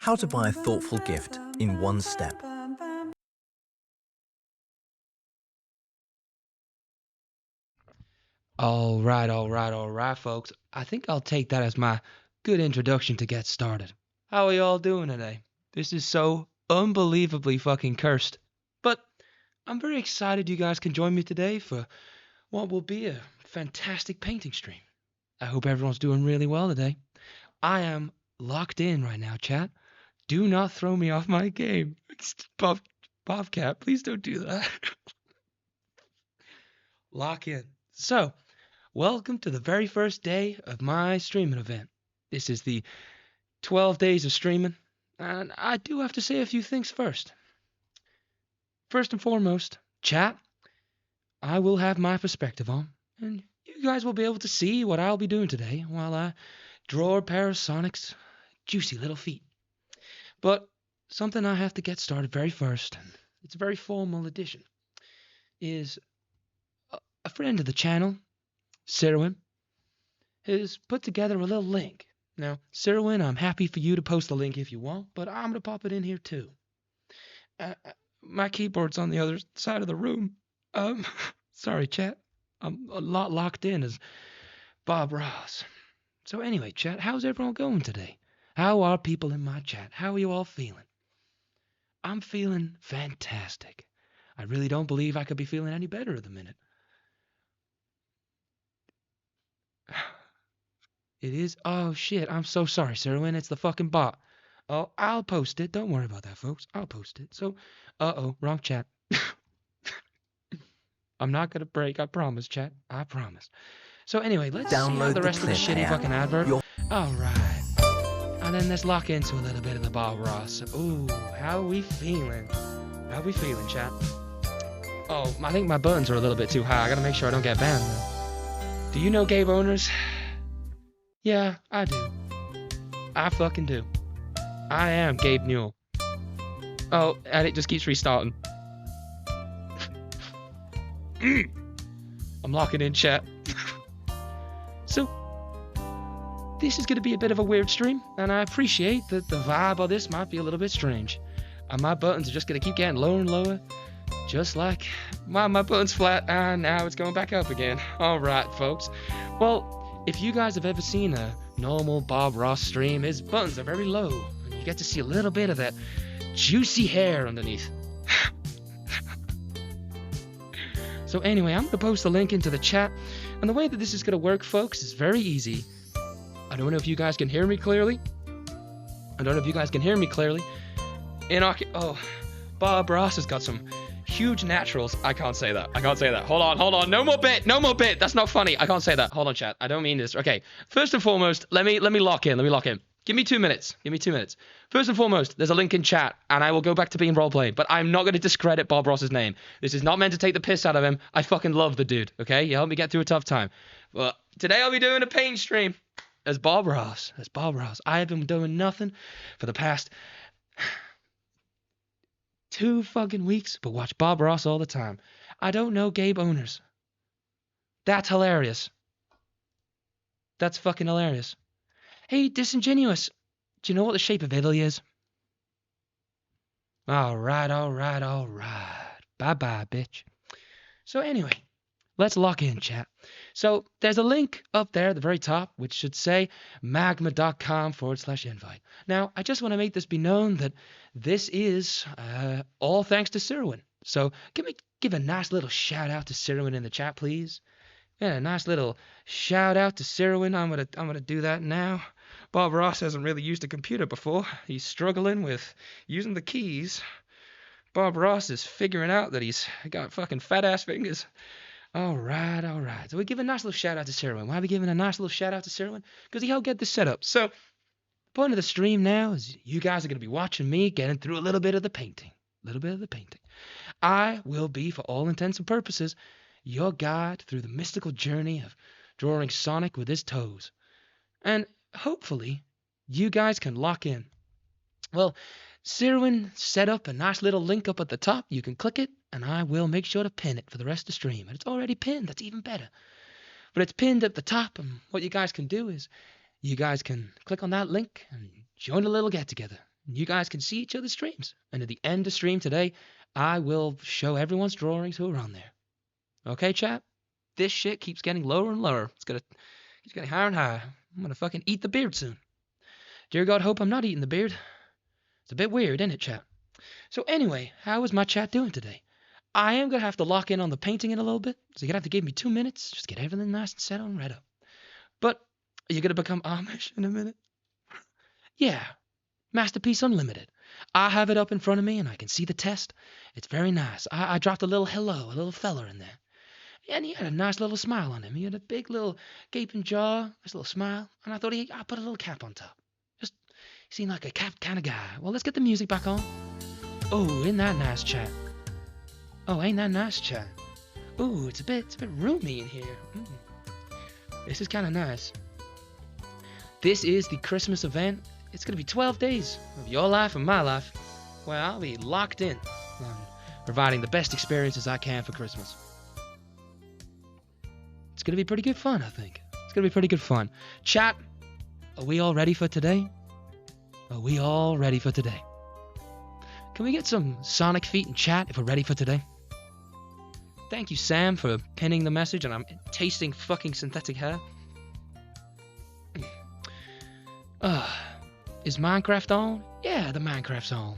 How to buy a thoughtful gift in one step. All right, folks. I think I'll take that as my good introduction to get started. How are y'all doing today? This is so unbelievably fucking cursed. But I'm very excited you guys can join me today for what will be a fantastic painting stream. I hope everyone's doing really well today. I am locked in right now, chat. Do not throw me off my game. Bobcat, please don't do that. Lock in. So, welcome to the very first day of my streaming event. This is the 12 days of streaming, and I do have to say a few things first. First and foremost, chat, I will have my perspective on, and you guys will be able to see what I'll be doing today while I draw a pair of Sonic's juicy little feet. But something I have to get started very first, and it's a very formal addition, is a friend of the channel, Sirwin, has put together a little link. Now, Sirwin, I'm happy for you to post the link if you want, but I'm going to pop it in here too. My keyboard's on the other side of the room. Sorry, chat. I'm a lot locked in as Bob Ross. So anyway, chat, how's everyone going today? How are people in my chat? How are you all feeling? I'm feeling fantastic. I really don't believe I could be feeling any better at the minute. It is? Oh, shit. I'm so sorry, Sirwin. It's the fucking bot. Oh, I'll post it. Don't worry about that, folks. I'll post it. So, wrong chat. I'm not going to break. I promise, chat. I promise. So anyway, let's see how the rest of the shitty fucking advert. All right. And then let's lock into a little bit of the Bob Ross. Ooh, how are we feeling? How are we feeling, chat? Oh, I think my buttons are a little bit too high. I got to make sure I don't get banned, though. Do you know Gabe Owners? Yeah, I do. I fucking do. I am Gabe Newell. Oh, and it just keeps restarting. I'm locking in, chat. So, this is going to be a bit of a weird stream, and I appreciate that the vibe of this might be a little bit strange. And my buttons are just going to keep getting lower and lower, just like my button's flat, and now it's going back up again. All right, folks. Well, if you guys have ever seen a normal Bob Ross stream, his buttons are very low, and you get to see a little bit of that juicy hair underneath. So anyway, I'm going to post the link into the chat, and the way that this is going to work, folks, is very easy. I don't know if you guys can hear me clearly. Oh, Bob Ross has got some huge naturals. I can't say that. Hold on. No more bit. That's not funny. I can't say that. Hold on, chat. I don't mean this. Okay. First and foremost, let me lock in. Give me 2 minutes. First and foremost, there's a link in chat, and I will go back to being roleplaying, but I'm not going to discredit Bob Ross's name. This is not meant to take the piss out of him. I fucking love the dude, okay? You helped me get through a tough time. But today I'll be doing a paint stream as Bob Ross. I have been doing nothing for the past 2 fucking weeks, but watch Bob Ross all the time. I don't know Gabe Owners. That's hilarious. That's fucking hilarious. Hey, Disingenuous, do you know what the shape of Italy is? All right. Bye-bye, bitch. So anyway, let's lock in, chat. So there's a link up there at the very top, which should say magma.com/invite. Now, I just want to make this be known that this is all thanks to Sirwin. So give a nice little shout out to Sirwin in the chat, please. Yeah, a nice little shout out to Sirwin. I'm gonna do that now. Bob Ross hasn't really used a computer before. He's struggling with using the keys. Bob Ross is figuring out that he's got fucking fat ass fingers. All right. So we give a nice little shout out to Sirwin. Why are we giving a nice little shout out to Sirwin? Because he helped get this set up. So the point of the stream now is you guys are going to be watching me getting through a little bit of the painting. I will be, for all intents and purposes, your guide through the mystical journey of drawing Sonic with his toes. And hopefully, you guys can lock in. Well, Sirwin set up a nice little link up at the top. You can click it, and I will make sure to pin it for the rest of the stream. And it's already pinned. That's even better. But it's pinned at the top, and what you guys can do is you guys can click on that link and join a little get-together. You guys can see each other's streams. And at the end of stream today, I will show everyone's drawings who are on there. Okay, chat? This shit keeps getting lower and lower. Keeps getting higher and higher. I'm gonna fucking eat the beard soon. Dear God, hope I'm not eating the beard. It's a bit weird, isn't it, chat? So anyway, how is my chat doing today? I am gonna have to lock in on the painting in a little bit, so you're gonna have to give me 2 minutes, just get everything nice and set and read up. But are you gonna become Amish in a minute? Yeah, Masterpiece Unlimited. I have it up in front of me and I can see the test. It's very nice. I dropped a little hello, a little feller in there. And he had a nice little smile on him. He had a big little gaping jaw, nice little smile. And I thought I put a little cap on top. Just he seemed like a cap kind of guy. Well, let's get the music back on. Oh, isn't that nice, chat? Oh, ain't that nice, chat? Ooh, it's a bit roomy in here. This is kind of nice. This is the Christmas event. It's gonna be 12 days of your life and my life, where I'll be locked in on providing the best experiences I can for Christmas. It's gonna be pretty good fun, I think. It's gonna be pretty good fun. Chat, are we all ready for today? Are we all ready for today? Can we get some Sonic feet in chat if we're ready for today? Thank you, Sam, for pinning the message, and I'm tasting fucking synthetic hair. Is Minecraft on? Yeah, the Minecraft's on.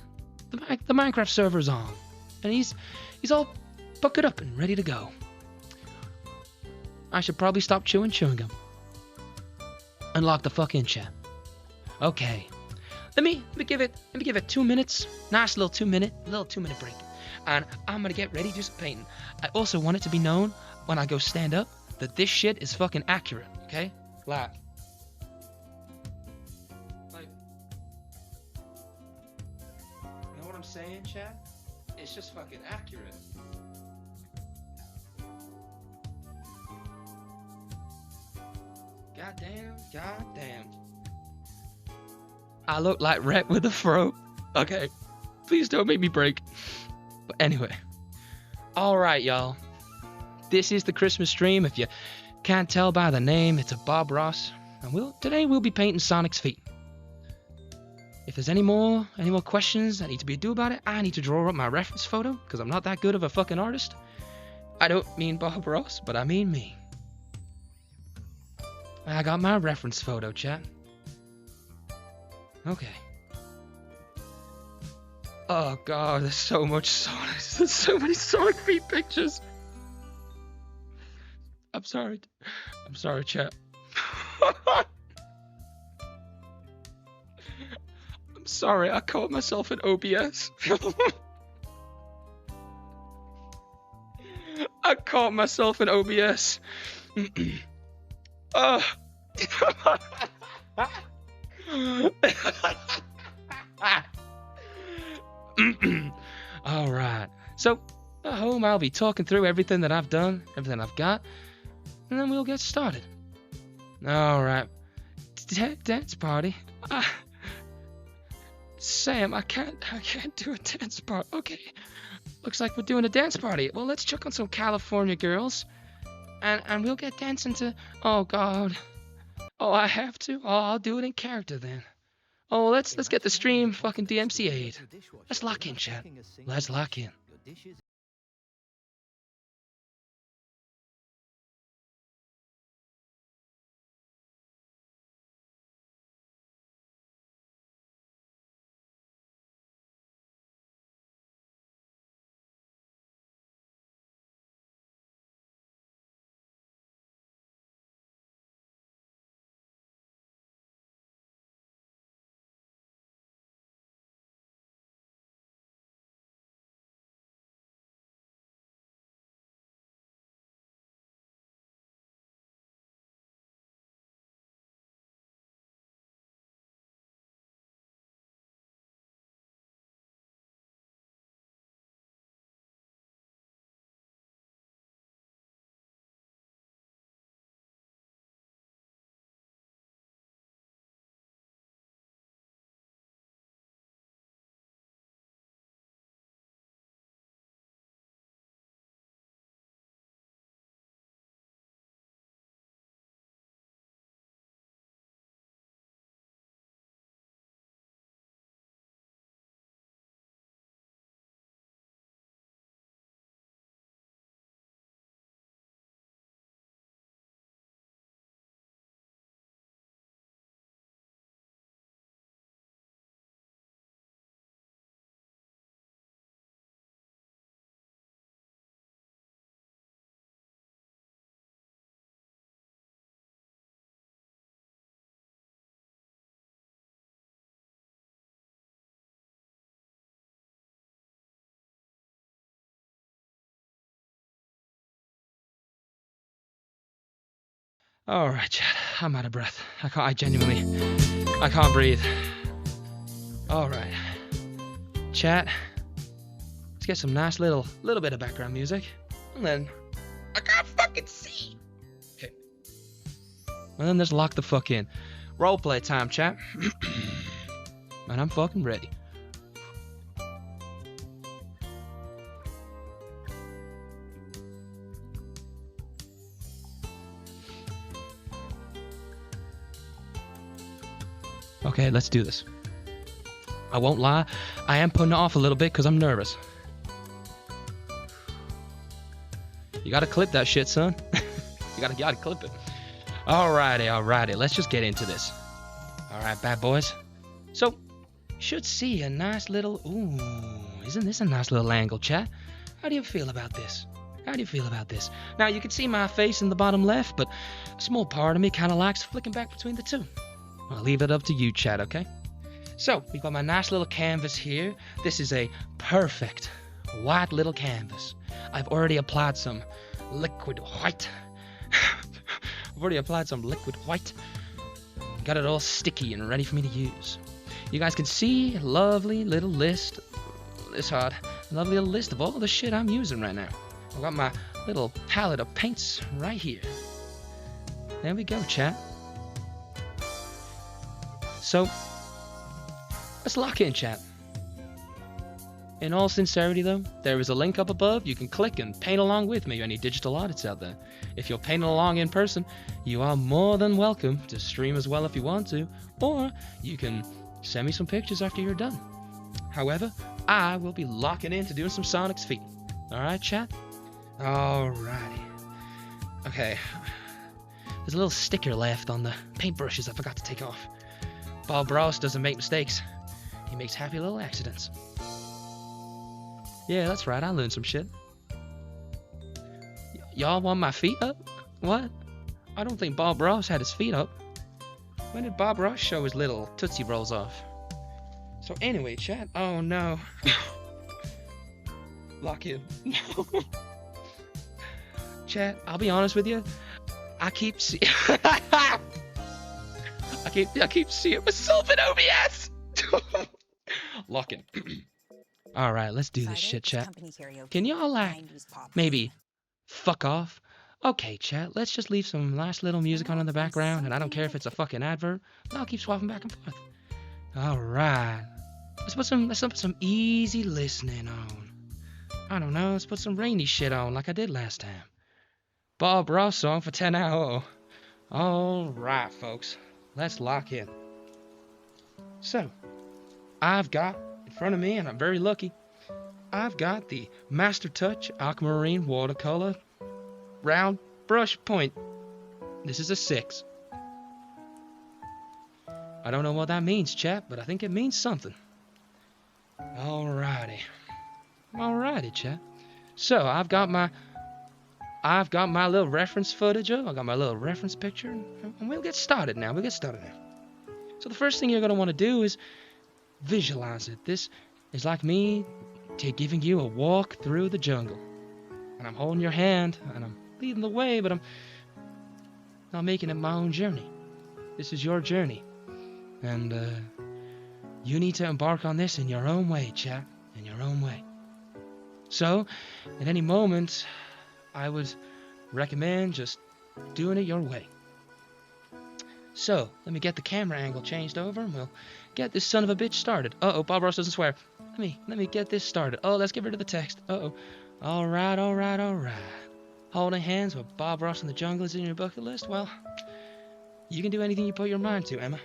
The Minecraft server's on. And he's all bucketed up and ready to go. I should probably stop chewing gum. And lock the fuck in, chat. Okay. Let me give it 2 minutes. Nice little 2 minute break. And I'm gonna get ready to do some painting. I also want it to be known when I go stand up that this shit is fucking accurate, okay? Like, you know what I'm saying, chat? It's just fucking accurate. Goddamn. I look like Rhett with a fro. Okay, please don't make me break. But anyway, alright, y'all. This is the Christmas stream. If you can't tell by the name, it's a Bob Ross. And today we'll be painting Sonic's feet. If there's any more questions that need to be due about it, I need to draw up my reference photo, because I'm not that good of a fucking artist. I don't mean Bob Ross, but I mean me. I got my reference photo, chat. Okay. Oh god, there's so much Sonic. There's so many Sonic feet pictures. I'm sorry, chat. I'm sorry, I caught myself in OBS. I caught myself in OBS. Alright, so at home I'll be talking through everything that I've done, everything I've got, and then we'll get started. Alright, dance party. Sam, I can't do a dance party. Okay, looks like we're doing a dance party. Well, let's check on some California girls, and we'll get dancing to. Oh God. Oh, I have to. Oh, I'll do it in character then. Oh, let's get the stream fucking DMCA'd. Let's lock in, chat. Let's lock in. Alright, chat. I'm out of breath. I genuinely can't breathe. Alright. Chat. Let's get some nice little bit of background music. And then I can't fucking see. Okay. And then just lock the fuck in. Roleplay time, chat. And I'm fucking ready. Okay, let's do this. I won't lie, I am putting it off a little bit because I'm nervous. You gotta clip that shit, son. you gotta clip it. Alrighty, let's just get into this. Alright, bad boys. So, you should see a nice little... Ooh, isn't this a nice little angle, chat? How do you feel about this? Now, you can see my face in the bottom left, but a small part of me kind of likes flicking back between the two. I'll leave it up to you, chat, okay? So, we've got my nice little canvas here. This is a perfect white little canvas. I've already applied some liquid white. Got it all sticky and ready for me to use. You guys can see a lovely little list. Lovely little list of all the shit I'm using right now. I've got my little palette of paints right here. There we go, chat. So, let's lock in, chat. In all sincerity, though, there is a link up above. You can click and paint along with me, any digital artists out there. If you're painting along in person, you are more than welcome to stream as well if you want to, or you can send me some pictures after you're done. However, I will be locking into doing some Sonic's feet. Alright, chat? Alrighty. Okay. There's a little sticker left on the paintbrushes I forgot to take off. Bob Ross doesn't make mistakes. He makes happy little accidents. Yeah, that's right. I learned some shit. Y'all want my feet up? What? I don't think Bob Ross had his feet up. When did Bob Ross show his little Tootsie Rolls off? So anyway, chat. Oh no. Lock in. Chat, I'll be honest with you. I keep seeing myself in OBS. Lock in. All right, let's do this shit, chat. Can y'all maybe fuck off? Okay, chat. Let's just leave some nice little music on in the background, and I don't care if it's a fucking advert. I'll keep swapping back and forth. All right. Let's put some easy listening on. I don't know. Let's put some rainy shit on like I did last time. Bob Ross song for 10 hours. All right, folks. Let's lock in. So, I've got in front of me, and I'm very lucky, I've got the Master Touch Aquamarine Watercolor Round Brush Point. This is a 6. I don't know what that means, chat, but I think it means something. Alrighty, chat. So, I've got my little reference footage up. I got my little reference picture, and we'll get started now. So the first thing you're going to want to do is visualize it. This is like me giving you a walk through the jungle. And I'm holding your hand, and I'm leading the way, but I'm not making it my own journey. This is your journey. And you need to embark on this in your own way, chat. In your own way. So, at any moment, I would recommend just doing it your way. So, let me get the camera angle changed over, and we'll get this son of a bitch started. Uh-oh, Bob Ross doesn't swear. Let me get this started. Oh, let's get rid of the text. Uh-oh. Alright. Holding hands with Bob Ross in the jungle is in your bucket list? Well, you can do anything you put your mind to, Emma.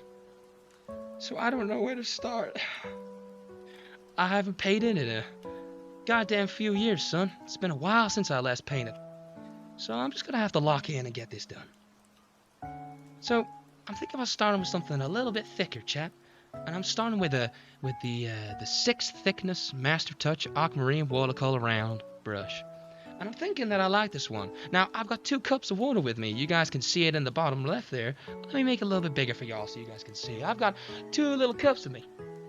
So I don't know where to start. I haven't painted in a goddamn few years, son. It's been a while since I last painted. So I'm just gonna have to lock in and get this done. So I'm thinking about starting with something a little bit thicker, chat. And I'm starting with the 6th thickness Master Touch Aquamarine Watercolor Round brush. And I'm thinking that I like this one. Now, I've got 2 cups of water with me. You guys can see it in the bottom left there. Let me make it a little bit bigger for y'all so you guys can see. I've got 2 little cups with me.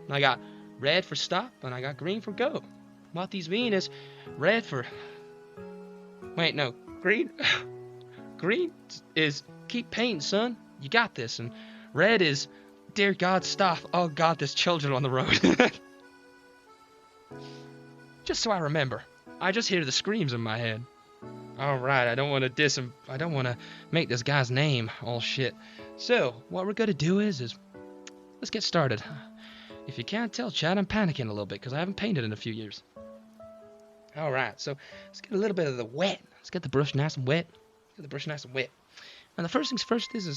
I got red for stop, and I got green for go. What these mean is red for... Wait, no. Green? Green is keep painting, son. You got this. And red is, dear God, stop. Oh God, there's children on the road. Just so I remember. I just hear the screams in my head. Alright, I don't want to diss him. I don't want to make this guy's name all shit. So, what we're going to do is let's get started. If you can't tell, Chad, I'm panicking a little bit because I haven't painted in a few years. Alright, so let's get a little bit of the wet. Let's get the brush nice and wet. Get the brush nice and wet. And the first things first is I'm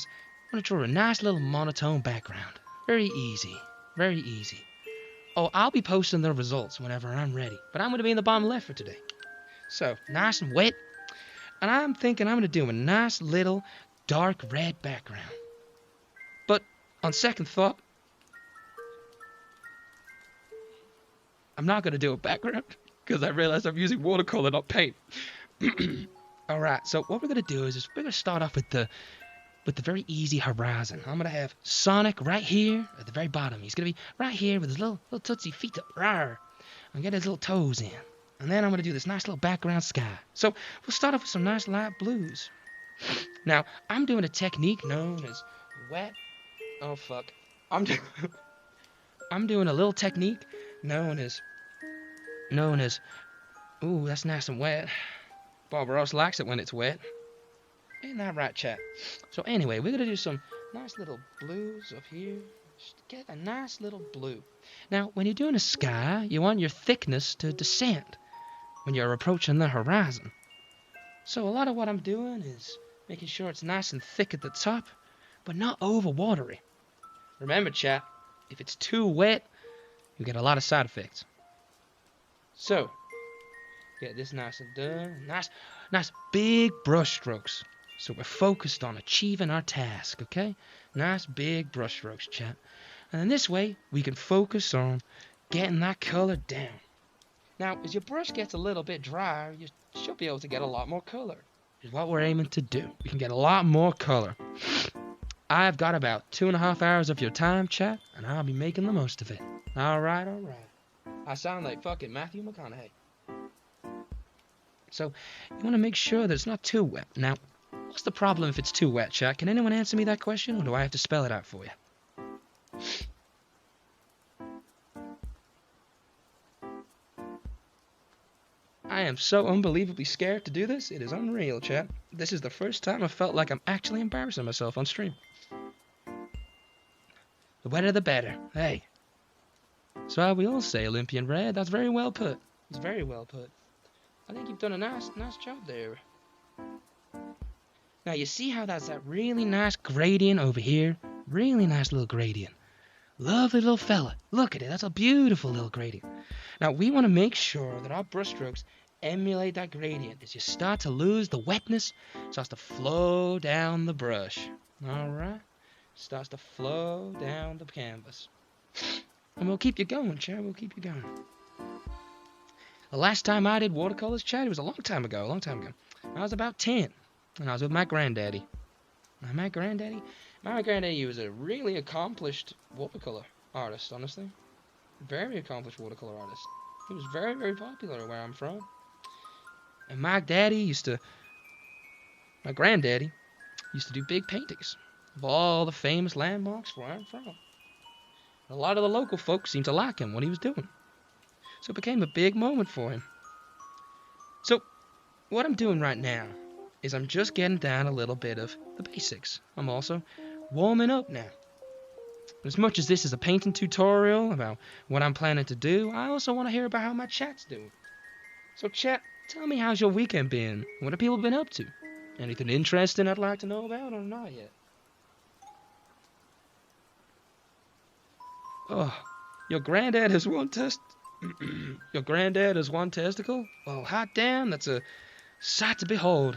going to draw a nice little monotone background. Very easy. Very easy. Oh, I'll be posting the results whenever I'm ready. But I'm going to be in the bottom left for today. So, nice and wet. And I'm thinking I'm going to do a nice little dark red background. But on second thought, I'm not going to do a background because I realize I'm using watercolor, not paint. Alright, so what we're going to do is we're going to start off with the very easy horizon. I'm going to have Sonic right here at the very bottom. He's going to be right here with his little tootsie feet up. Rawr. And get his little toes in. And then I'm going to do this nice little background sky. So we'll start off with some nice light blues. Now, I'm doing a technique known as wet. Oh, fuck. I'm doing a little technique known as... Ooh, that's nice and wet. Bob Ross likes it when it's wet. Ain't that right, chat? So anyway, we're going to do some nice little blues up here. Just get a nice little blue. Now, when you're doing a sky, you want your thickness to descend when you're approaching the horizon. So a lot of what I'm doing is making sure it's nice and thick at the top, but not over watery. Remember, chat, if it's too wet, you get a lot of side effects. So, get this nice and done. Nice big brush strokes. So we're focused on achieving our task, okay? Nice big brush strokes, chat. And then this way, we can focus on getting that color down. Now, as your brush gets a little bit drier, you should be able to get a lot more color. Is what we're aiming to do. We can get a lot more color. I've got about 2.5 hours of your time, chat, and I'll be making the most of it. Alright. I sound like fucking Matthew McConaughey. So, you want to make sure that it's not too wet. Now, what's the problem if it's too wet, chat? Can anyone answer me that question, or do I have to spell it out for you? I am so unbelievably scared to do this. It is unreal, chat. This is the first time I felt like I'm actually embarrassing myself on stream. The wetter the better. Hey. So how we all say, Olympian Red. That's very well put. It's very well put. I think you've done a nice job there. Now you see how that's that really nice gradient over here? Really nice little gradient. Lovely little fella. Look at it. That's a beautiful little gradient. Now we want to make sure that our brushstrokes emulate that gradient. As you start to lose the wetness, it starts to flow down the brush. Alright? Starts to flow down the canvas. And we'll keep you going, Chad. We'll keep you going. The last time I did watercolors, Chad, it was a long time ago. I was about 10. And I was with my granddaddy. Now, my granddaddy was a really accomplished watercolor artist, honestly. Very accomplished watercolor artist. He was very, very popular where I'm from. And my granddaddy used to do big paintings of all the famous landmarks where I'm from. A lot of the local folks seemed to like him, what he was doing. So it became a big moment for him. So, what I'm doing right now is I'm just getting down a little bit of the basics. I'm also warming up now. As much as this is a painting tutorial about what I'm planning to do, I also want to hear about how my chat's doing. So chat, tell me how's your weekend been? What have people been up to? Anything interesting I'd like to know about or not yet? Oh, your granddad has one Your granddad has one testicle? Well, hot damn, that's a sight to behold.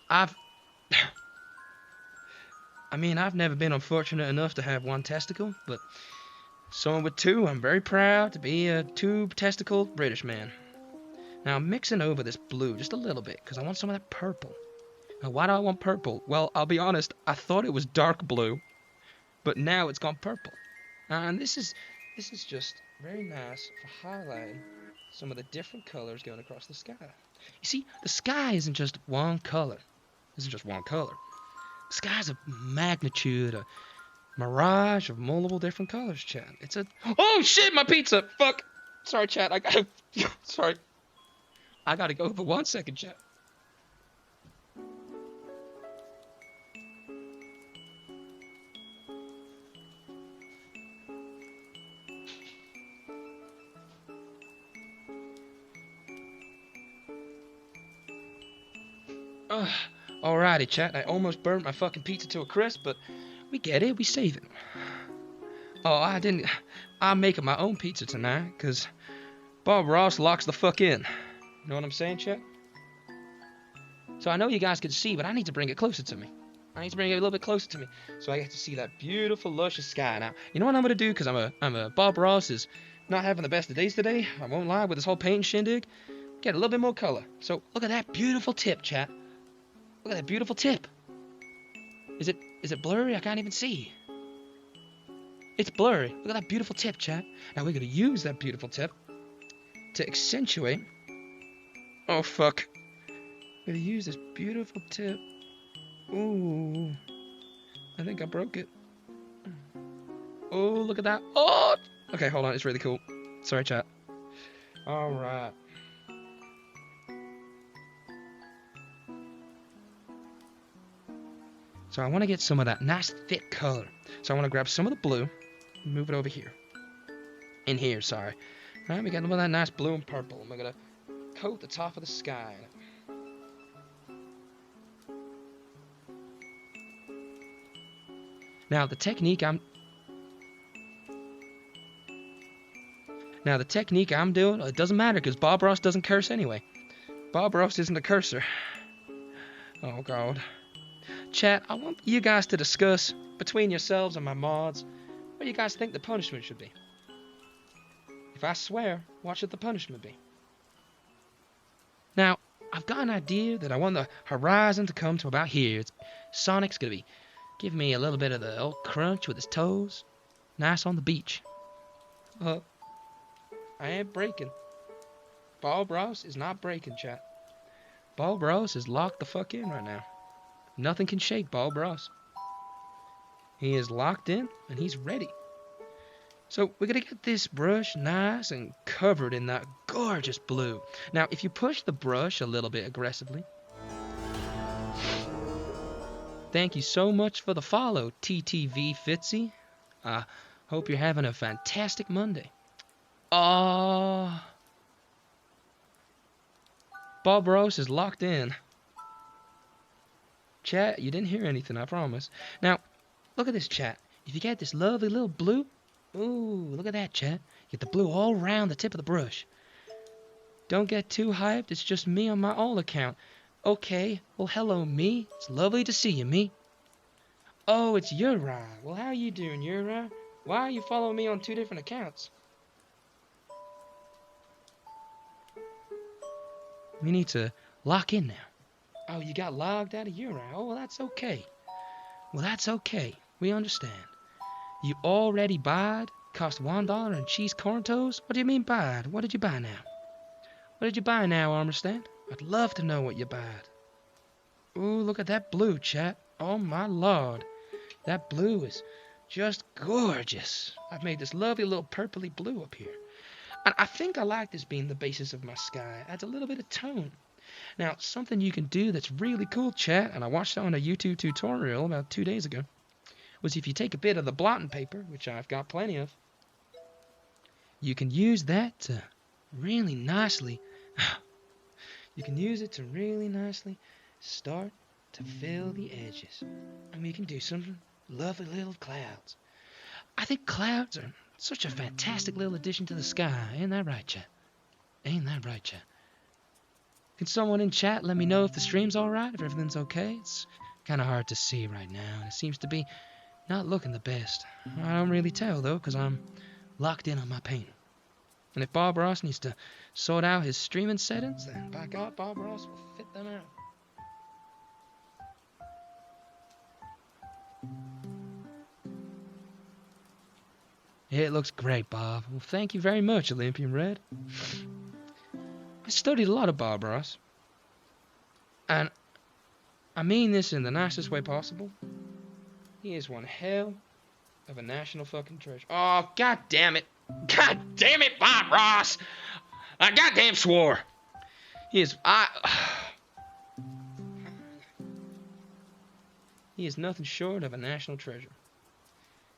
I've never been unfortunate enough to have one testicle, but someone with two, I'm very proud to be a two-testicled British man. Now, I'm mixing over this blue just a little bit, because I want some of that purple. Now, why do I want purple? Well, I'll be honest, I thought it was dark blue, but now it's gone purple. And this is just very nice for highlighting some of the different colors going across the sky. You see, the sky isn't just one color. Isn't just one color. The sky's a magnitude, a mirage of multiple different colors, chat. It's a... Oh, shit, my pizza! Fuck! Sorry, chat, I gotta... Sorry. I gotta go for 1 second, chat. Alrighty, chat. I almost burnt my fucking pizza to a crisp, but we get it. We save it. Oh, I didn't... I'm making my own pizza tonight, because Bob Ross locks the fuck in. You know what I'm saying, chat? So I know you guys can see, but I need to bring it closer to me. I need to bring it a little bit closer to me, so I get to see that beautiful, luscious sky. Now, you know what I'm gonna do? Because I'm a Bob Ross is not having the best of days today. I won't lie, with this whole paint shindig. Get a little bit more color. So look at that beautiful tip, chat. Look at that beautiful tip. Is it blurry? I can't even see. It's blurry. Look at that beautiful tip, chat. Now we're gonna use that beautiful tip to accentuate. Oh fuck. We're gonna use this beautiful tip. Ooh. I think I broke it. Oh, look at that. Oh! Okay, hold on. It's really cool. Sorry, chat. Alright. So I want to get some of that nice thick color. So I want to grab some of the blue and move it over here. In here, sorry. Alright, we got some of that nice blue and purple. And we're going to coat the top of the sky. Now the technique I'm doing, it doesn't matter because Bob Ross doesn't curse anyway. Bob Ross isn't a cursor. Oh god. Chat, I want you guys to discuss between yourselves and my mods what you guys think the punishment should be. If I swear, what should the punishment be? Now, I've got an idea that I want the horizon to come to about here. Sonic's gonna be giving me a little bit of the old crunch with his toes. Nice on the beach. I ain't breaking. Bob Ross is not breaking, chat. Bob Ross is locked the fuck in right now. Nothing can shake Bob Ross. He is locked in and he's ready. So we're gonna get this brush nice and covered in that gorgeous blue. Now, if you push the brush a little bit aggressively. Thank you so much for the follow, TTV Fitzy. I hope you're having a fantastic Monday. Bob Ross is locked in. Chat, you didn't hear anything, I promise. Now, look at this, chat. If you get this lovely little blue, ooh, look at that, chat. Get the blue all around the tip of the brush. Don't get too hyped, it's just me on my old account. Okay, well, hello, me. It's lovely to see you, me. Oh, it's Uri. Well, how you doing, Uri? Why are you following me on 2 different accounts? We need to lock in now. Oh, you got logged out of Uri. Oh, well, that's okay. Well, that's okay. We understand. You already buyed? Cost $1 and cheese corn toast? What do you mean buyed? What did you buy now? What did you buy now, Armstead? I'd love to know what you buyed. Ooh, look at that blue, chat. Oh, my lord. That blue is just gorgeous. I've made this lovely little purpley blue up here. And I think I like this being the basis of my sky. It adds a little bit of tone. Now, something you can do that's really cool, chat, and I watched it on a YouTube tutorial about 2 days ago, was if you take a bit of the blotting paper, which I've got plenty of, you can use that to really nicely, start to fill the edges. And we can do some lovely little clouds. I think clouds are such a fantastic little addition to the sky. Ain't that right, chat? Ain't that right, chat? Can someone in chat let me know if the stream's alright, if everything's okay? It's kind of hard to see right now, and it seems to be not looking the best. I don't really tell, though, because I'm locked in on my painting. And if Bob Ross needs to sort out his streaming settings, then by God, Bob Ross will fit them out. It looks great, Bob. Well, thank you very much, Olympian Red. I studied a lot of Bob Ross. And I mean this in the nicest way possible. He is one hell of a national fucking treasure. Oh, god damn it. God damn it, Bob Ross. I goddamn swore. He is... He is nothing short of a national treasure.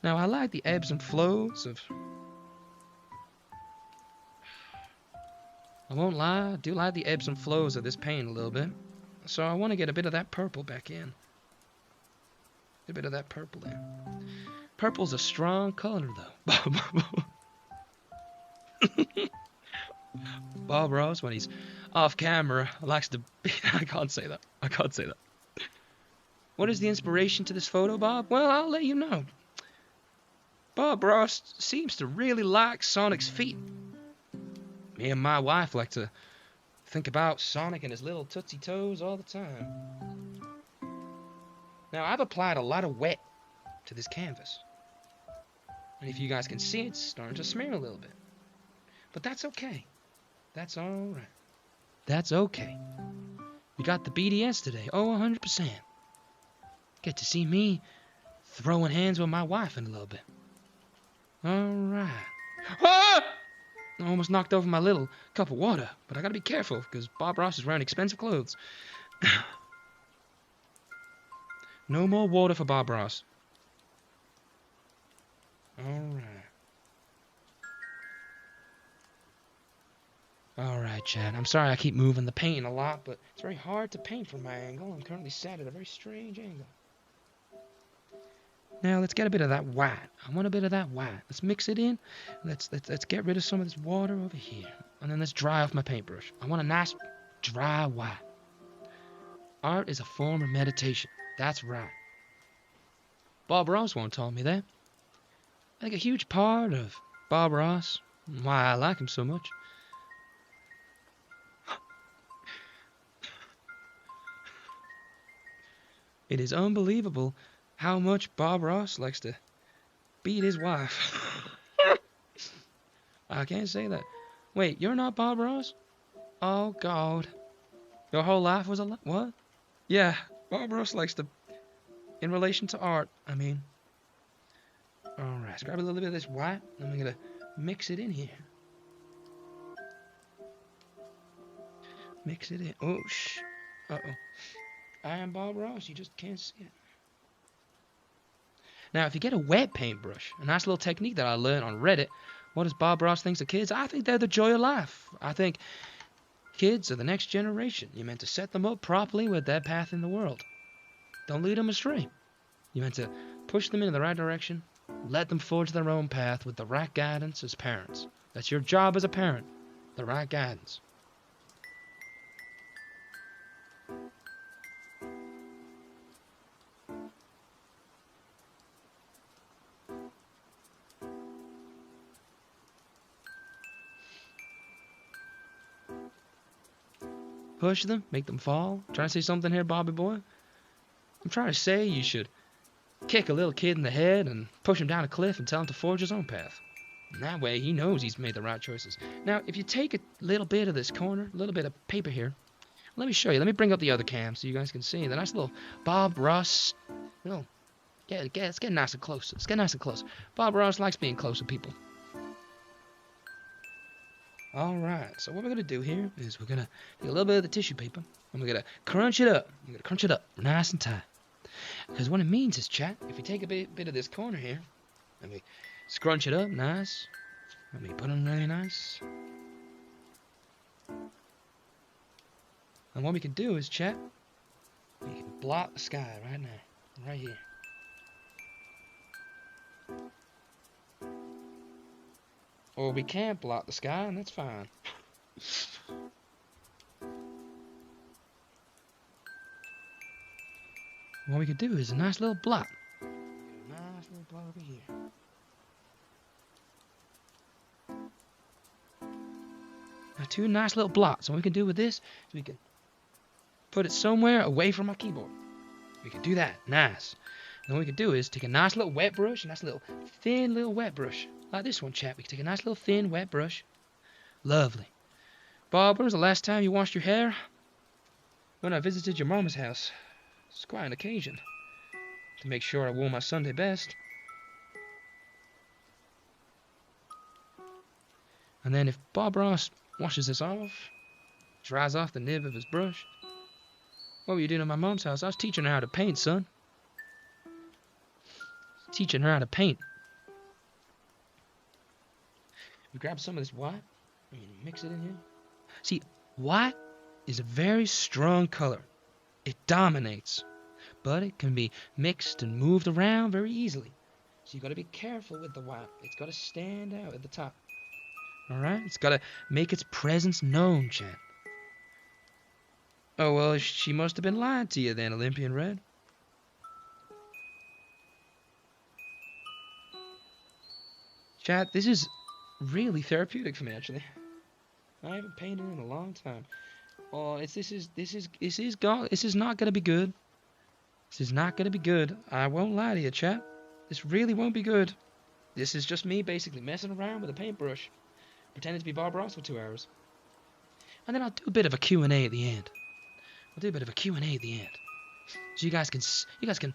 Now, I like the ebbs and flows of... I won't lie, I do like the ebbs and flows of this paint a little bit. So I want to get a bit of that purple back in. A bit of that purple in. Purple's a strong color, though. Bob Ross, when he's off camera, likes to be... I can't say that. What is the inspiration to this photo, Bob? Well, I'll let you know. Bob Ross seems to really like Sonic's feet. Me and my wife like to think about Sonic and his little tootsie toes all the time. Now, I've applied a lot of wet to this canvas. And if you guys can see, it's starting to smear a little bit. But that's okay. That's alright. That's okay. We got the BDS today. Oh, 100%. Get to see me throwing hands with my wife in a little bit. Alright. Ah! I almost knocked over my little cup of water, but I gotta be careful because Bob Ross is wearing expensive clothes. No more water for Bob Ross. Alright. Alright, Chad. I'm sorry I keep moving the paint a lot, but it's very hard to paint from my angle. I'm currently sat at a very strange angle. Now let's get a bit of that white. I want a bit of that white. Let's mix it in. Let's get rid of some of this water over here. And then let's dry off my paintbrush. I want a nice dry white. Art is a form of meditation. That's right. Bob Ross once told me that. I think a huge part of Bob Ross, and why I like him so much, it is unbelievable how much Bob Ross likes to beat his wife. I can't say that. Wait, you're not Bob Ross? Oh, God. Your whole life was a what? Yeah, Bob Ross likes to... In relation to art, I mean. Alright, let's grab a little bit of this white, and we're going to mix it in here. Mix it in. Oh, shh. Uh-oh. I am Bob Ross, you just can't see it. Now, if you get a wet paintbrush, a nice little technique that I learned on Reddit, what does Bob Ross think of kids? I think they're the joy of life. I think kids are the next generation. You're meant to set them up properly with their path in the world. Don't lead them astray. You're meant to push them in the right direction, let them forge their own path with the right guidance as parents. That's your job as a parent, the right guidance. Push them, make them fall. Trying to say something here, Bobby boy? I'm trying to say you should kick a little kid in the head and push him down a cliff and tell him to forge his own path. And that way he knows he's made the right choices. Now, if you take a little bit of this corner, a little bit of paper here, let me show you. Let me bring up the other cam so you guys can see the nice little Bob Ross. No, let's get nice and close. Let's get nice and close. Bob Ross likes being close to people. Alright, so what we're going to do here is we're going to take a little bit of the tissue paper and we're going to crunch it up. We're going to crunch it up nice and tight. Because what it means is, chat, if we take a bit of this corner here and we scrunch it up nice, and we put them really nice. And what we can do is, chat, we can blot the sky right now, right here. Or we can't blot the sky, and that's fine. What we could do is a nice little blot. A nice little blot over here. Now, two nice little blots. And what we can do with this is we can put it somewhere away from our keyboard. We can do that. Nice. And what we can do is take a nice little wet brush, a nice little thin little wet brush. Like this one, chap. We can take a nice little thin wet brush. Lovely. Bob, when was the last time you washed your hair? when I visited your mama's house. It's quite an occasion. To make sure I wore my Sunday best. And then if Bob Ross washes this off, dries off the nib of his brush. What were you doing at my mom's house? I was teaching her how to paint, son. Teaching her how to paint. You grab some of this white and you mix it in here. See, white is a very strong color. It dominates, but it can be mixed and moved around very easily. So you got to be careful with the white. It's got to stand out at the top. All right? It's got to make its presence known, Chat. Oh, well, she must have been lying to you then, Olympian Red. Chat, this is really therapeutic for me, actually. I haven't painted in a long time. Oh, this is not gonna be good. This is not gonna be good. I won't lie to you, chat. This really won't be good. This is just me basically messing around with a paintbrush, pretending to be Bob Ross for 2 hours, and then I'll do a bit of a Q&A at the end. So you guys can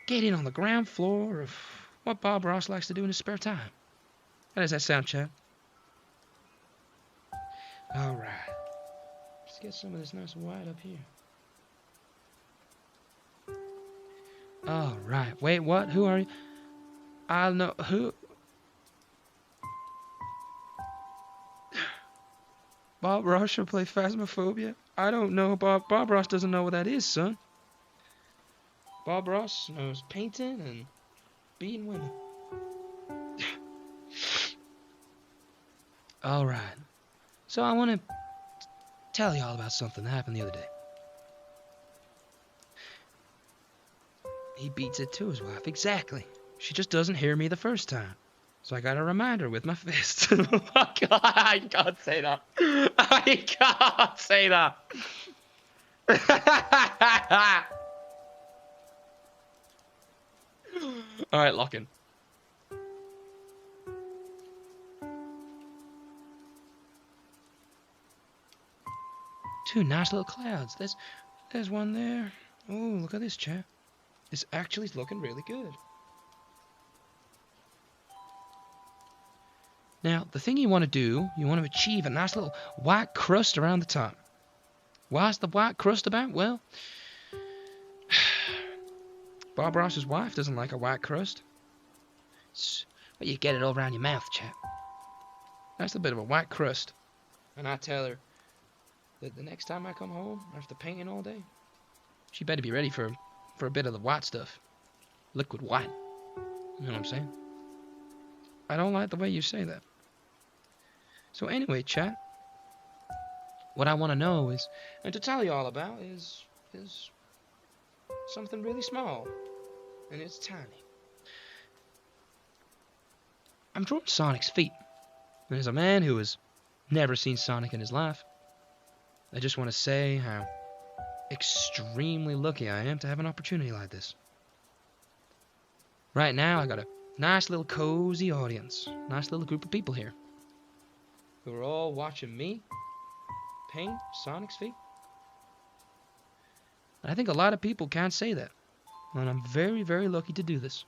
get in on the ground floor of what Bob Ross likes to do in his spare time. How does that sound, chat? All right. Let's get some of this nice white up here. All right. Wait, what? Who are you? I'll know who. Bob Ross should play Phasmophobia? I don't know. Bob Ross doesn't know what that is, son. Bob Ross knows painting and beating women. All right. So I want to tell y'all about something that happened the other day. He beats it to his wife. Exactly. She just doesn't hear me the first time. So I got to remind her with my fist. Oh my God, I can't say that. I can't say that. All right, lock in. Two nice little clouds. There's one there. Oh, look at this, chat. This actually is looking really good. Now, the thing you want to do, you want to achieve a nice little white crust around the top. Why's the white crust about? Well, Bob Ross's wife doesn't like a white crust. Well, you get it all around your mouth, chap. That's a bit of a white crust. And I tell her that the next time I come home after painting all day, she better be ready for a bit of the white stuff. Liquid white. You know what I'm saying? I don't like the way you say that. So anyway, chat, what I want to know is, and to tell you all about, is something really small, and it's tiny. I'm drawing Sonic's feet, and as a man who has never seen Sonic in his life, I just want to say how extremely lucky I am to have an opportunity like this. Right now, I got a nice little cozy audience, nice little group of people here, who are all watching me paint Sonic's feet. And I think a lot of people can't say that. And I'm very, very lucky to do this.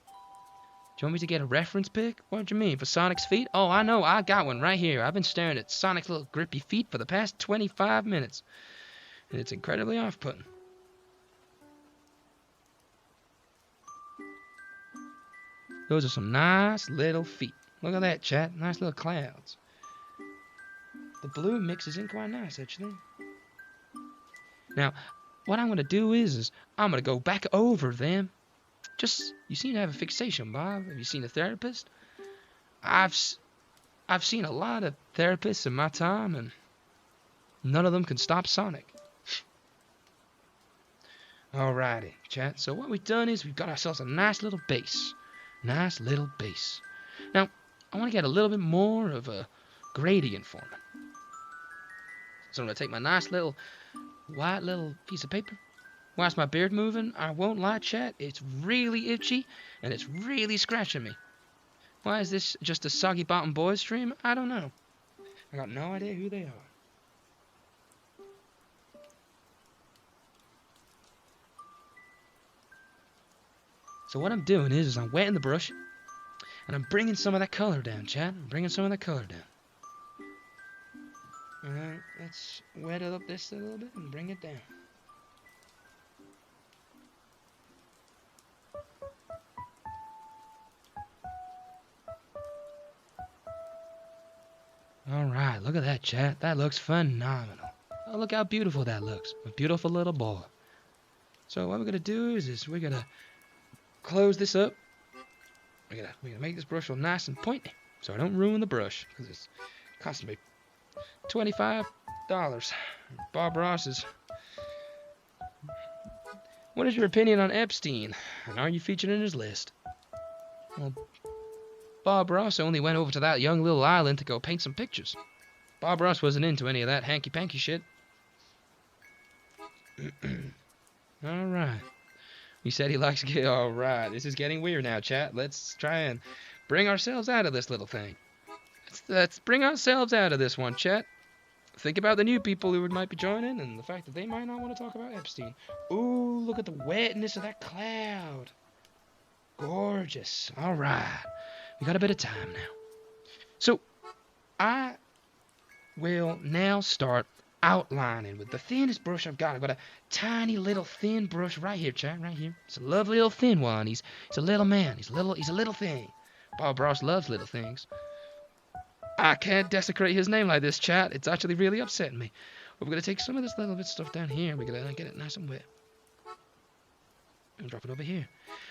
Do you want me to get a reference pic? What do you mean? For Sonic's feet? Oh, I know. I got one right here. I've been staring at Sonic's little grippy feet for the past 25 minutes. And it's incredibly off-putting. Those are some nice little feet. Look at that, chat. Nice little clouds. The blue mixes in quite nice, actually. Now, what I'm going to do is I'm going to go back over them. You seem to have a fixation, Bob. Have you seen a therapist? I've seen a lot of therapists in my time, and none of them can stop Sonic. Alrighty, chat. So what we've done is we've got ourselves a nice little base. Nice little base. Now, I want to get a little bit more of a gradient for me. So I'm going to take my nice little white little piece of paper. Whilst my beard moving, I won't lie, chat, it's really itchy and it's really scratching me. Why is this just a Soggy Bottom Boys stream? I don't know. I got no idea who they are. So what I'm doing is I'm wetting the brush, and I'm bringing some of that color down, chat. I'm bringing some of that color down. Alright, let's wet it up this a little bit and bring it down. Alright, look at that, chat. That looks phenomenal. Oh, look how beautiful that looks. A beautiful little boy. So what we're gonna do is we're gonna close this up. We're gonna make this brush real nice and pointy, so I don't ruin the brush, because it's costing me $25. Bob Ross is. What is your opinion on Epstein, and are you featured in his list? Well, Bob Ross only went over to that young little island to go paint some pictures. Bob Ross wasn't into any of that hanky-panky shit. Alright. He said he likes to alright, this is getting weird now, chat. Let's try and bring ourselves out of this little thing. Let's bring ourselves out of this one, chat. Think about the new people who might be joining and the fact that they might not want to talk about Epstein. Ooh, look at the wetness of that cloud. Gorgeous. Alright. We got a bit of time now. So, I will now start outlining with the thinnest brush I've got. I've got a tiny little thin brush right here, chat, right here. It's a lovely little thin one. He's a little man. He's a little thing. Bob Ross loves little things. I can't desecrate his name like this, chat. It's actually really upsetting me. But we're going to take some of this little bit of stuff down here. We're going to get it nice and wet. And drop it over here.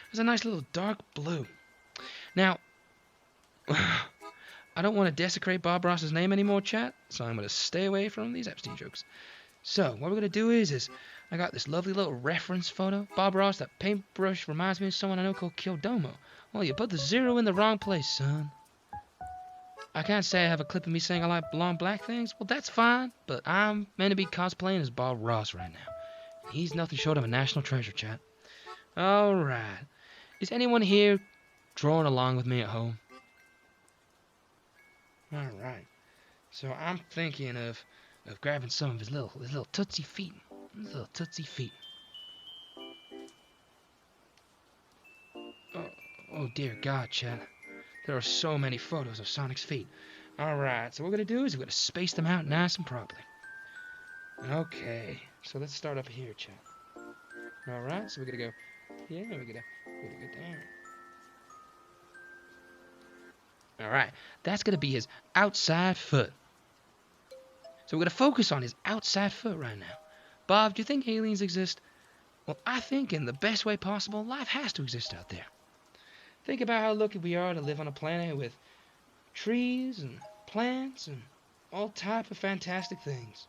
There's a nice little dark blue. Now, I don't want to desecrate Bob Ross's name anymore, chat. So I'm going to stay away from these Epstein jokes. So, what we're going to do is I got this lovely little reference photo. Bob Ross, that paintbrush reminds me of someone I know called Kyo-mas. Well, you put the zero in the wrong place, son. I can't say I have a clip of me saying I like blonde black things. Well, that's fine, but I'm meant to be cosplaying as Bob Ross right now. He's nothing short of a national treasure, chat. Alright. Is anyone here drawing along with me at home? Alright. So I'm thinking of grabbing some of his little tootsie feet. His little tootsie feet. Oh dear God, chat. There are so many photos of Sonic's feet. Alright, so what we're going to do is we're going to space them out nice and properly. Okay, so let's start up here, chat. Alright, so we're going to go here, and we're going to go down. Alright, that's going to be his outside foot. So we're going to focus on his outside foot right now. Bob, do you think aliens exist? Well, I think in the best way possible, life has to exist out there. Think about how lucky we are to live on a planet with trees and plants and all type of fantastic things.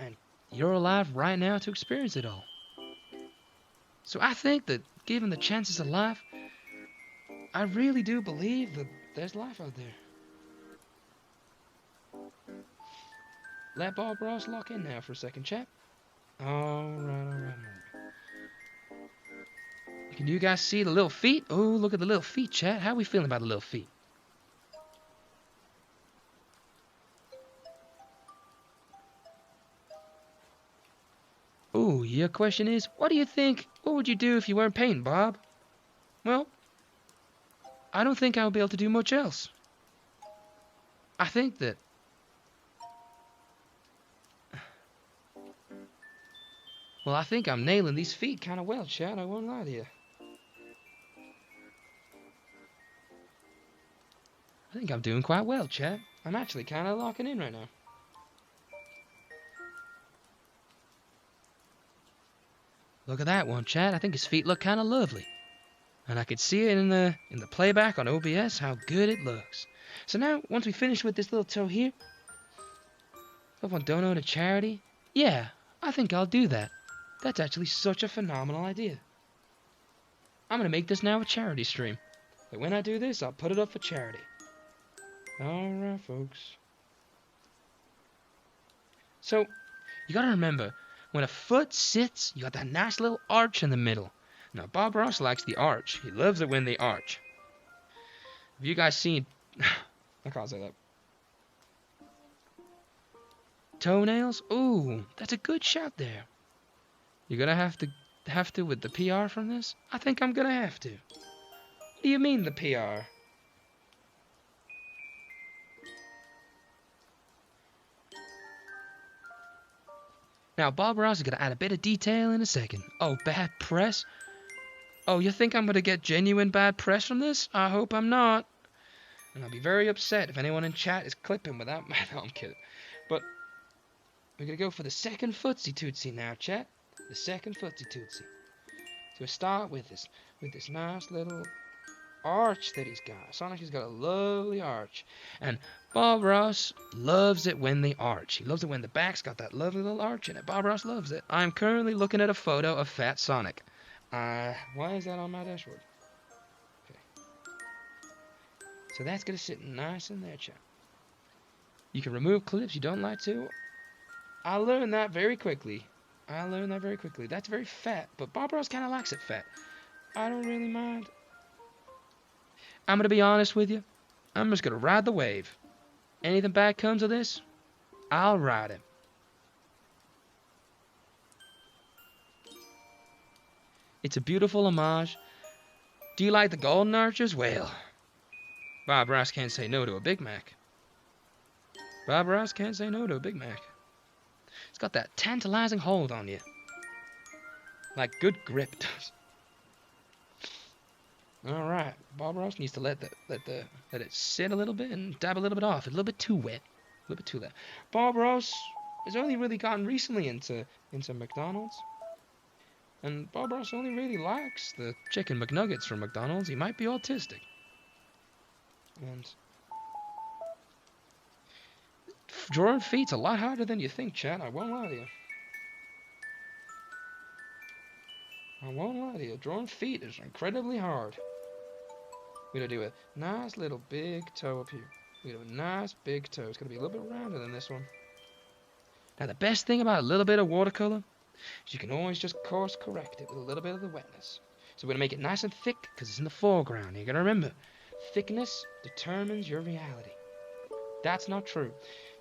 And you're alive right now to experience it all. So I think that given the chances of life, I really do believe that there's life out there. Let Bob Ross lock in now for a second, chat. Alright. Can you guys see the little feet? Oh, look at the little feet, chat. How are we feeling about the little feet? Oh, your question is, what do you think? What would you do if you weren't painting, Bob? Well, I don't think I would be able to do much else. I think that well, I think I'm nailing these feet kind of well, chat. I won't lie to you. I think I'm doing quite well, chat. I'm actually kind of locking in right now. Look at that one, chat. I think his feet look kind of lovely. And I could see it in the playback on OBS how good it looks. So now, once we finish with this little toe here, someone donate to charity? Yeah, I think I'll do that. That's actually such a phenomenal idea. I'm going to make this now a charity stream. But when I do this, I'll put it up for charity. Alright, folks. So, you got to remember, when a foot sits, you got that nice little arch in the middle. Now, Bob Ross likes the arch. He loves it when they arch. Have you guys seen... I can't say that. Toenails? Ooh, that's a good shot there. You're gonna have to have to with the PR from this? I think I'm gonna have to. What do you mean, the PR? Now, Bob Ross is gonna add a bit of detail in a second. Oh, bad press? Oh, you think I'm gonna get genuine bad press from this? I hope I'm not. And I'll be very upset if anyone in chat is clipping without my... No, I'm kidding. But we're gonna go for the second footsie tootsie now, chat. The second footsie tootsie. So we start with this nice little arch that he's got. Sonic has got a lovely arch. And Bob Ross loves it when they arch. He loves it when the back's got that lovely little arch in it. Bob Ross loves it. I'm currently looking at a photo of Fat Sonic. Why is that on my dashboard? Okay. So that's going to sit nice in there, chat. You can remove clips you don't like to. I learned that very quickly. That's very fat, but Bob Ross kind of likes it fat. I don't really mind. I'm going to be honest with you. I'm just going to ride the wave. Anything bad comes of this, I'll ride it. It's a beautiful homage. Do you like the golden arches? Well, Bob Ross can't say no to a Big Mac. Bob Ross can't say no to a Big Mac. It's got that tantalizing hold on you. Like good grip does. All right, Bob Ross needs to let it sit a little bit and dab a little bit off. A little bit too wet, a little bit too wet. Bob Ross has only really gotten recently into McDonald's, and Bob Ross only really likes the chicken McNuggets from McDonald's. He might be autistic, and drawing feet's a lot harder than you think, Chad. I won't lie to you. Drawing feet is incredibly hard. We're going to do a nice little big toe up here. We're going to do a nice big toe. It's going to be a little bit rounder than this one. Now, the best thing about a little bit of watercolor is you can always just course correct it with a little bit of the wetness. So we're going to make it nice and thick because it's in the foreground. You're going to remember, thickness determines your reality. That's not true.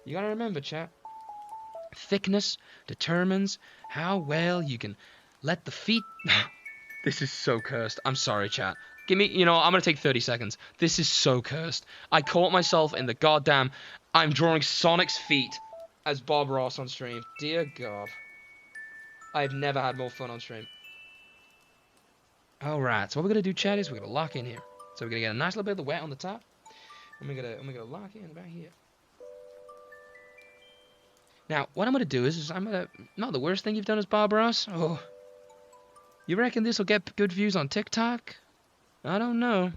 You got to remember, chat. Thickness determines how well you can let the feet... This is so cursed. I'm sorry, chat. I'm going to take 30 seconds. This is so cursed. I caught myself in the goddamn... I'm drawing Sonic's feet as Bob Ross on stream. Dear God. I've never had more fun on stream. Alright, so what we're going to do, chat, is we're going to lock in here. So we're going to get a nice little bit of the wet on the top. And we're going to lock in about here. Now, what I'm going to do is I'm going to... Not the worst thing you've done is Bob Ross. Oh... You reckon this will get good views on TikTok? I don't know.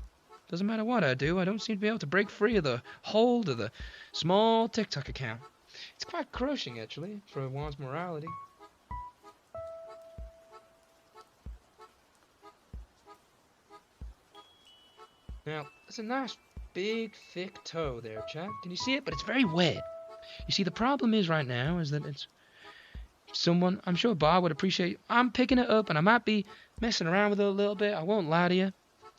Doesn't matter what I do, I don't seem to be able to break free of the hold of the small TikTok account. It's quite crushing, actually, for one's morality. Now, that's a nice, big, thick toe there, chap. Can you see it? But it's very wet. You see, the problem is right now is that it's... Someone, I'm sure Bob would appreciate. I'm picking it up and I might be messing around with it a little bit. I won't lie to you.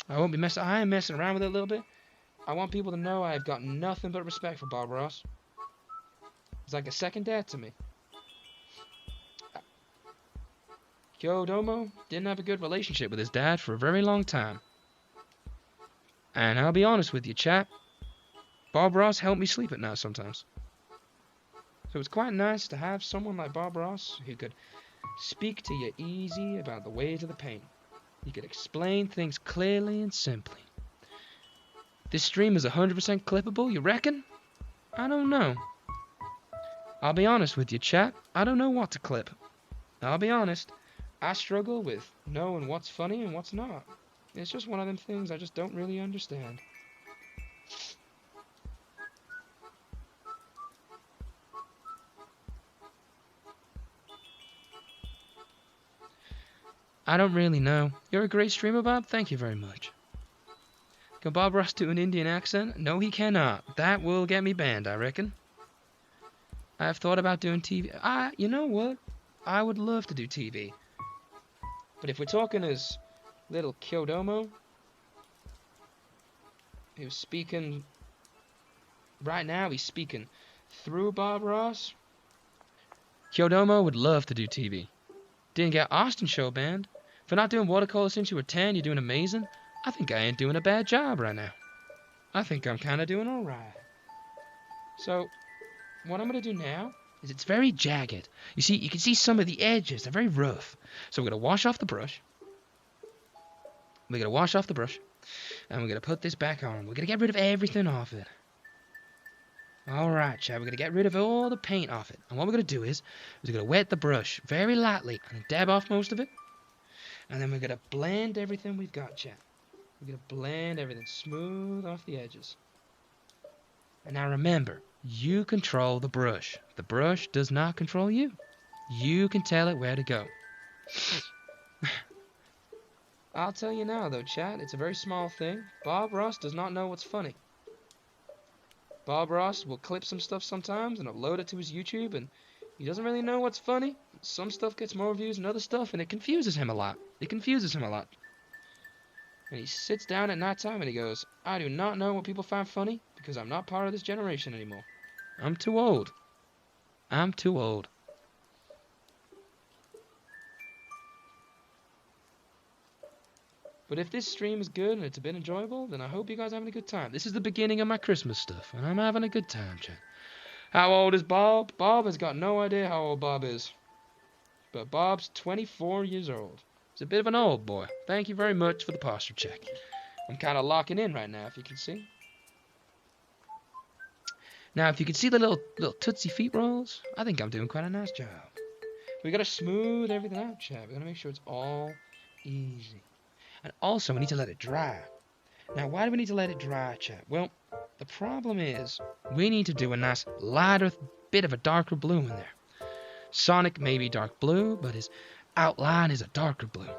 I am messing around with it a little bit. I want people to know I've got nothing but respect for Bob Ross. He's like a second dad to me. Kyo-domo didn't have a good relationship with his dad for a very long time. And I'll be honest with you, chap. Bob Ross helped me sleep at night sometimes. So it's quite nice to have someone like Bob Ross who could speak to you easy about the ways of the pain. He could explain things clearly and simply. This stream is 100% clippable, you reckon? I don't know. I'll be honest with you, chat. I don't know what to clip. I'll be honest. I struggle with knowing what's funny and what's not. It's just one of them things I just don't really understand. I don't really know. You're a great streamer, Bob. Thank you very much. Can Bob Ross do an Indian accent? No, he cannot. That will get me banned, I reckon. I've thought about doing TV. You know what? I would love to do TV. But if we're talking as little Kyo-domo, who's speaking... Right now, he's speaking through Bob Ross. Kyo-domo would love to do TV. Didn't get Austin Show banned. For not doing watercolor since you were 10, you're doing amazing. I think I ain't doing a bad job right now. I think I'm kind of doing alright. So, what I'm going to do now is it's very jagged. You see, you can see some of the edges. They're very rough. So we're going to wash off the brush. We're going to wash off the brush. And we're going to put this back on. We're going to get rid of everything off it. Alright, Chad, we're going to get rid of all the paint off it. And what we're going to do is we're going to wet the brush very lightly and dab off most of it. And then we're going to blend everything we've got, Chad. We're going to blend everything smooth off the edges. And now remember, you control the brush. The brush does not control you. You can tell it where to go. I'll tell you now, though, Chad, it's a very small thing. Bob Ross does not know what's funny. Bob Ross will clip some stuff sometimes and upload it to his YouTube, and he doesn't really know what's funny. Some stuff gets more views than other stuff, and it confuses him a lot. And he sits down at night time and he goes, I do not know what people find funny because I'm not part of this generation anymore. I'm too old. I'm too old. But if this stream is good and it's a bit enjoyable, then I hope you guys are having a good time. This is the beginning of my Christmas stuff, and I'm having a good time, chat. How old is Bob? Bob has got no idea how old Bob is. But Bob's 24 years old. He's a bit of an old boy. Thank you very much for the posture check. I'm kind of locking in right now, if you can see. Now, if you can see the little Tootsie feet rolls, I think I'm doing quite a nice job. We gotta smooth everything out, chat. We gotta make sure it's all easy. And also, we need to let it dry. Now, why do we need to let it dry, chat? Well, the problem is, we need to do a nice lighter bit of a darker blue in there. Sonic may be dark blue, but his outline is a darker blue.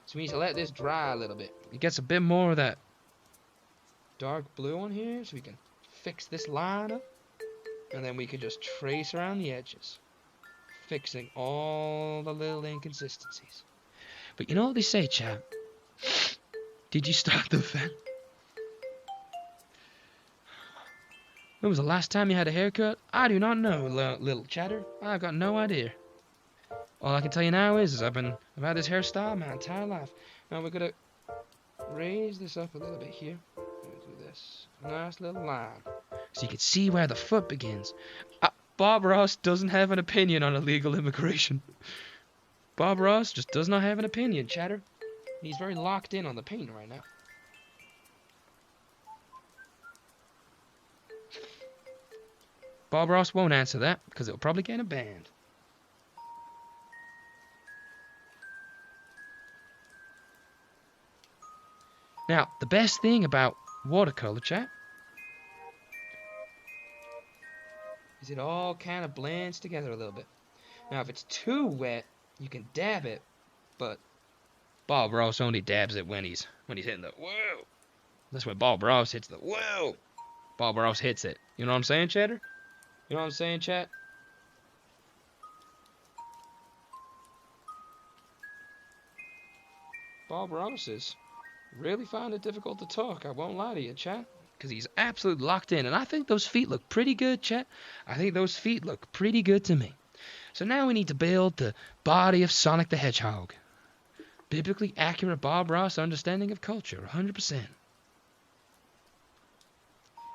So we need to let this dry a little bit. It gets a bit more of that dark blue on here, so we can fix this line up. And then we can just trace around the edges, fixing all the little inconsistencies. But you know what they say, chap? Did you start the fan? When was the last time you had a haircut? I do not know, little chatter. I've got no idea. All I can tell you now is I've had this hairstyle my entire life. Now we're gonna raise this up a little bit here. Do this nice little line, so you can see where the foot begins. Bob Ross doesn't have an opinion on illegal immigration. Bob Ross just does not have an opinion, chatter. He's very locked in on the paint right now. Bob Ross won't answer that because it'll probably get him banned. Now, the best thing about watercolor, chat, is it all kind of blends together a little bit. Now, if it's too wet, you can dab it, but Bob Ross only dabs it when he's hitting the whoa. That's when Bob Ross hits the whoa. Bob Ross hits it. You know what I'm saying, chatter? You know what I'm saying, chat? Bob Ross is really find it difficult to talk. I won't lie to you, chat. Because he's absolutely locked in. And I think those feet look pretty good, chat. I think those feet look pretty good to me. So now we need to build the body of Sonic the Hedgehog. Biblically accurate Bob Ross understanding of culture, 100%.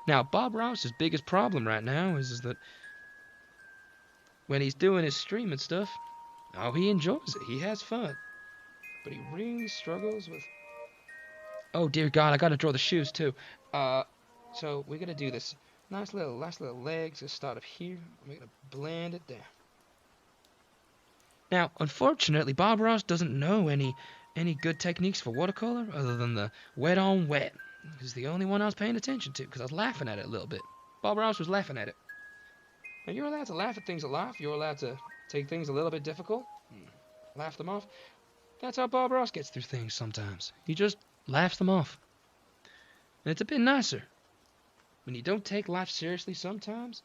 Now, Bob Ross's biggest problem right now is that when he's doing his stream and stuff, he enjoys it. He has fun. But he really struggles with... Oh, dear God, I gotta draw the shoes, too. So we're gonna do this nice little legs. Let's start up here. We're gonna blend it down. Now, unfortunately, Bob Ross doesn't know any good techniques for watercolor other than the wet on wet. It's the only one I was paying attention to because I was laughing at it a little bit. Bob Ross was laughing at it. Now, you're allowed to laugh at things in life. You're allowed to take things a little bit difficult and laugh them off. That's how Bob Ross gets through things sometimes. He just laughs them off. And it's a bit nicer. When you don't take life seriously sometimes,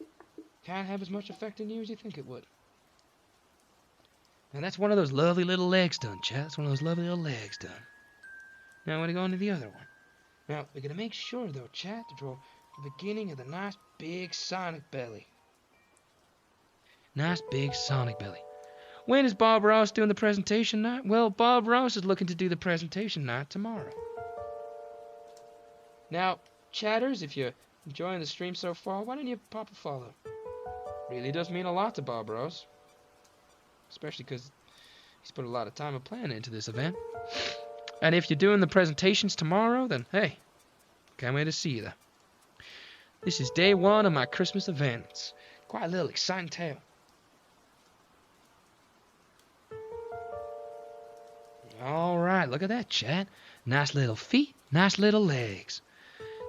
it can't have as much effect on you as you think it would. And that's one of those lovely little legs done, chat. That's one of those lovely little legs done. Now we're going to go on to the other one. Now, we're going to make sure, though, chat, to draw the beginning of the nice big Sonic belly. Nice big Sonic belly. When is Bob Ross doing the presentation night? Well, Bob Ross is looking to do the presentation night tomorrow. Now, chatters, if you're enjoying the stream so far, why don't you pop a follow? Really does mean a lot to Bob Ross. Especially because he's put a lot of time and planning into this event. And if you're doing the presentations tomorrow, then hey, can't wait to see you there. This is day one of my Christmas event. It's quite a little exciting tale. Alright, look at that, chat. Nice little feet, nice little legs.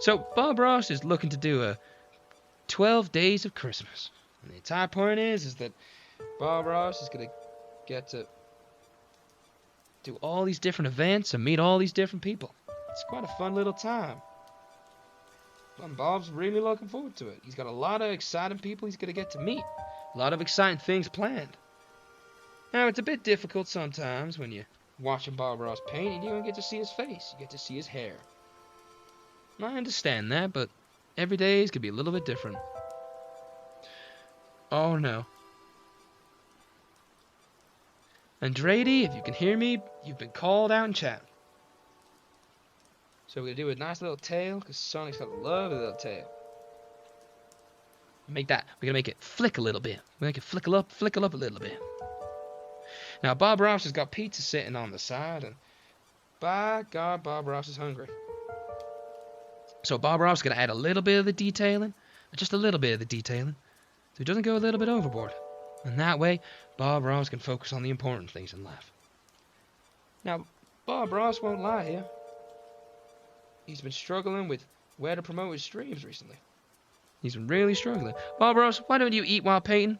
So, Bob Ross is looking to do a 12 days of Christmas. And the entire point is that Bob Ross is going to get to do all these different events and meet all these different people. It's quite a fun little time. And Bob's really looking forward to it. He's got a lot of exciting people he's going to get to meet. A lot of exciting things planned. Now, it's a bit difficult sometimes when you're watching Bob Ross paint and you don't get to see his face. You get to see his hair. And I understand that, but every day is going to be a little bit different. Oh no. Andrade, if you can hear me, you've been called out in chat. So we're going to do a nice little tail, because Sonic's got a lovely little tail. We're going to make it flick a little bit. We're going to make it flickle up a little bit. Now, Bob Ross has got pizza sitting on the side, and by God, Bob Ross is hungry. So Bob Ross is going to add a little bit of the detailing, just a little bit of the detailing, so he doesn't go a little bit overboard. And that way, Bob Ross can focus on the important things in life. Now, Bob Ross won't lie here. He's been struggling with where to promote his streams recently. He's been really struggling. Bob Ross, why don't you eat while painting?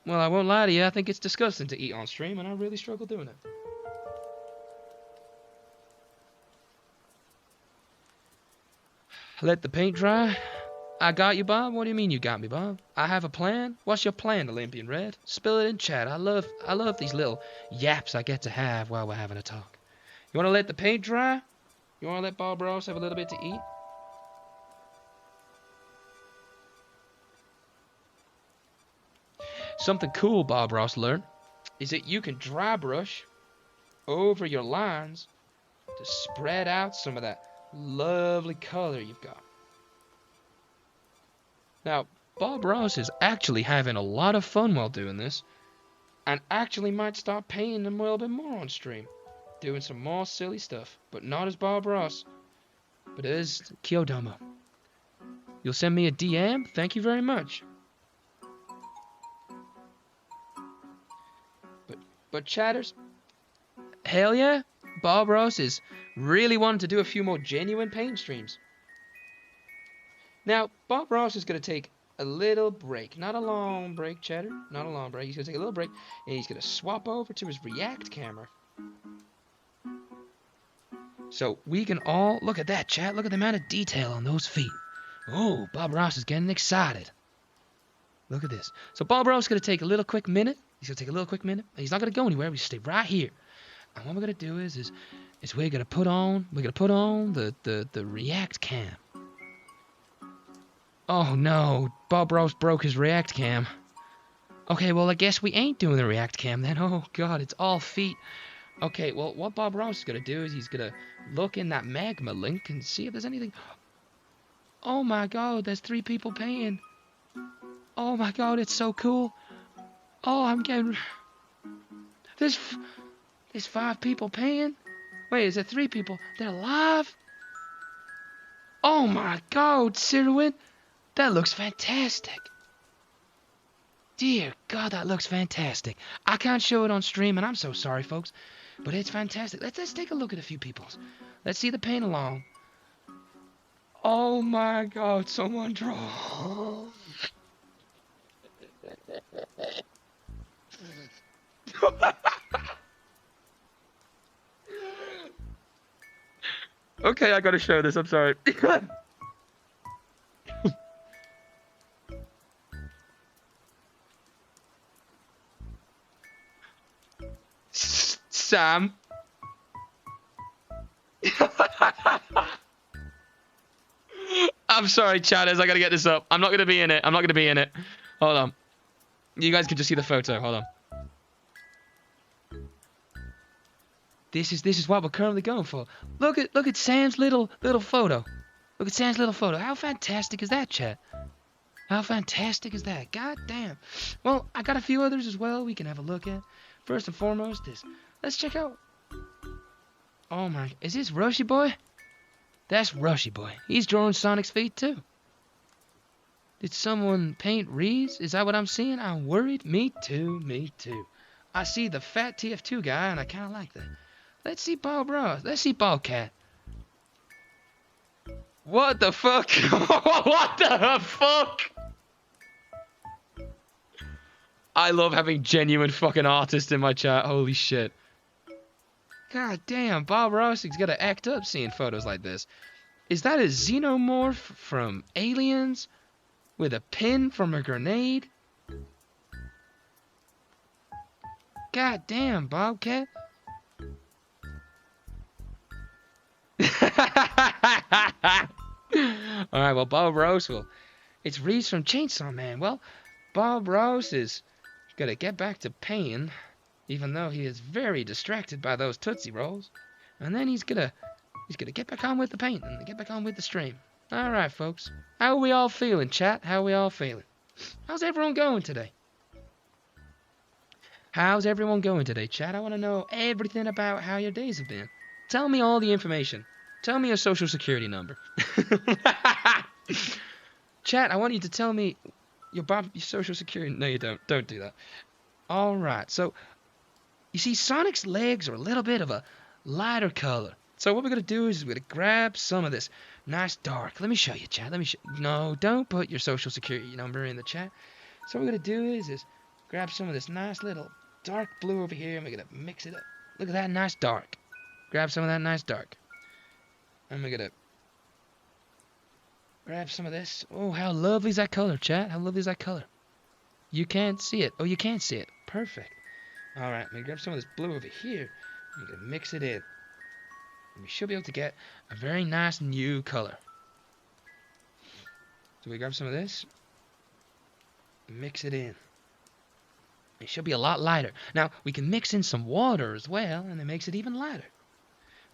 Well, I won't lie to you, I think it's disgusting to eat on stream, and I really struggle doing it. Let the paint dry. I got you, Bob? What do you mean you got me, Bob? I have a plan? What's your plan, Olympian Red? Spill it in chat. I love these little yaps I get to have while we're having a talk. You want to let the paint dry? You want to let Bob Ross have a little bit to eat? Something cool Bob Ross learned is that you can dry brush over your lines to spread out some of that lovely color you've got. Now, Bob Ross is actually having a lot of fun while doing this, and actually might start painting a little bit more on stream, doing some more silly stuff, but not as Bob Ross, but as Kyo-domo. You'll send me a DM? Thank you very much. But chatters, hell yeah, Bob Ross is really wanting to do a few more genuine paint streams. Now, Bob Ross is going to take a little break. Not a long break, chatter. Not a long break. He's going to take a little break, and he's going to swap over to his React camera. So we can all... Look at that, chat. Look at the amount of detail on those feet. Oh, Bob Ross is getting excited. Look at this. So Bob Ross is going to take a little quick minute. He's going to take a little quick minute. He's not going to go anywhere. We stay right here. And what we're going to do is we're going to put on the React cam. Oh no, Bob Ross broke his React cam. Okay, well I guess we ain't doing the React cam then. Oh god, it's all feet. Okay, well what Bob Ross is going to do is he's going to look in that magma link and see if there's anything. Oh my god, there's 3 people painting. Oh my god, it's so cool. Oh, I'm getting... There's 5 people painting? Wait, is there 3 people? They're alive? Oh my god, Cyrwin, that looks fantastic. Dear God, that looks fantastic. I can't show it on stream, and I'm so sorry, folks, but it's fantastic. Let's take a look at a few people's. Let's see the paint along. Oh my God, someone draw. Okay, I gotta show this. I'm sorry. Sam. I'm sorry, chatters. I gotta get this up. I'm not gonna be in it. Hold on. You guys can just see the photo. Hold on. This is what we're currently going for. Look at Sam's little photo. Look at Sam's little photo. How fantastic is that, chat? How fantastic is that? God damn. Well, I got a few others as well we can have a look at. First and foremost is, let's check out. Oh my, is this Rushy Boy? That's Rushy Boy. He's drawing Sonic's feet too. Did someone paint Reese? Is that what I'm seeing? I'm worried. Me too, me too. I see the fat TF2 guy and I kind of like that. Let's see Bob Ross. Let's see Bobcat. What the fuck? What the fuck? I love having genuine fucking artists in my chat. Holy shit. God damn, Bob Rossing's gotta act up seeing photos like this. Is that a xenomorph from Aliens with a pin from a grenade? God damn, Bobcat. Alright, well, Bob Ross, well, it's Reese from Chainsaw Man. Well, Bob Ross is gonna get back to painting, even though he is very distracted by those Tootsie Rolls. And then he's gonna get back on with the painting and get back on with the stream. Alright, folks. How are we all feeling, chat? How are we all feeling? How's everyone going today? How's everyone going today, chat? I want to know everything about how your days have been. Tell me all the information. Tell me your social security number. Chat, I want you to tell me your social security. No, you don't. Don't do that. Alright, so you see Sonic's legs are a little bit of a lighter color. So what we're going to do is we're going to grab some of this nice dark. Let me show you, chat. No, don't put your social security number in the chat. So what we're going to do is grab some of this nice little dark blue over here and we're going to mix it up. Look at that nice dark. Grab some of that nice dark. And we're going to grab some of this. Oh, how lovely is that color, chat? How lovely is that color? You can't see it. Oh, you can't see it. Perfect. All right, I'm going to grab some of this blue over here. I'm going to mix it in. And we should be able to get a very nice new color. So we grab some of this. Mix it in. It should be a lot lighter. Now, we can mix in some water as well, and it makes it even lighter.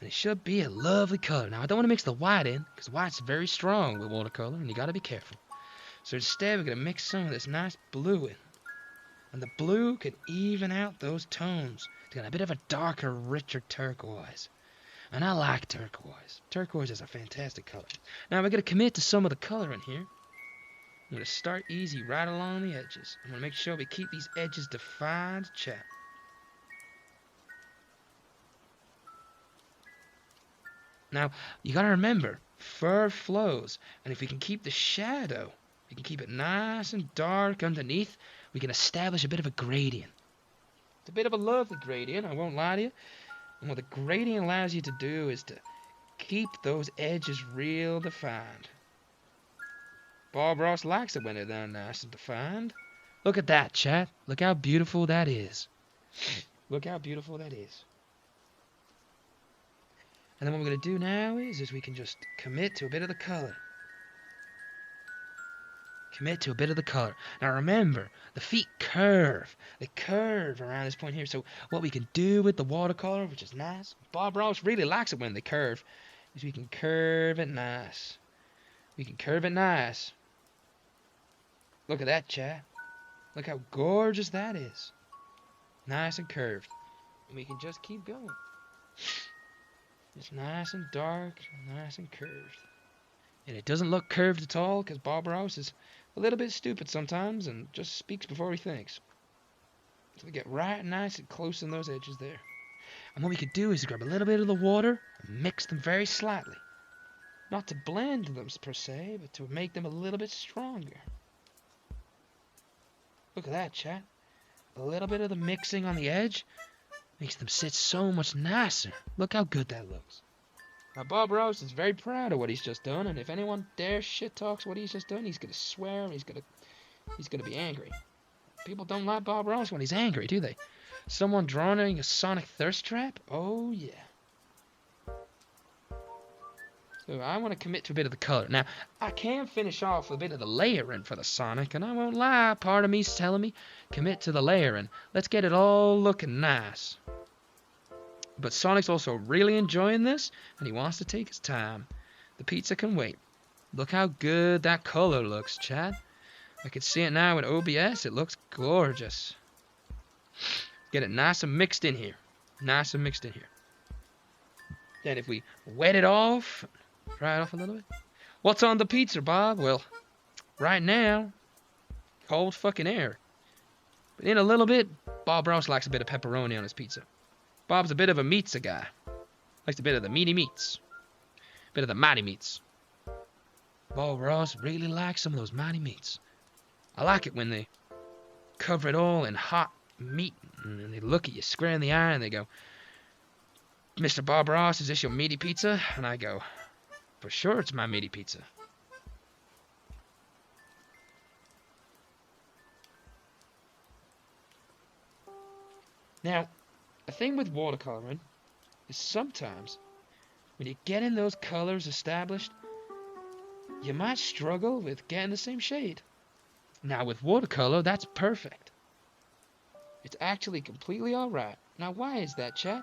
And it should be a lovely color. Now, I don't want to mix the white in, because white's very strong with watercolor, and you got to be careful. So instead, we're going to mix some of this nice blue in. And the blue can even out those tones to get a bit of a darker, richer turquoise. And I like turquoise. Turquoise is a fantastic color. Now, we're going to commit to some of the color in here. I'm going to start easy right along the edges. I'm going to make sure we keep these edges defined, chat. Now, you got to remember, fur flows. And if we can keep the shadow, we can keep it nice and dark underneath, we can establish a bit of a gradient. It's a bit of a lovely gradient, I won't lie to you. And what the gradient allows you to do is to keep those edges real defined. Bob Ross likes it when they're down nice and defined. Look at that, chat. Look how beautiful that is. Look how beautiful that is. And then what we're going to do now is we can just commit to a bit of the color. Commit to a bit of the color. Now remember, the feet curve. They curve around this point here. So what we can do with the watercolor, which is nice, Bob Ross really likes it when they curve, is we can curve it nice. We can curve it nice. Look at that, chat. Look how gorgeous that is. Nice and curved. And we can just keep going. It's nice and dark, nice and curved. And it doesn't look curved at all because Bob Ross is a little bit stupid sometimes and just speaks before he thinks. So we get right nice and close in those edges there. And what we could do is grab a little bit of the water and mix them very slightly. Not to blend them per se, but to make them a little bit stronger. Look at that, chat. A little bit of the mixing on the edge makes them sit so much nicer. Look how good that looks. Now, Bob Ross is very proud of what he's just done, and if anyone dares shit talks what he's just done, he's gonna swear and he's gonna be angry. People don't like Bob Ross when he's angry, do they? Someone drawing a Sonic thirst trap? Oh yeah. So I want to commit to a bit of the color. Now, I can finish off with a bit of the layering for the Sonic, and I won't lie, part of me's telling me, commit to the layering. Let's get it all looking nice. But Sonic's also really enjoying this, and he wants to take his time. The pizza can wait. Look how good that color looks, Chad. I can see it now in OBS. It looks gorgeous. Get it nice and mixed in here. Nice and mixed in here. Then if we wet it off, dry it off a little bit. What's on the pizza, Bob? Well, right now, cold fucking air. But in a little bit, Bob Ross likes a bit of pepperoni on his pizza. Bob's a bit of a meatsa guy. Likes a bit of the meaty meats. A bit of the mighty meats. Bob Ross really likes some of those mighty meats. I like it when they cover it all in hot meat and they look at you square in the eye and they go, "Mr. Bob Ross, is this your meaty pizza?" And I go, "For sure it's my meaty pizza." Now, the thing with watercoloring is sometimes when you get in those colors established, you might struggle with getting the same shade. Now with watercolor, that's perfect. It's actually completely alright. Now why is that, chat?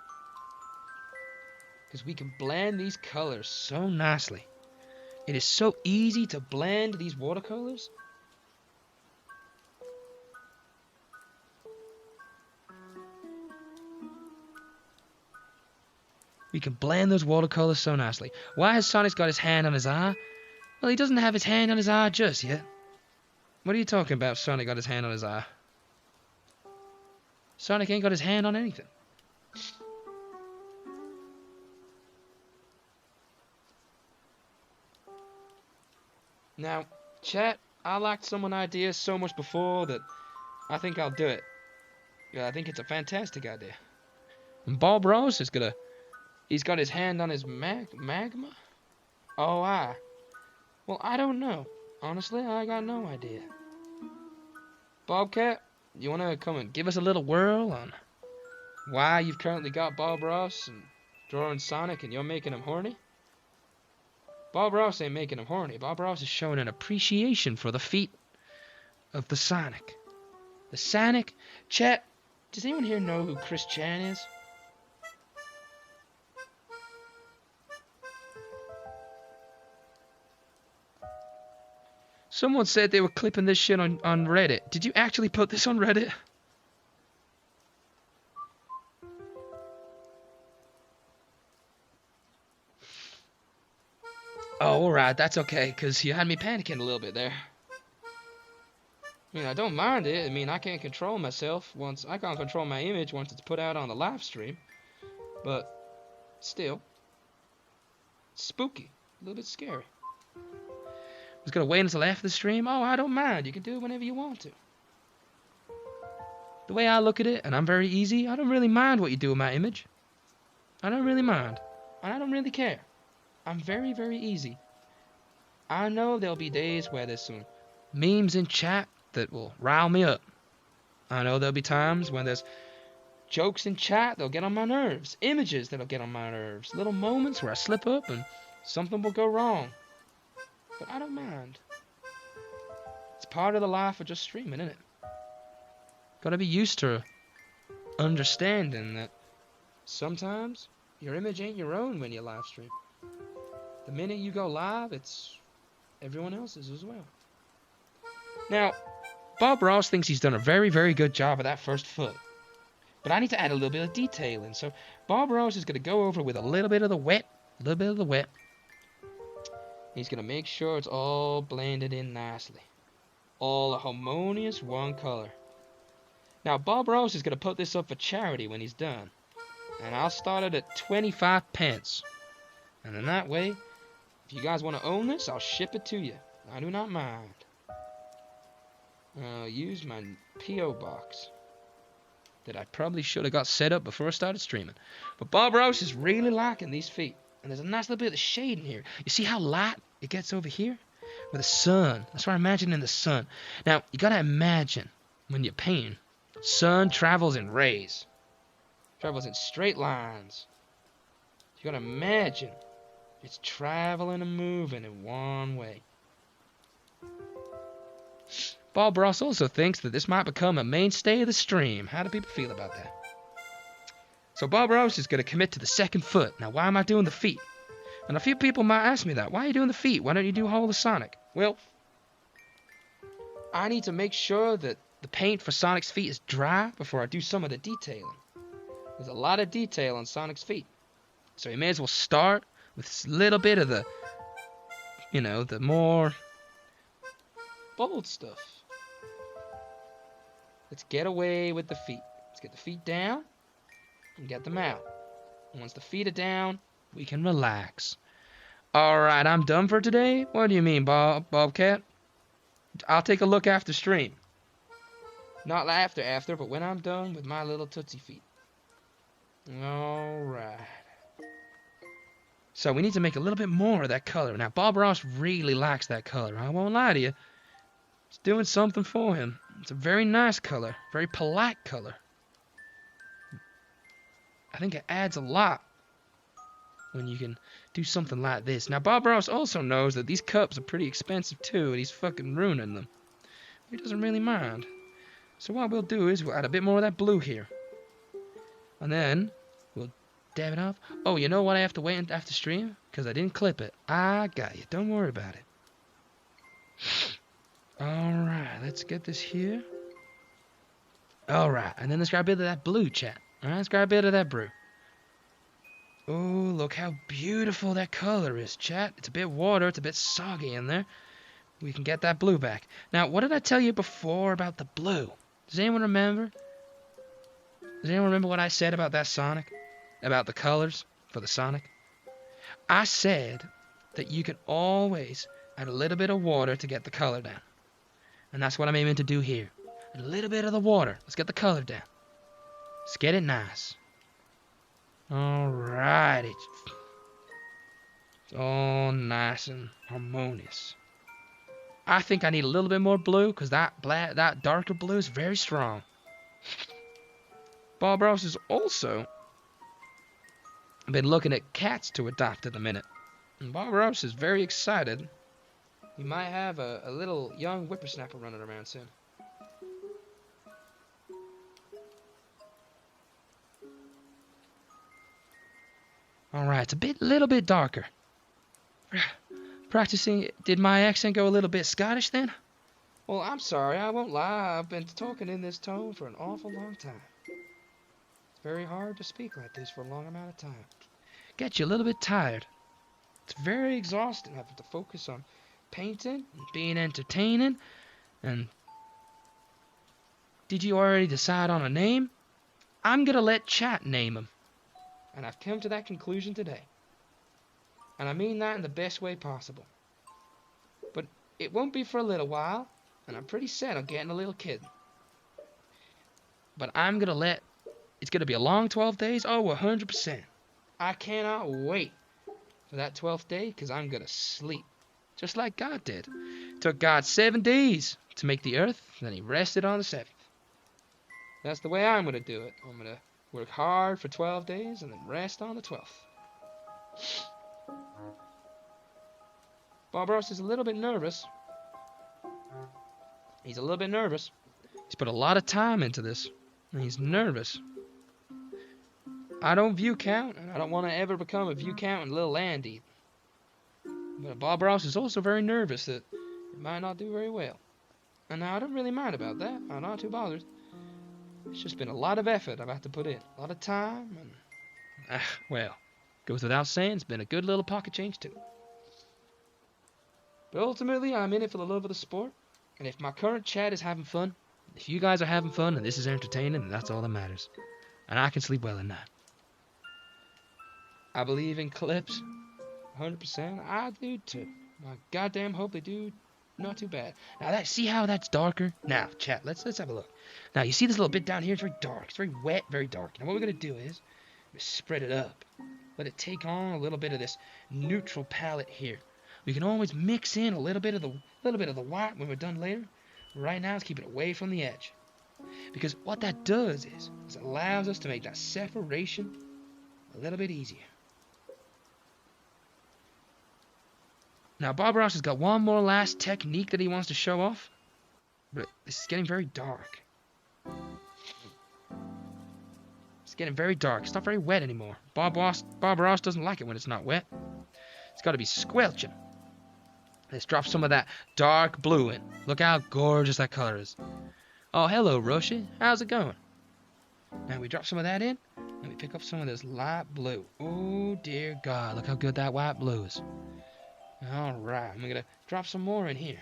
Because we can blend these colors so nicely. It is so easy to blend these watercolors. We can blend those watercolors so nicely. Why has Sonic's got his hand on his eye? Well, he doesn't have his hand on his eye just yet. What are you talking about, Sonic got his hand on his eye? Sonic ain't got his hand on anything. Now, chat, I liked someone's idea so much before that I think I'll do it. Yeah, I think it's a fantastic idea. And Bob Ross is gonna... He's got his hand on his magma? Oh, well, I don't know. Honestly, I got no idea. Bobcat, you want to come and give us a little whirl on why you've currently got Bob Ross and drawing Sonic and you're making him horny? Bob Ross ain't making him horny. Bob Ross is showing an appreciation for the feat of the Sonic. The Sonic? Chat, does anyone here know who Chris Chan is? Someone said they were clipping this shit on Reddit. Did you actually put this on Reddit? Oh, alright, that's okay, because you had me panicking a little bit there. I mean, I don't mind it. I mean, I can't control myself once... I can't control my image once it's put out on the live stream. But, still. Spooky. A little bit scary. I was going to wait until after the stream. Oh, I don't mind. You can do it whenever you want to. The way I look at it, and I'm very easy, I don't really mind what you do with my image. I don't really mind. And I don't really care. I'm very, very easy. I know there'll be days where there's some memes in chat that will rile me up. I know there'll be times when there's jokes in chat that'll get on my nerves. Images that'll get on my nerves. Little moments where I slip up and something will go wrong. But I don't mind. It's part of the life of just streaming, isn't it? Gotta be used to understanding that sometimes your image ain't your own when you live stream. The minute you go live, it's everyone else's as well. Now, Bob Ross thinks he's done a very, very good job of that first foot. But I need to add a little bit of detailing. So Bob Ross is going to go over with a little bit of the wet. He's going to make sure it's all blended in nicely. All a harmonious one color. Now, Bob Ross is going to put this up for charity when he's done. And I'll start it at 25 pence. And in that way, if you guys want to own this, I'll ship it to you. I do not mind. I'll use my P.O. box that I probably should have got set up before I started streaming. But Bob Ross is really liking these feet. And there's a nice little bit of shade in here. You see how light it gets over here? With the sun. That's what I'm imagining the sun. Now, you gotta imagine, when you paint, sun travels in rays. Travels in straight lines. You gotta imagine it's traveling and moving in one way. Bob Ross also thinks that this might become a mainstay of the stream. How do people feel about that? So Bob Ross is going to commit to the second foot. Now, why am I doing the feet? And a few people might ask me that. Why are you doing the feet? Why don't you do all the Sonic? Well, I need to make sure that the paint for Sonic's feet is dry before I do some of the detailing. There's a lot of detail on Sonic's feet. So you may as well start with a little bit of the, the more bold stuff. Let's get away with the feet. Let's get the feet down and get them out. And once the feet are down, we can relax. Alright, I'm done for today? What do you mean, Bobcat? I'll take a look after stream. Not after, but when I'm done with my little Tootsie Feet. Alright. So we need to make a little bit more of that color. Now, Bob Ross really likes that color. I won't lie to you. It's doing something for him. It's a very nice color. Very polite color. I think it adds a lot when you can do something like this. Now, Bob Ross also knows that these cups are pretty expensive too, and he's fucking ruining them. He doesn't really mind. So what we'll do is we'll add a bit more of that blue here. And then we'll dab it off. Oh, you know what I have to wait after stream? Because I didn't clip it. I got you. Don't worry about it. Alright, let's get this here. Alright, and then let's grab a bit of that blue, chat. Alright, let's grab a bit of that blue. Oh, look how beautiful that color is, chat. It's a bit water, it's a bit soggy in there. We can get that blue back. Now, what did I tell you before about the blue? Does anyone remember? Does anyone remember what I said about that Sonic? About the colors for the Sonic? I said that you can always add a little bit of water to get the color down. And that's what I'm aiming to do here. A little bit of the water. Let's get the color down. Let's get it nice. Alright. It's all nice and harmonious. I think I need a little bit more blue because that darker blue is very strong. Bob Ross has also been looking at cats to adopt at the minute. And Bob Ross is very excited. He might have a little young whippersnapper running around soon. Alright, it's a little bit darker. Practicing, did my accent go a little bit Scottish then? Well, I'm sorry, I won't lie. I've been talking in this tone for an awful long time. It's very hard to speak like this for a long amount of time. Get you a little bit tired. It's very exhausting having to focus on painting and being entertaining. And did you already decide on a name? I'm gonna let chat name him. And I've come to that conclusion today. And I mean that in the best way possible. But it won't be for a little while, and I'm pretty set on getting a little kid. But I'm gonna let... It's gonna be a long 12 days? Oh, 100%. I cannot wait for that 12th day, because I'm gonna sleep. Just like God did. It took God 7 days to make the earth, and then he rested on the 7th. That's the way I'm gonna do it. I'm gonna work hard for 12 days, and then rest on the 12th. Bob Ross is a little bit nervous. He's a little bit nervous. He's put a lot of time into this. And he's nervous. I don't view count, and I don't want to ever become a view count in Little Andy. But Bob Ross is also very nervous that it might not do very well. And now I don't really mind about that. I'm not too bothered. It's just been a lot of effort I've had to put in. A lot of time, and... well, goes without saying, it's been a good little pocket change too. But ultimately, I'm in it for the love of the sport. And if my current chat is having fun, if you guys are having fun and this is entertaining, then that's all that matters. And I can sleep well at night. I believe in clips. 100%. I do too. I goddamn hope they do not too bad. Now, see how that's darker? Now, chat, let's have a look. Now, you see this little bit down here? It's very dark. It's very wet, very dark. Now, what we're going to do is spread it up. Let it take on a little bit of this neutral palette here. We can always mix in a little bit of the white when we're done later. Right now, let's keep it away from the edge. Because what that does is it allows us to make that separation a little bit easier. Now, Bob Ross has got one more last technique that he wants to show off. But this is getting very dark. It's getting very dark. It's not very wet anymore. Bob Ross doesn't like it when it's not wet. It's got to be squelching. Let's drop some of that dark blue in. Look how gorgeous that color is. Oh, hello, Rushy. How's it going? Now we drop some of that in, and we pick up some of this light blue. Oh, dear God. Look how good that white blue is. All right. I'm going to drop some more in here.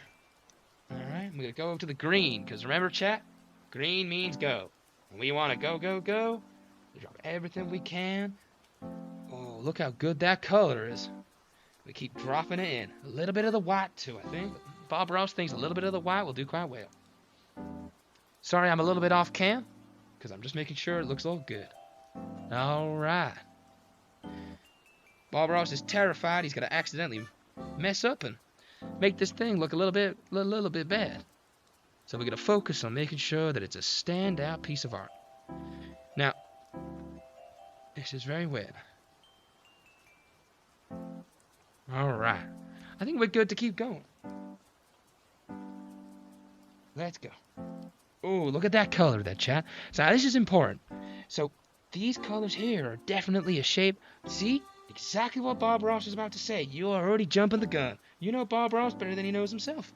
All right. I'm going to go over to the green, because remember, chat? Green means go. And we want to go, go, go. We drop everything we can. Oh, look how good that color is. We keep dropping it in. A little bit of the white, too, I think. Bob Ross thinks a little bit of the white will do quite well. Sorry, I'm a little bit off cam, because I'm just making sure it looks all good. All right. Bob Ross is terrified he's going to accidentally mess up and make this thing look a little bit bad. So we're going to focus on making sure that it's a standout piece of art. Now, this is very wet. All right. I think we're good to keep going. Let's go. Oh, look at that color, that chat. So now this is important. So these colors here are definitely a shape. See? Exactly what Bob Ross was about to say. You are already jumping the gun. You know Bob Ross better than he knows himself.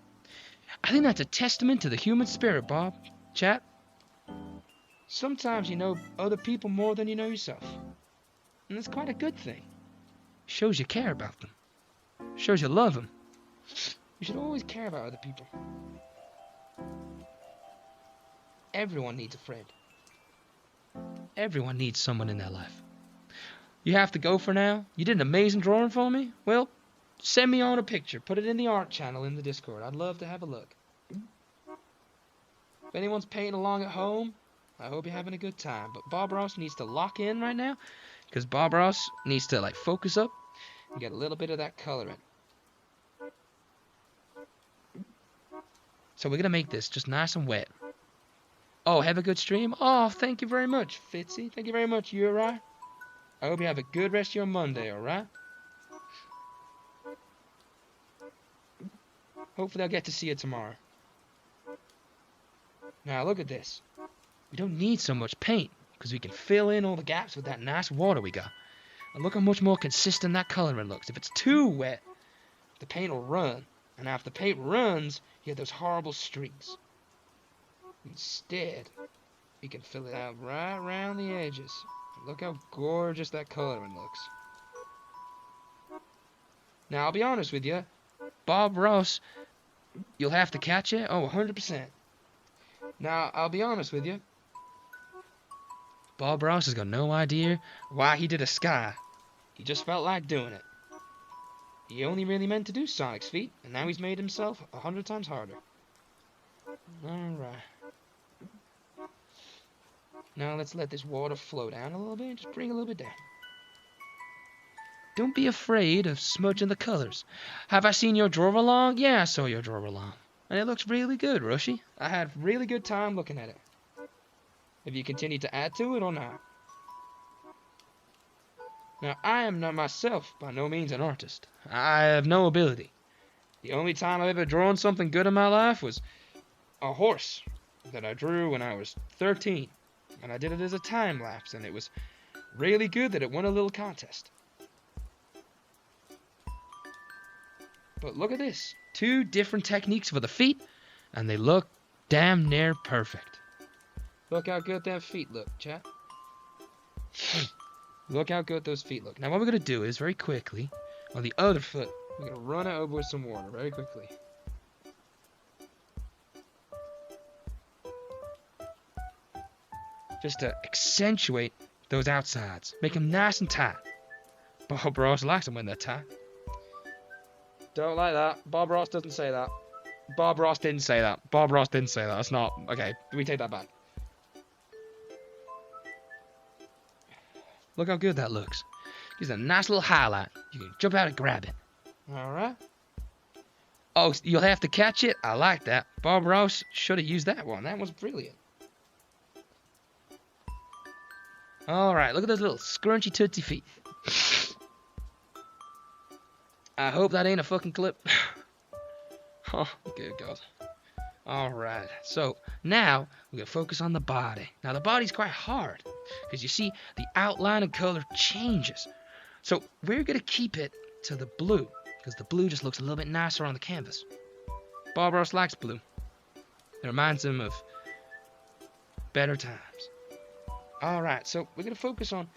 I think that's a testament to the human spirit, Bob. Chat. Sometimes you know other people more than you know yourself. And that's quite a good thing. Shows you care about them. Shows you love them. You should always care about other people. Everyone needs a friend. Everyone needs someone in their life. You have to go for now? You did an amazing drawing for me? Well, send me on a picture. Put it in the art channel in the Discord. I'd love to have a look. If anyone's painting along at home, I hope you're having a good time. But Bob Ross needs to lock in right now, because Bob Ross needs to focus up and get a little bit of that color in. So we're going to make this just nice and wet. Oh, have a good stream? Oh, thank you very much, Fitzy. Thank you very much, Uri. I hope you have a good rest of your Monday, alright? Hopefully I'll get to see you tomorrow. Now, look at this. We don't need so much paint, because we can fill in all the gaps with that nice water we got. And look how much more consistent that coloring looks. If it's too wet, the paint will run. And now if the paint runs, you get those horrible streaks. Instead, we can fill it out right around the edges. Look how gorgeous that coloring looks. Now, I'll be honest with you. Bob Ross, you'll have to catch it. Oh, 100%. Now, I'll be honest with you. Bob Ross has got no idea why he did a sky. He just felt like doing it. He only really meant to do Sonic's feet, and now he's made himself 100 times harder. Alright. Now let's let this water flow down a little bit. Just bring it a little bit down. Don't be afraid of smudging the colors. Have I seen your draw along? Yeah, I saw your draw along. And it looks really good, Rushy. I had a really good time looking at it. Have you continued to add to it or not? Now, I am not myself by no means an artist. I have no ability. The only time I've ever drawn something good in my life was a horse that I drew when I was 13. And I did it as a time lapse, and it was really good that it won a little contest. But look at this. 2 different techniques for the feet, and they look damn near perfect. Look how good them feet look, chat. Look how good those feet look. Now what we're going to do is, very quickly, on the other foot, we're going to run it over with some water, very quickly. Just to accentuate those outsides. Make them nice and tight. Bob Ross likes them when they're tight. Don't like that. Bob Ross doesn't say that. Bob Ross didn't say that. Bob Ross didn't say that. That's not... Okay, we take that back. Look how good that looks. Gives a nice little highlight. You can jump out and grab it. Alright. Oh, you'll have to catch it? I like that. Bob Ross should have used that one. That was brilliant. Alright, look at those little scrunchy tootsie feet. I hope that ain't a fucking clip. Oh, good God. Alright, so now we're going to focus on the body. Now the body's quite hard. because you see the outline and color changes. So we're going to keep it to the blue, because the blue just looks a little bit nicer on the canvas. Bob Ross likes blue. It reminds him of better times. Alright, so we're going to focus on,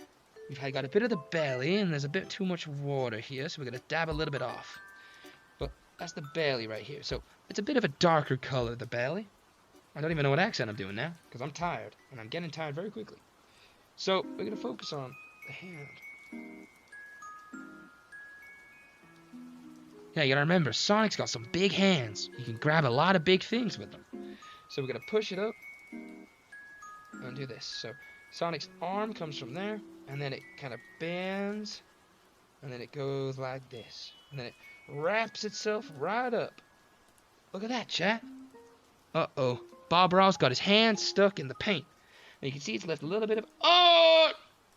we've got a bit of the belly, and there's a bit too much water here, so we're going to dab a little bit off. But that's the belly right here. So it's a bit of a darker color, the belly. I don't even know what accent I'm doing now, because I'm tired, and I'm getting tired very quickly. So we're going to focus on the hand. Yeah, you gotta remember, Sonic's got some big hands. You can grab a lot of big things with them. So we're gonna push it up and do this. So Sonic's arm comes from there, and then it kind of bends, and then it goes like this. And then it wraps itself right up. Look at that, chat. Uh-oh. Bob Ross got his hand stuck in the paint. And you can see it's left a little bit of... Oh!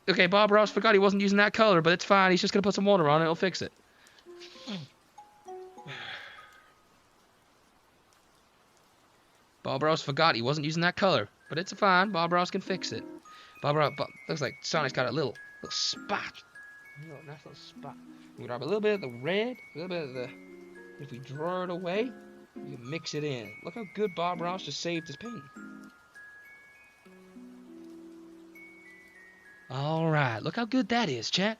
Okay, Bob Ross forgot he wasn't using that color, but it's fine. He's just gonna put some water on it. It'll fix it. Bob Ross forgot he wasn't using that color, but it's fine. Bob Ross can fix it. Bob Ross looks like Sonic's got a little spot. Nice little spot. We grab a little bit of the red, a little bit of the. If we draw it away, we can mix it in. Look how good Bob Ross just saved his painting. All right, look how good that is, chat.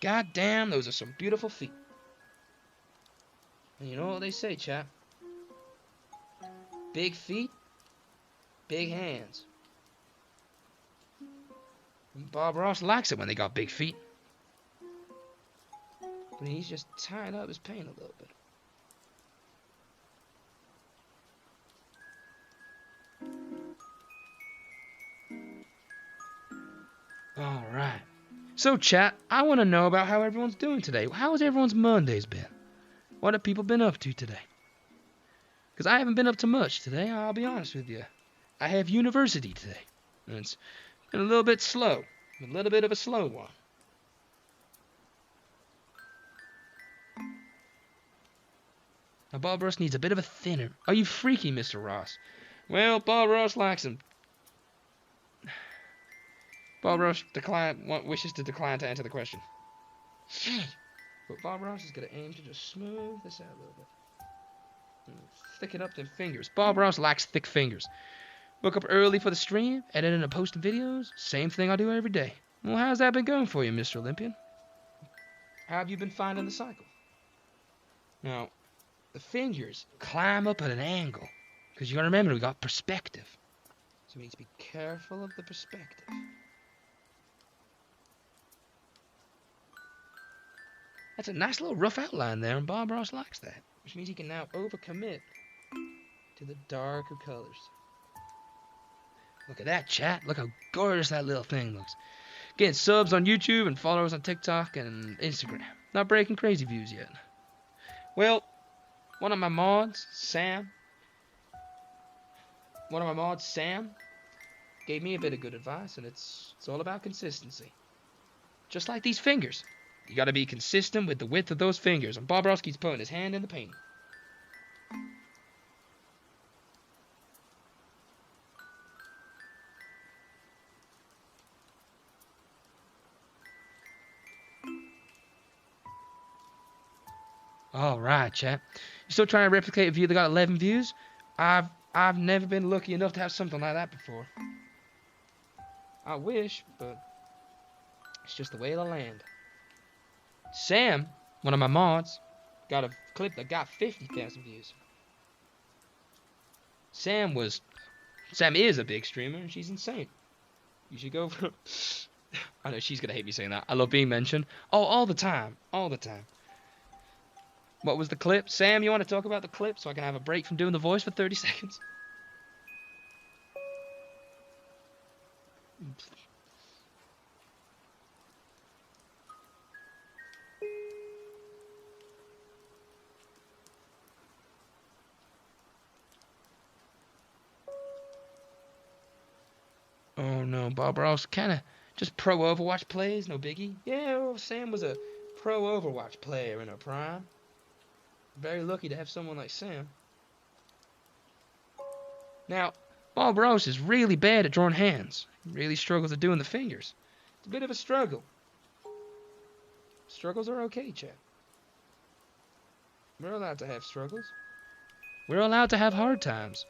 God damn, those are some beautiful feet. And you know what they say, chat? Big feet, big hands. And Bob Ross likes it when they got big feet. But he's just tying up his paint a little bit. Alright. So chat, I want to know about how everyone's doing today. How has everyone's Mondays been? What have people been up to today? Because I haven't been up to much today, I'll be honest with you. I have university today. And it's been a little bit slow. A little bit of a slow one. Now Bob Ross needs a bit of a thinner. Are you freaky, Mr. Ross? Well, Bob Ross likes him. Bob Ross wishes to decline to answer the question. But Bob Ross is going to aim to just smooth this out a little bit. Thicken up them fingers. Bob Ross likes thick fingers. Woke up early for the stream, editing and posting videos. Same thing I do every day. Well, how's that been going for you, Mr. Olympian? How have you been finding the cycle? Now, the fingers climb up at an angle. Because you got to remember, we got perspective. So we need to be careful of the perspective. That's a nice little rough outline there, and Bob Ross likes that. Which means he can now overcommit to the darker colors. Look at that, chat. Look how gorgeous that little thing looks. Getting subs on YouTube and followers on TikTok and Instagram. Not breaking crazy views yet. Well, one of my mods, Sam, gave me a bit of good advice, and it's all about consistency. Just like these fingers. You gotta be consistent with the width of those fingers. And Bob Ross keeps putting his hand in the paint. Alright, chat. You still trying to replicate a view that got 11 views? I've never been lucky enough to have something like that before. I wish, but it's just the way of the land. Sam, one of my mods, got a clip that got 50,000 views. Sam is a big streamer, and she's insane. You should go for... I know she's gonna hate me saying that. I love being mentioned. Oh, all the time. All the time. What was the clip? Sam, you want to talk about the clip so I can have a break from doing the voice for 30 seconds? Oh no, Bob Ross kinda just pro Overwatch plays, no biggie. Yeah, well, Sam was a pro Overwatch player in her prime. Very lucky to have someone like Sam. Now, Bob Ross is really bad at drawing hands. He really struggles at doing the fingers. It's a bit of a struggle. Struggles are okay, Chad. We're allowed to have struggles. We're allowed to have hard times.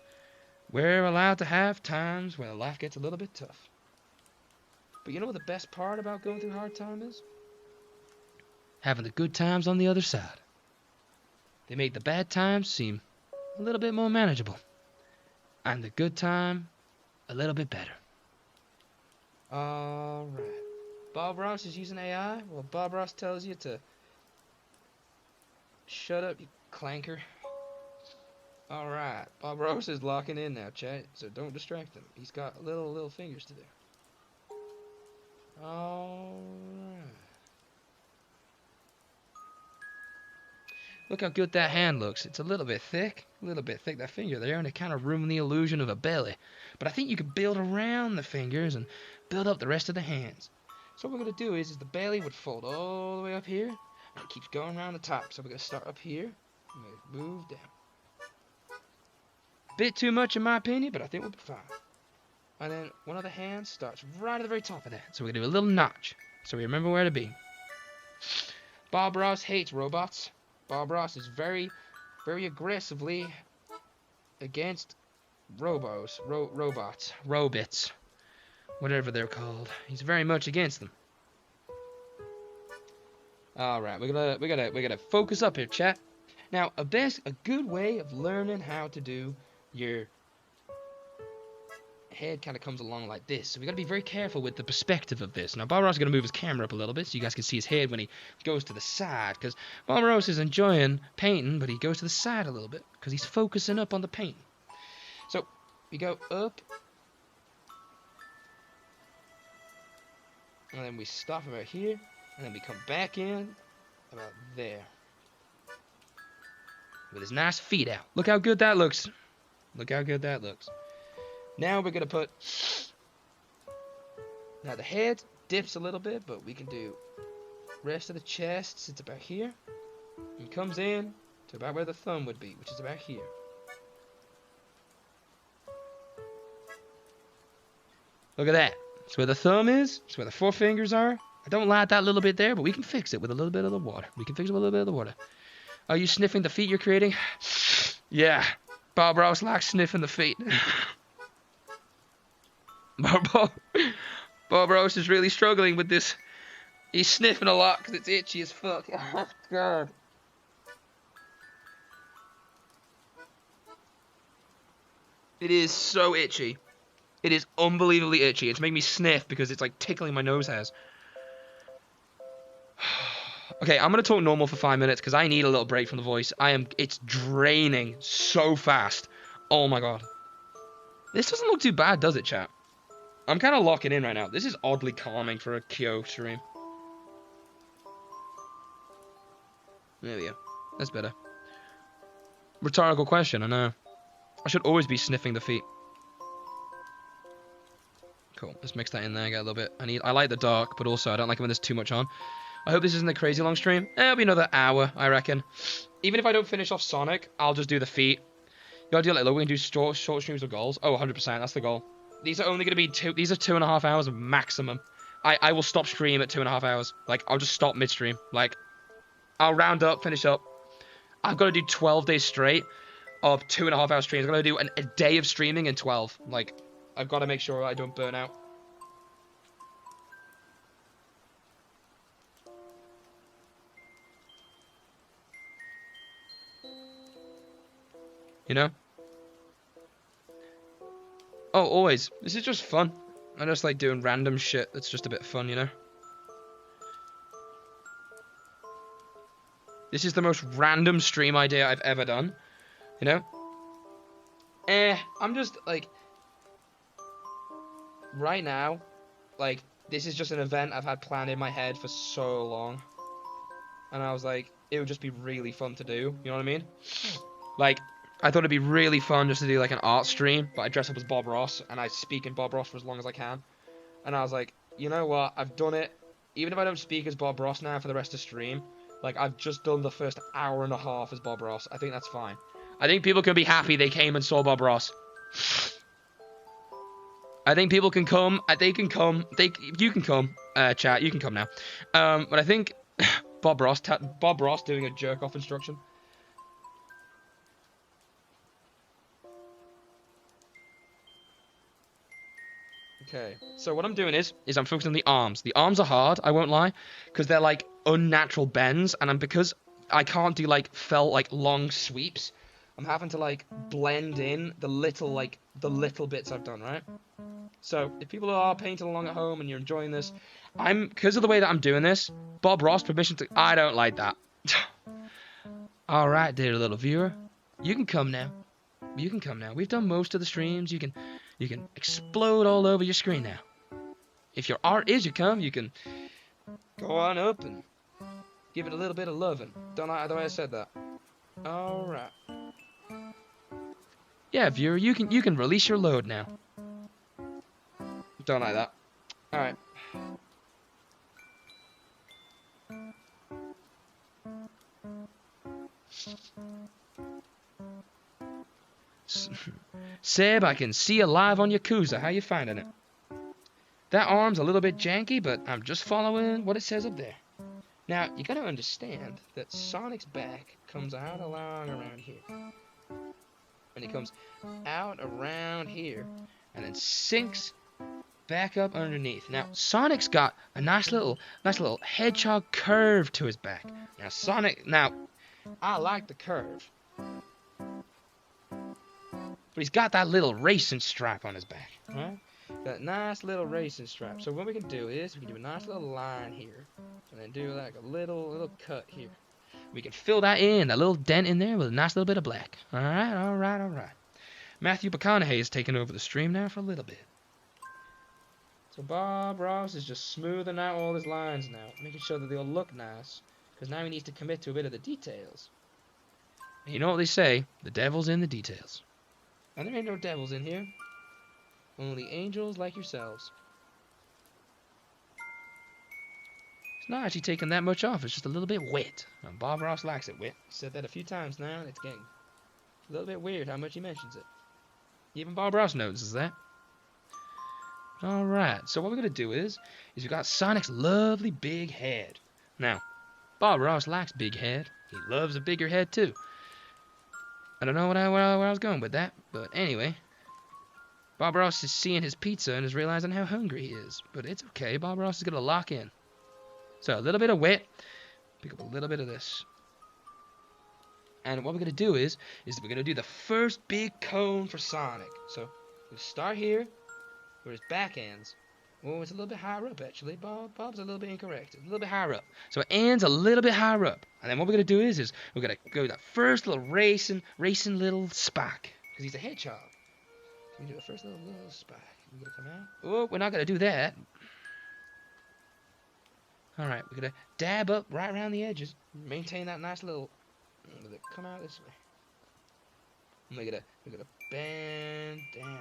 We're allowed to have times where life gets a little bit tough. But you know what the best part about going through hard time is? Having the good times on the other side. They make the bad times seem a little bit more manageable. And the good time a little bit better. Alright. Bob Ross is using AI? Well, Bob Ross tells you to shut up, you clanker. Alright. Bob Ross is locking in now, chat, so don't distract him. He's got little fingers to do. Alright. Look how good that hand looks. It's a little bit thick, that finger there, and it kind of ruined the illusion of a belly. But I think you could build around the fingers and build up the rest of the hands. So what we're going to do is the belly would fold all the way up here, and it keeps going around the top. So we're going to start up here, and we move down. Bit too much in my opinion, but I think we'll be fine. And then one of the hands starts right at the very top of that. So we're going to do a little notch, so we remember where to be. Bob Ross hates robots. Bob Ross is very aggressively against robots, whatever they're called. He's very much against them. All right, we gotta focus up here, chat. Now, a good way of learning how to do your head kind of comes along like this. So we got to be very careful with the perspective of this. Now, Bob Ross is going to move his camera up a little bit so you guys can see his head when he goes to the side. Because Bob Ross is enjoying painting, but he goes to the side a little bit because he's focusing up on the painting. So we go up, and then we stop about here, and then we come back in about there with his nice feet out. Look how good that looks. Look how good that looks. Now we're going to put, now the head dips a little bit, but we can do rest of the chest sits about here and comes in to about where the thumb would be, which is about here. Look at that. It's where the thumb is. It's where the four fingers are. I don't like that little bit there, but we can fix it with a little bit of the water. We can fix it with a little bit of the water. Are you sniffing the feet you're creating? Yeah. Bob Ross likes sniffing the feet. Bob Ross is really struggling with this. He's sniffing a lot because it's itchy as fuck. Oh, God. It is so itchy. It is unbelievably itchy. It's making me sniff because it's like tickling my nose hairs. Okay, I'm going to talk normal for 5 minutes because I need a little break from the voice. It's draining so fast. Oh my God. This doesn't look too bad, does it, chat? I'm kind of locking in right now. This is oddly calming for a Kyo stream. There we go. That's better. Rhetorical question, I know. I should always be sniffing the feet. Cool. Let's mix that in there. Get a little bit. I like the dark, but also I don't like it when there's too much on. I hope this isn't a crazy long stream. It'll be another hour, I reckon. Even if I don't finish off Sonic, I'll just do the feet. You gotta do it like, look, we can do short streams with goals. Oh, 100%. That's the goal. These are only gonna be these are 2.5 hours maximum. I will stop stream at 2.5 hours. Like, I'll just stop midstream. Like, I'll round up, finish up. I've got to do 12 days straight of 2.5 hour streams. I've got to do a day of streaming in 12. Like, I've got to make sure I don't burn out. You know? Oh, always. This is just fun. I just like doing random shit that's just a bit fun, you know? This is the most random stream idea I've ever done. You know? I'm just, like... Right now, like, this is just an event I've had planned in my head for so long. And I was like, it would just be really fun to do. You know what I mean? Like... I thought it'd be really fun just to do like an art stream, but I dress up as Bob Ross and I speak in Bob Ross for as long as I can. And I was like, you know what? I've done it. Even if I don't speak as Bob Ross now for the rest of the stream, like I've just done the first hour and a half as Bob Ross. I think that's fine. I think people can be happy they came and saw Bob Ross. I think people can come. They can come. You can come. Chat, you can come now. But I think Bob Ross doing a jerk off instruction. Okay, so what I'm doing is I'm focusing on the arms. The arms are hard, I won't lie, because they're like unnatural bends, and because I can't do like long sweeps, I'm having to like blend in the little bits I've done, right? So if people are painting along at home and you're enjoying this, because of the way that I'm doing this, Bob Ross permission to. I don't like that. All right, dear little viewer, you can come now. You can come now. We've done most of the streams. You can explode all over your screen now. If your art is your come, you can go on up and give it a little bit of loving. Don't like the way I said that. All right. Yeah, viewer, you can release your load now. Don't like that. All right. Seb, I can see you live on Yakuza. How you finding it? That arm's a little bit janky, but I'm just following what it says up there. Now, you gotta understand that Sonic's back comes out along around here. And he comes out around here and then sinks back up underneath. Now, Sonic's got a nice little hedgehog curve to his back. Now, I like the curve. But he's got that little racing stripe on his back, right? That nice little racing stripe. So what we can do is we can do a nice little line here, and then do like a little cut here. We can fill that in, that little dent in there with a nice little bit of black. All right. Matthew McConaughey is taking over the stream now for a little bit. So Bob Ross is just smoothing out all his lines now, making sure that they'll look nice, because now he needs to commit to a bit of the details. And you know what they say, the devil's in the details. And there ain't no devils in here. Only angels like yourselves. It's not actually taking that much off. It's just a little bit wet. And Bob Ross likes it wet. He said that a few times now, and it's getting a little bit weird how much he mentions it. Even Bob Ross notices that. Alright, so what we're going to do is we've got Sonic's lovely big head. Now, Bob Ross likes big head. He loves a bigger head too. I don't know where I was going with that, but anyway. Bob Ross is seeing his pizza and is realizing how hungry he is. But it's okay, Bob Ross is going to lock in. So a little bit of wet, pick up a little bit of this. And what we're going to do is we're going to do the first big cone for Sonic. So we'll start here, where his back ends. Oh, it's a little bit higher up, actually. Bob's a little bit incorrect. It's a little bit higher up. So it ends a little bit higher up. And then what we're going to do is we're going to go with that first little racing little spike. Because he's a hedgehog. We do the first little spike. We're going to come out. Oh, we're not going to do that. Alright, we're going to dab up right around the edges. Maintain that nice little... Come out this way. And we're gonna bend down.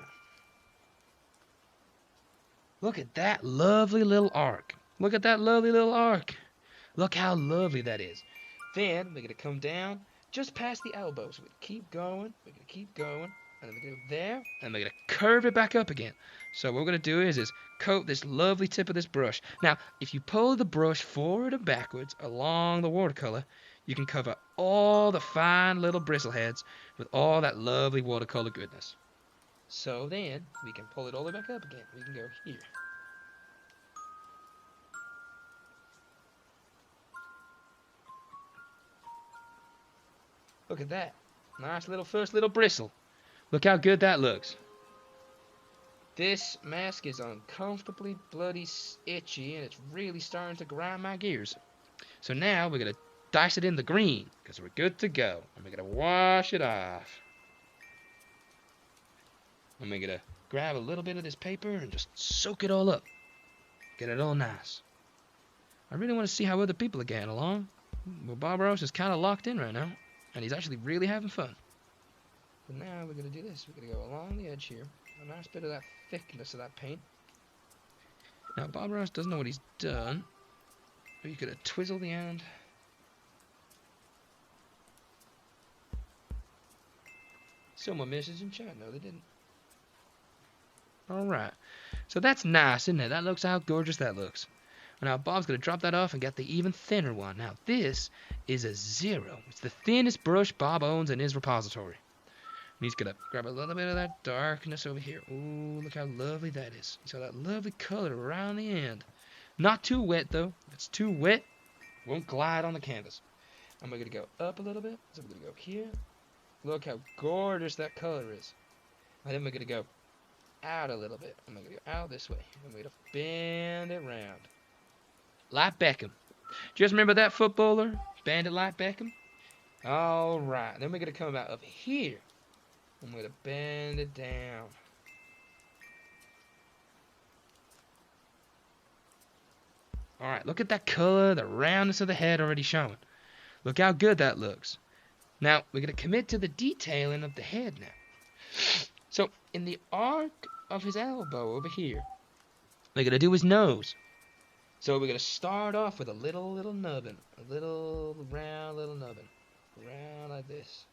Look at that lovely little arc. Look at that lovely little arc. Look how lovely that is. Then we're gonna come down just past the elbow. So we're gonna keep going. We're gonna keep going. And then we're gonna go there. And we're gonna curve it back up again. So what we're gonna do is coat this lovely tip of this brush. Now, if you pull the brush forward and backwards along the watercolor, you can cover all the fine little bristleheads with all that lovely watercolor goodness. So then, we can pull it all the way back up again. We can go here. Look at that. Nice little first little bristle. Look how good that looks. This mask is uncomfortably bloody itchy, and it's really starting to grind my gears. So now, we're going to dice it in the green, because we're good to go. And we're going to wash it off. And we're going to grab a little bit of this paper and just soak it all up. Get it all nice. I really want to see how other people are getting along. Well, Bob Ross is kind of locked in right now. And he's actually really having fun. But now we're going to do this. We're going to go along the edge here. A nice bit of that thickness of that paint. Now, Bob Ross doesn't know what he's done. But you could have twizzled the end. Someone messaged in chat. No, they didn't. Alright. So that's nice, isn't it? That looks how gorgeous that looks. Now Bob's going to drop that off and get the even thinner one. Now this is a 0. It's the thinnest brush Bob owns in his repository. And he's going to grab a little bit of that darkness over here. Ooh, look how lovely that is. He's got that lovely color around the end. Not too wet though. If it's too wet, won't glide on the canvas. And we're going to go up a little bit. So we're going to go here. Look how gorgeous that color is. And then we're going to go out a little bit. And we're going to go out this way. And we're going to bend it round. Like Beckham. Just remember that footballer? Bandit like Beckham? Alright. Then we're going to come out up here. And we're going to bend it down. Alright, look at that color, the roundness of the head already showing. Look how good that looks. Now, we're going to commit to the detailing of the head now. So, in the arc of his elbow over here, we're going to do his nose. So, we're going to start off with a little nubbin. A little round little nubbin. Round like this.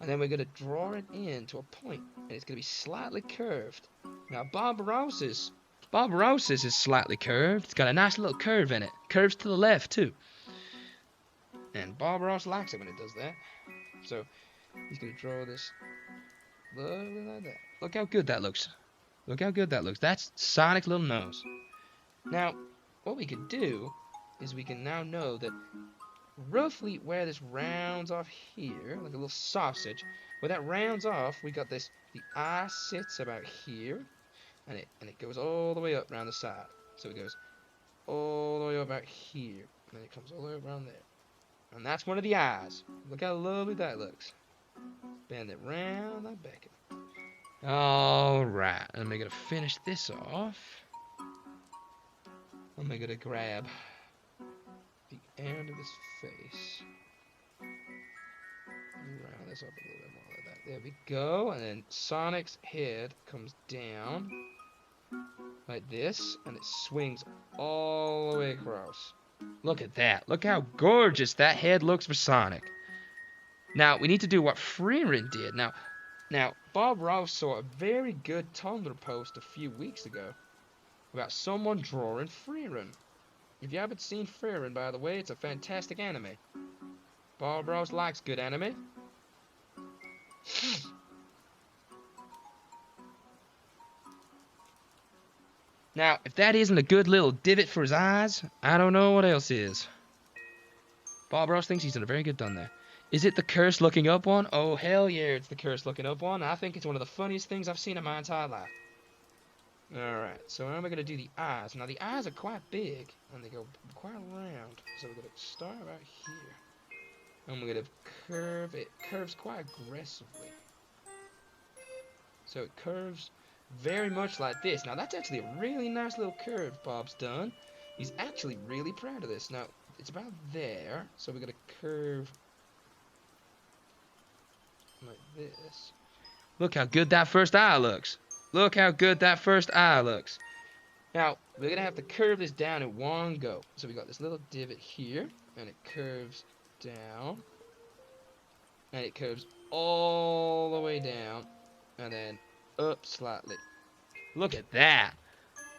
And then we're going to draw it in to a point. And it's going to be slightly curved. Now, Bob Ross's is slightly curved. It's got a nice little curve in it. Curves to the left, too. And Bob Ross likes it when it does that. So, he's going to draw this lovely like that. Look how good that looks. Look how good that looks. That's Sonic's little nose. Now, what we can do is we can now know that roughly where this rounds off here, like a little sausage, where that rounds off, we got this, the eye sits about here, and it goes all the way up around the side. So it goes all the way up about here, and then it comes all the way around there. And that's one of the eyes. Look how lovely that looks. Bend it round like Beckham. Alright, and we're going to finish this off. And we're going to grab the end of his face. Round this up a little bit more like that. There we go. And then Sonic's head comes down like this, and it swings all the way across. Look at that. Look how gorgeous that head looks for Sonic. Now, we need to do what Freerin did. Now, Bob Ross saw a very good Tumblr post a few weeks ago about someone drawing Freerin. If you haven't seen Freerin, by the way, it's a fantastic anime. Bob Ross likes good anime. Now, if that isn't a good little divot for his eyes, I don't know what else is. Bob Ross thinks he's done a very good done there. Is it the curse looking up one? Oh, hell yeah, it's the curse looking up one. I think it's one of the funniest things I've seen in my entire life. Alright, so now we're going to do the eyes. Now, the eyes are quite big, and they go quite round. So we're going to start right here. And we're going to curve it. Curves quite aggressively. So it curves very much like this. Now, that's actually a really nice little curve Bob's done. He's actually really proud of this. Now, it's about there. So we're going to curve like this. Look how good that first eye looks. Look how good that first eye looks. Now, we're going to have to curve this down in one go. So we got this little divot here, and it curves down. And it curves all the way down, and then up slightly. Look at that.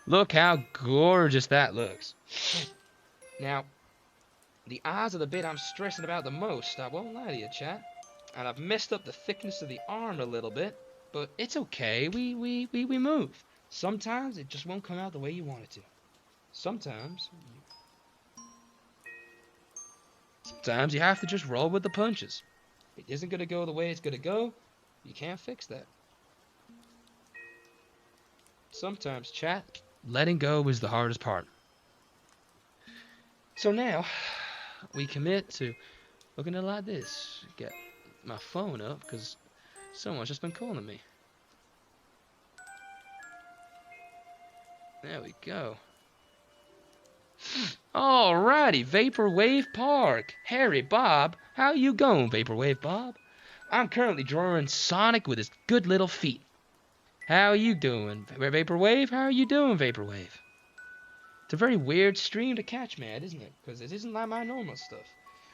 Look how gorgeous that looks. Now, the eyes are the bit I'm stressing about the most. I won't lie to you, chat. And I've messed up the thickness of the arm a little bit. But it's okay. We move. Sometimes it just won't come out the way you want it to. Sometimes you have to just roll with the punches. If it isn't going to go the way it's going to go, you can't fix that. Sometimes, chat, letting go is the hardest part. So now, we commit to looking at it like this. Get my phone up, because someone's just been calling me. There we go. Alrighty, Vaporwave Park. Harry, Bob, how you going, Vaporwave Bob? I'm currently drawing Sonic with his good little feet. How you doing, Vaporwave? How are you doing, Vaporwave? It's a very weird stream to catch, man, isn't it? Because it isn't like my normal stuff.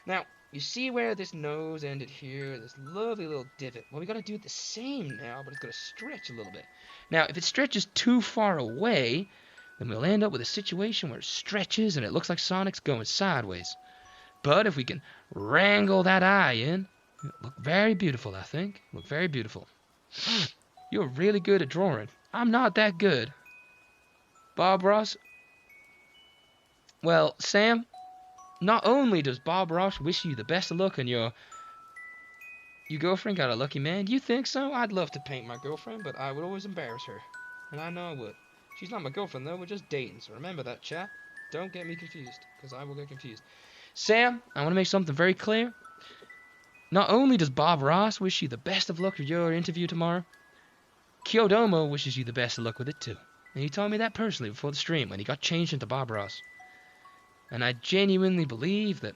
Now, you see where this nose ended here, this lovely little divot. Well, we got to do it the same now, but it's going to stretch a little bit. Now, if it stretches too far away, then we'll end up with a situation where it stretches and it looks like Sonic's going sideways. But if we can wrangle that eye in, it'll look very beautiful, I think. Look very beautiful. You're really good at drawing. I'm not that good. Bob Ross? Well, Sam, not only does Bob Ross wish you the best of luck and your girlfriend got a lucky man. You think so? I'd love to paint my girlfriend, but I would always embarrass her. And I know I would. She's not my girlfriend, though. We're just dating, so remember that, chat. Don't get me confused, because I will get confused. Sam, I want to make something very clear. Not only does Bob Ross wish you the best of luck with your interview tomorrow, Kyodomo wishes you the best of luck with it, too. And he told me that personally before the stream when he got changed into Bob Ross. And I genuinely believe that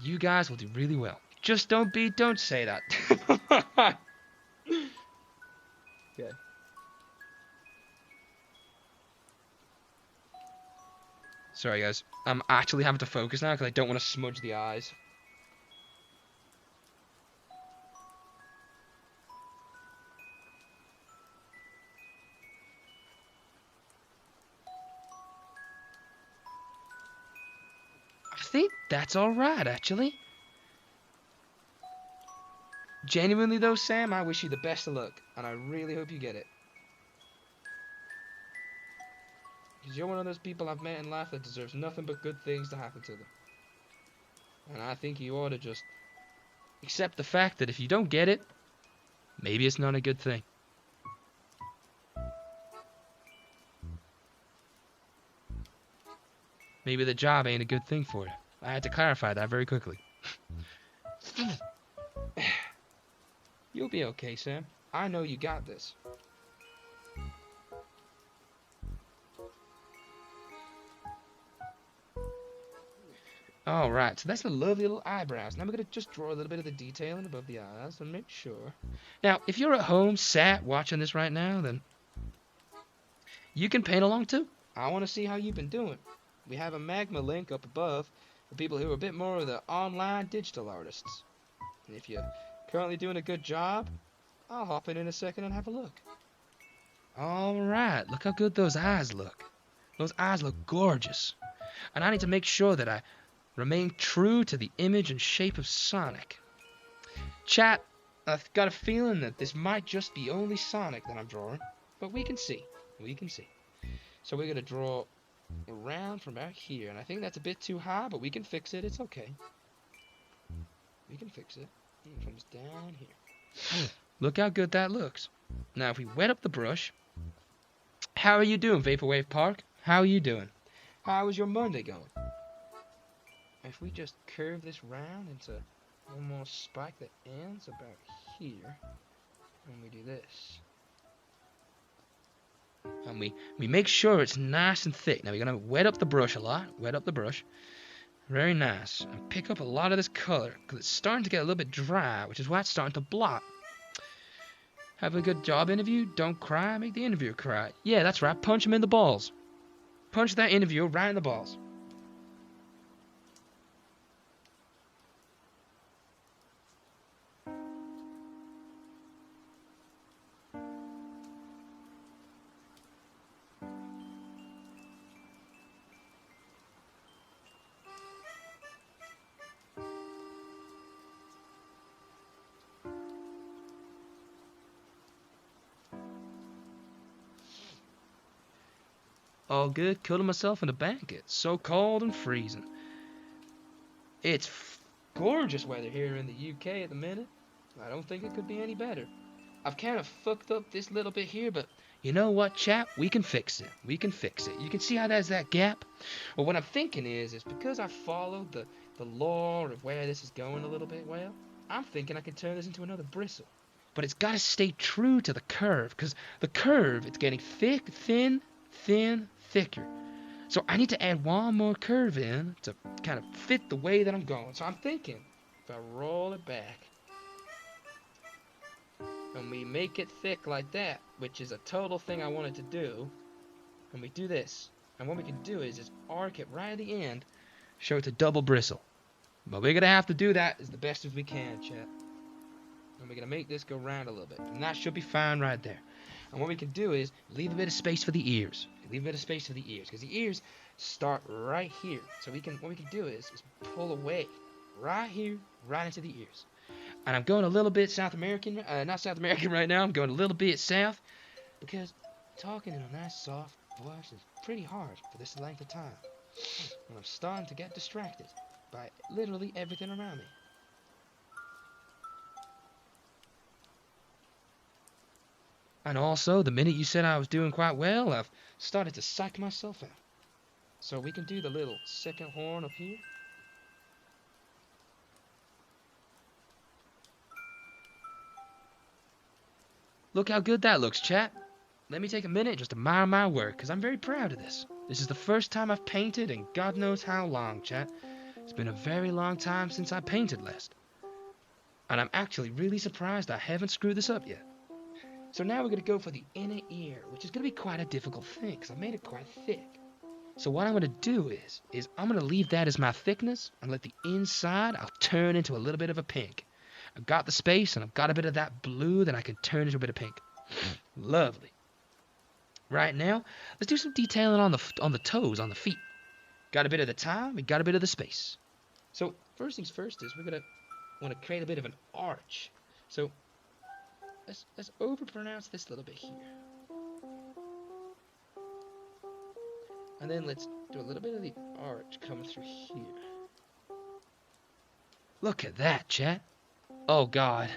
you guys will do really well. Just don't say that. Okay. Sorry guys, I'm actually having to focus now because I don't want to smudge the eyes. I think that's alright actually. Genuinely though, Sam, I wish you the best of luck, and I really hope you get it. Because you're one of those people I've met in life that deserves nothing but good things to happen to them. And I think you ought to just accept the fact that if you don't get it, maybe it's not a good thing. Maybe the job ain't a good thing for you. I had to clarify that very quickly. You'll be okay, Sam. I know you got this. Alright, so that's the lovely little eyebrows. Now we're going to just draw a little bit of the detailing above the eyes and make sure. Now, if you're at home, sat, watching this right now, then you can paint along too. I want to see how you've been doing. We have a magma link up above for people who are a bit more of the online digital artists. And if you're currently doing a good job, I'll hop in a second and have a look. Alright, look how good those eyes look. Those eyes look gorgeous. And I need to make sure that I remain true to the image and shape of Sonic. Chat, I've got a feeling that this might just be only Sonic that I'm drawing, but we can see. We can see. So we're going to draw around from about here, and I think that's a bit too high, but we can fix it. It's okay. We can fix it. It comes down here. Look how good that looks. Now, if we wet up the brush, how are you doing, Vaporwave Park? How are you doing? How is your Monday going? If we just curve this round into one more spike that ends about here, and we do this. And we make sure it's nice and thick. Now we're going to wet up the brush a lot. Wet up the brush. Very nice. And pick up a lot of this color, because it's starting to get a little bit dry, which is why it's starting to blot. Have a good job interview. Don't cry. Make the interviewer cry. Yeah, that's right. Punch him in the balls. Punch that interviewer right in the balls. All good, cuddling myself in a blanket. So cold and freezing. It's gorgeous weather here in the UK at the minute. I don't think it could be any better. I've kind of fucked up this little bit here, but you know what, chap? We can fix it. We can fix it. You can see how there's that gap? Well, what I'm thinking is because I followed the lore of where this is going a little bit well, I'm thinking I can turn this into another bristle. But it's got to stay true to the curve, because the curve, it's getting thick, thin, thicker. So I need to add one more curve in to kind of fit the way that I'm going. So I'm thinking, if I roll it back, and we make it thick like that, which is a total thing I wanted to do, and we do this, and what we can do is just arc it right at the end, show it's a double bristle. But we're gonna have to do that as the best as we can, chat. And we're gonna make this go round a little bit. And that should be fine right there. And what we can do is leave a bit of space for the ears. Leave a bit of space for the ears, because the ears start right here. So what we can do is pull away right here, right into the ears. And I'm going a little bit South American, not South American right now. I'm going a little bit south, because talking in a nice soft voice is pretty hard for this length of time. And I'm starting to get distracted by literally everything around me. And also, the minute you said I was doing quite well, I've started to psych myself out. So we can do the little second horn up here. Look how good that looks, chat. Let me take a minute just to admire my work, because I'm very proud of this. This is the first time I've painted in God knows how long, chat. It's been a very long time since I painted last. And I'm actually really surprised I haven't screwed this up yet. So now we're going to go for the inner ear, which is going to be quite a difficult thing, because I made it quite thick. So what I'm going to do is I'm going to leave that as my thickness, and let the inside, I'll turn into a little bit of a pink. I've got the space, and I've got a bit of that blue that I can turn into a bit of pink. Lovely. Right now, let's do some detailing on the toes, on the feet. Got a bit of the time, we got a bit of the space. So first things first is we're going to want to create a bit of an arch. So let's overpronounce this a little bit here. And then let's do a little bit of the arch coming through here. Look at that, chat. Oh, God.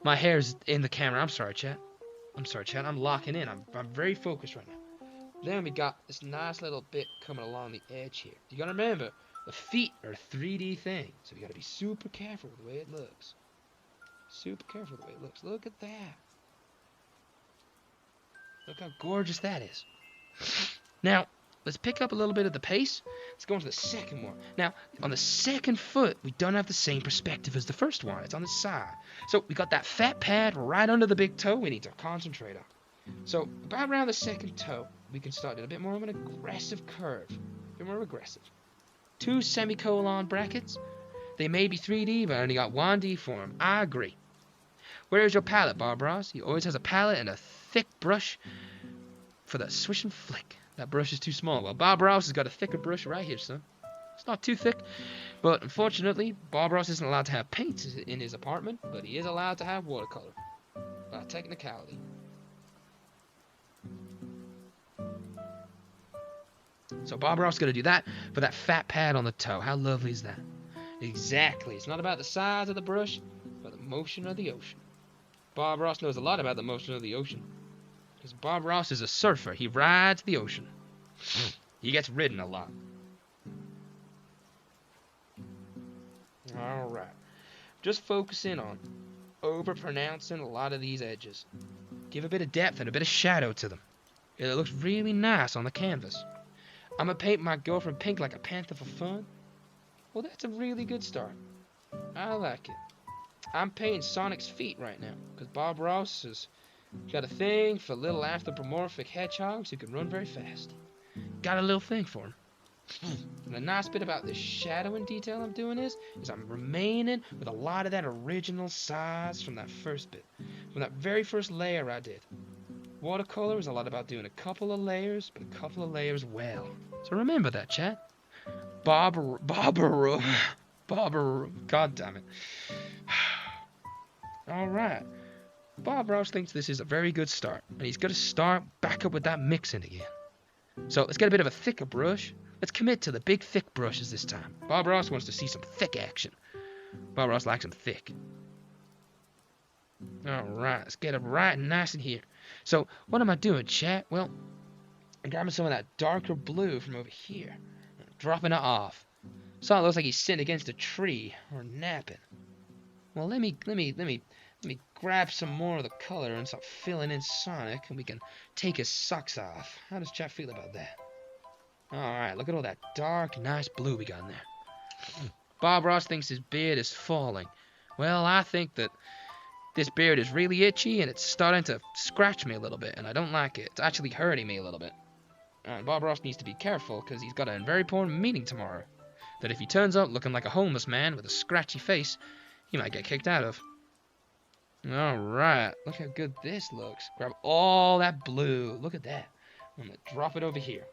My hair's in the camera. I'm sorry, chat. I'm locking in. I'm very focused right now. Then we got this nice little bit coming along the edge here. You gotta remember, the feet are a 3D thing. So you gotta be super careful with the way it looks. Super careful with the way it looks. Look at that. Look how gorgeous that is. Now, let's pick up a little bit of the pace. Let's go into the second one. Now, on the second foot, we don't have the same perspective as the first one. It's on the side. So we got that fat pad right under the big toe we need to concentrate on. So about around the second toe, we can start doing a bit more of an aggressive curve. A bit more aggressive. 2 semicolon brackets. They may be 3D, but I only got 1D for them. I agree. Where is your palette, Bob Ross? He always has a palette and a thick brush for the swish and flick. That brush is too small. Well, Bob Ross has got a thicker brush right here, son. It's not too thick, but unfortunately, Bob Ross isn't allowed to have paint in his apartment, but he is allowed to have watercolor. By technicality. So Bob Ross is going to do that for that fat pad on the toe. How lovely is that? Exactly. It's not about the size of the brush, but the motion of the ocean. Bob Ross knows a lot about the motion of the ocean. Because Bob Ross is a surfer. He rides the ocean. He gets ridden a lot. Alright. Just focusing on overpronouncing a lot of these edges. Give a bit of depth and a bit of shadow to them. It looks really nice on the canvas. I'm going to paint my girlfriend pink like a panther for fun. Well, that's a really good start. I like it. I'm painting Sonic's feet right now. Because Bob Ross has got a thing for little anthropomorphic hedgehogs who can run very fast. Got a little thing for him. And the nice bit about this shadowing detail I'm doing is I'm remaining with a lot of that original size from that first bit. From that very first layer I did. Watercolor is a lot about doing a couple of layers, but a couple of layers well. So remember that, chat. God damn it. Alright. Bob Ross thinks this is a very good start, and he's going to start back up with that mixing again. So let's get a bit of a thicker brush. Let's commit to the big thick brushes this time. Bob Ross wants to see some thick action. Bob Ross likes them thick. Alright, let's get it right and nice in here. So, what am I doing, chat? Well, I'm grabbing some of that darker blue from over here. Dropping it off. So it looks like he's sitting against a tree or napping. Well, let me grab some more of the color and start filling in Sonic, and we can take his socks off. How does chat feel about that? Alright, look at all that dark, nice blue we got in there. Bob Ross thinks his beard is falling. Well, I think that this beard is really itchy, and it's starting to scratch me a little bit, and I don't like it. It's actually hurting me a little bit. And Bob Ross needs to be careful, because he's got a very important meeting tomorrow. that if he turns up looking like a homeless man with a scratchy face, he might get kicked out of. Alright, look how good this looks. Grab all that blue. Look at that. I'm going to drop it over here.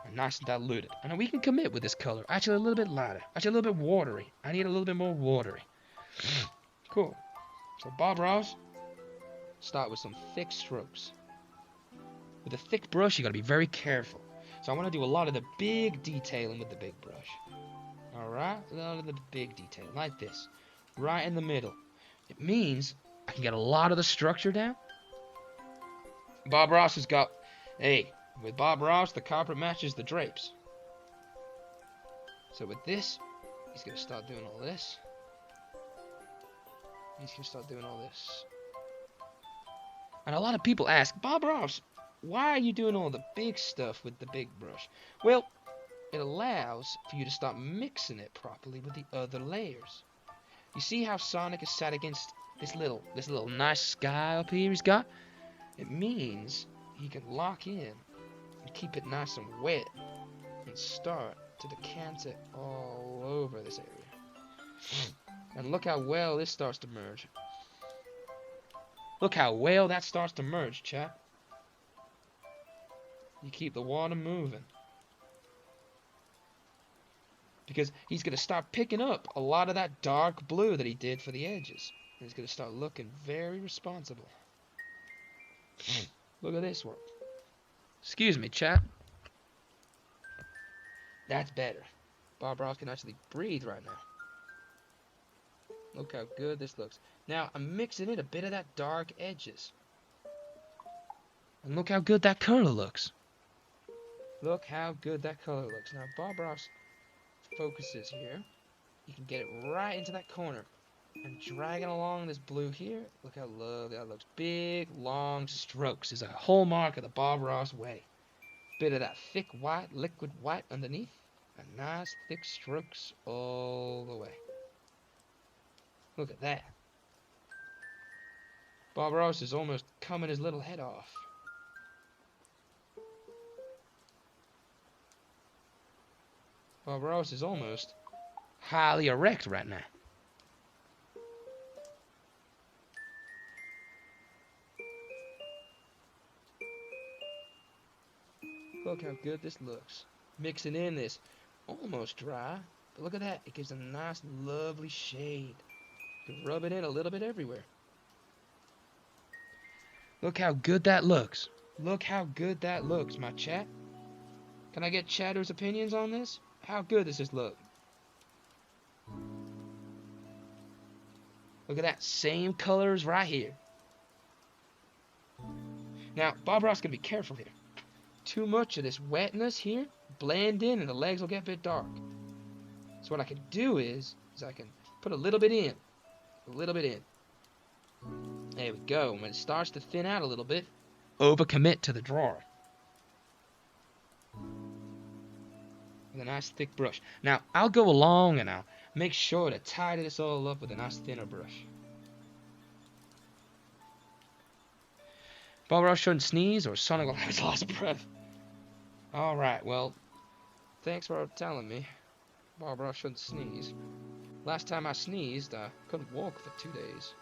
And nice and diluted. And we can commit with this color. Actually, a little bit lighter. Actually, a little bit watery. I need a little bit more watery. Cool. So, Bob Ross, start with some thick strokes. With a thick brush, you got to be very careful. So I want to do a lot of the big detailing with the big brush. Alright? A lot of the big detail. Like this. Right in the middle. It means I can get a lot of the structure down. Bob Ross has got... Hey, with Bob Ross, the carpet matches the drapes. So with this, he's going to start doing all this. He's going to start doing all this. And a lot of people ask, Bob Ross, why are you doing all the big stuff with the big brush? Well, it allows for you to start mixing it properly with the other layers. You see how Sonic is sat against this little nice sky up here he's got? It means he can lock in and keep it nice and wet and start to decant it all over this area. And look how well this starts to merge. Look how well that starts to merge, chat. You keep the water moving. Because he's going to start picking up a lot of that dark blue that he did for the edges. And he's going to start looking very responsible. Look at this one. Excuse me, chat. That's better. Bob Ross can actually breathe right now. Look how good this looks. Now, I'm mixing in a bit of that dark edges. And look how good that color looks. Look how good that color looks. Now, Bob Ross focuses here. You can get it right into that corner. And dragging along this blue here. Look how lovely that looks. Big, long strokes is a hallmark of the Bob Ross way. Bit of that thick white, liquid white underneath. And nice, thick strokes all the way. Look at that. Bob Ross is almost coming his little head off. Bob Ross is almost highly erect right now. Look how good this looks. Mixing in this almost dry, but look at that. It gives a nice, lovely shade. You can rub it in a little bit everywhere. Look how good that looks. Look how good that looks, my chat. Can I get chatter's opinions on this? How good does this look? Look at that. Same colors right here. Now, Bob Ross is going to be careful here. Too much of this wetness here blend in and the legs will get a bit dark. So what I can do is I can put a little bit in. A little bit in. There we go. When it starts to thin out a little bit, overcommit to the drawer. With a nice thick brush. Now, I'll go along and I'll make sure to tidy this all up with a nice thinner brush. Bob Ross shouldn't sneeze or Sonic will have his last breath. Alright, well, thanks for telling me. Bob Ross shouldn't sneeze. Last time I sneezed, I couldn't walk for 2 days.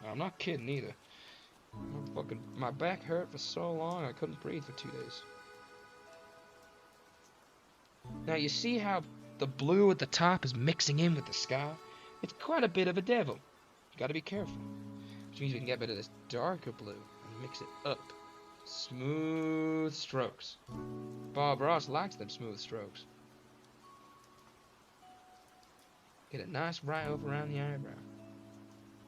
I'm not kidding either. My back hurt for so long I couldn't breathe for 2 days. Now you see how the blue at the top is mixing in with the sky? It's quite a bit of a devil. You gotta be careful. Which means we can get a bit of this darker blue and mix it up. Smooth strokes. Bob Ross likes them smooth strokes. Get it nice right up around the eyebrow.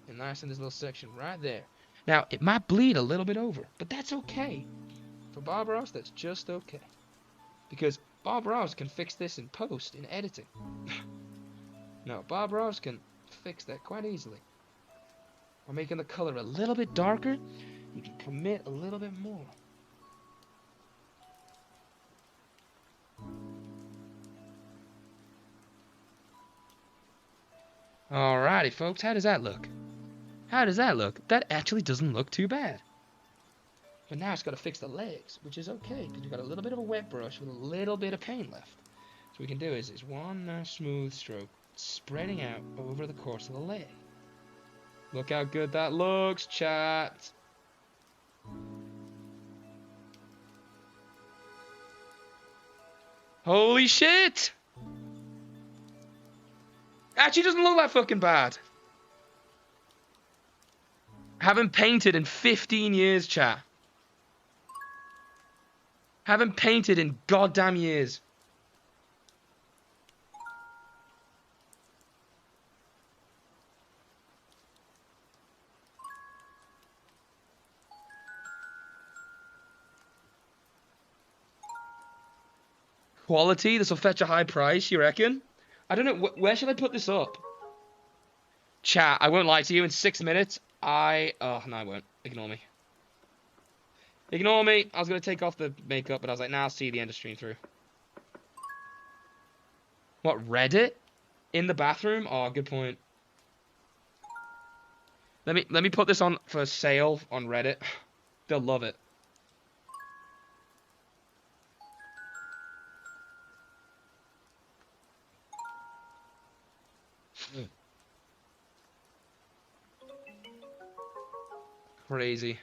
And nice in this little section right there. Now, it might bleed a little bit over, but that's okay. For Bob Ross, that's just okay. Because Bob Ross can fix this in post, in editing. No, Bob Ross can fix that quite easily. By making the color a little bit darker, you can commit a little bit more. Alrighty, folks, how does that look? How does that look? That actually doesn't look too bad. But now it's got to fix the legs, which is okay, because we've got a little bit of a wet brush with a little bit of paint left. So we can do is one nice smooth stroke spreading out over the course of the leg. Look how good that looks, chat. Holy shit! Actually doesn't look that fucking bad. Haven't painted in 15 years, chat. Haven't painted in goddamn years. Quality? This will fetch a high price, you reckon? I don't know. Where should I put this up? Chat, I won't lie to you. In 6 minutes, Oh, no, I won't. Ignore me. Ignore me. I was going to take off the makeup, but I was like, nah, I'll see the end of stream through. What, Reddit? In the bathroom? Oh, good point. Let me put this on for sale on Reddit. They'll love it. Crazy.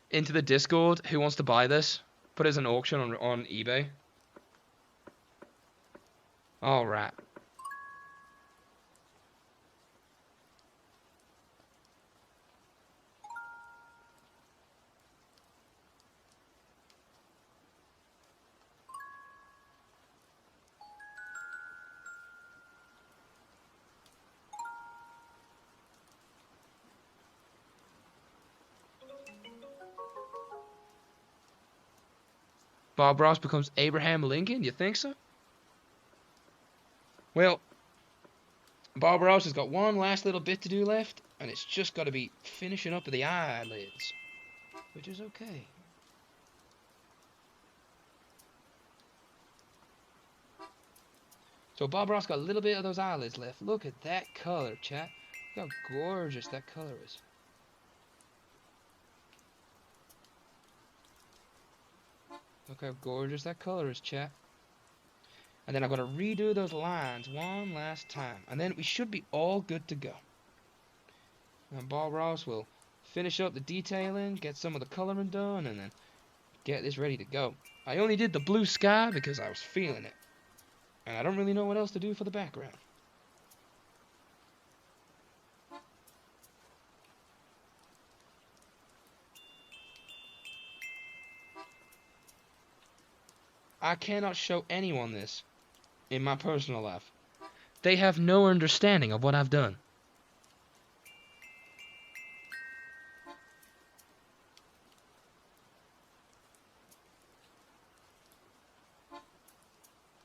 Into the Discord. Who wants to buy this? Put it as an auction on eBay. All right. Bob Ross becomes Abraham Lincoln? You think so? Well, Bob Ross has got one last little bit to do left, and it's just got to be finishing up the eyelids, which is okay. So Bob Ross got a little bit of those eyelids left. Look at that color, chat. Look how gorgeous that color is. Look how gorgeous that color is, chat. And then I'm going to redo those lines one last time. And then we should be all good to go. And Bob Ross will finish up the detailing, get some of the coloring done, and then get this ready to go. I only did the blue sky because I was feeling it. And I don't really know what else to do for the background. I cannot show anyone this in my personal life. They have no understanding of what I've done.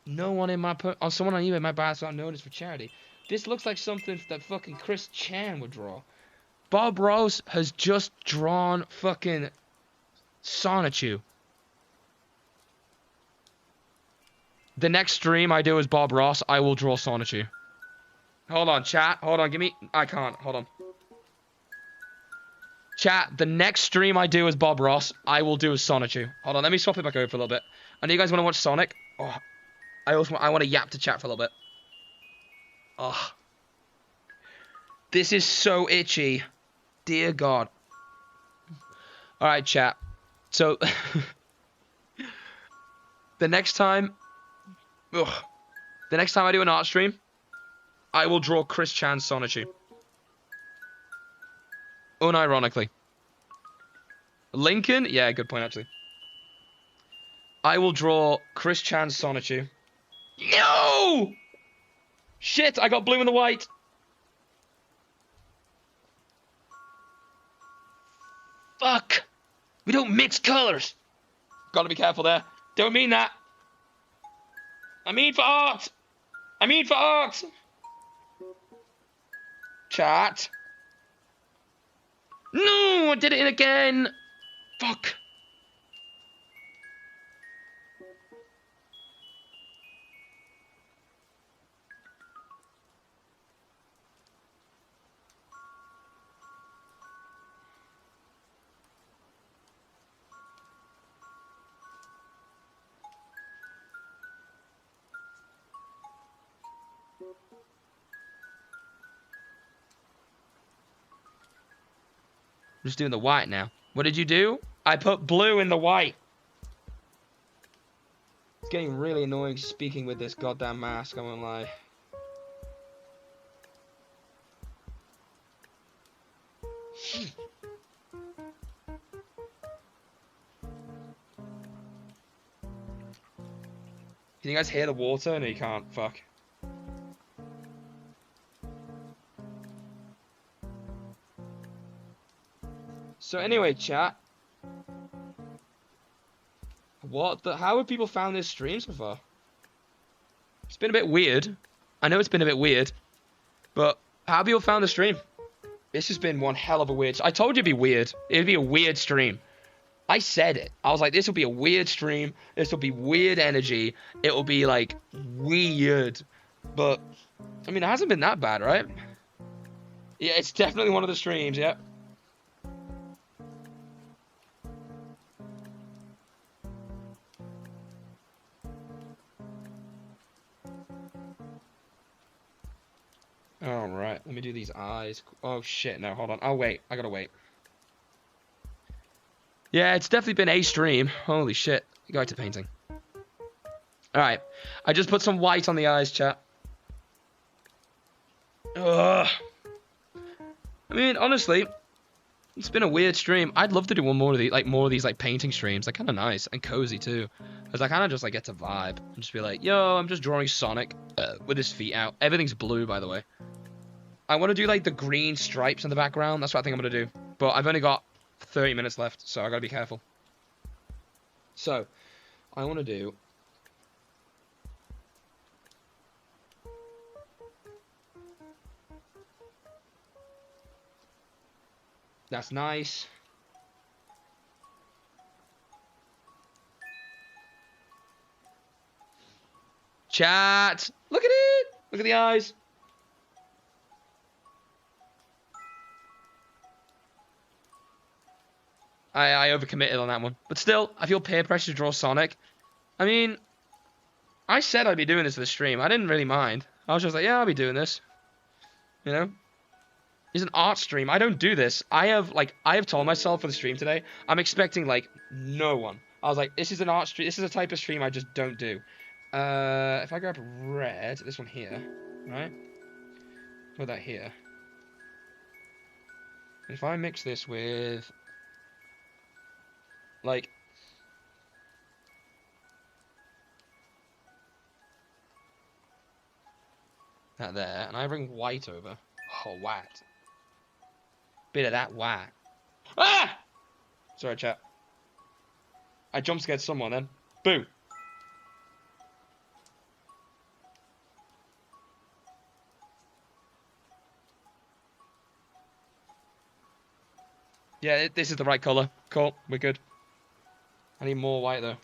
No one in my someone on eBay might buy something notice for charity. This looks like something that fucking Chris Chan would draw. Bob Ross has just drawn fucking Sonichu. The next stream I do as Bob Ross, I will draw Sonichu. Hold on, chat. Hold on, give me... I can't. Hold on. Chat, the next stream I do as Bob Ross, I will do as Sonichu. Hold on, let me swap it back over for a little bit. I know you guys want to watch Sonic. Oh, I want to yap to chat for a little bit. Oh. This is so itchy. Dear God. Alright, chat. So... The next time I do an art stream, I will draw Chris Chan's Sonichu. Unironically. Lincoln? Yeah, good point, actually. I will draw Chris Chan's Sonichu. No! Shit, I got blue and the white. Fuck. We don't mix colors. Gotta be careful there. Don't mean that. I mean for art. I mean for art. Chat. No, I did it again. Fuck. I'm just doing the white now. What did you do? I put blue in the white. It's getting really annoying speaking with this goddamn mask, I won't lie. Can you guys hear the water? No, you can't. Fuck. So anyway, chat. How have people found this stream so far? It's been a bit weird. I know it's been a bit weird. But how have people found the stream? This has been one hell of a weird... I told you it'd be weird. It'd be a weird stream. I said it. I was like, this will be a weird stream. This will be weird energy. It will be, like, weird. But, I mean, it hasn't been that bad, right? Yeah, it's definitely one of the streams, yeah. Alright, let me do these eyes. Oh, shit, no, hold on. I'll wait. I gotta wait. Yeah, it's definitely been a stream. Holy shit. Go back to painting. Alright. I just put some white on the eyes, chat. Ugh. I mean, honestly, it's been a weird stream. I'd love to do more of these like painting streams. They're kind of nice and cozy too. Because I kind of just like get to vibe and just be like, yo, I'm just drawing Sonic with his feet out. Everything's blue, by the way. I want to do like the green stripes in the background. That's what I think I'm going to do. But I've only got 30 minutes left, so I gotta be careful. So, I want to do... That's nice. Chat! Look at it! Look at the eyes. I overcommitted on that one. But still, I feel peer pressure to draw Sonic. I mean, I said I'd be doing this for the stream. I didn't really mind. I was just like, yeah, I'll be doing this. You know? It's an art stream. I don't do this. I have told myself for the stream today, I'm expecting, like, no one. I was like, this is an art stream. This is a type of stream I just don't do. If I grab red, this one here, right? Put that here. If I mix this with... like, that there, and I bring white over. Oh, white. Bit of that white. Ah! Sorry, chat. I jump scared someone then. Boo! Yeah, this is the right colour. Cool, we're good. I need more white though.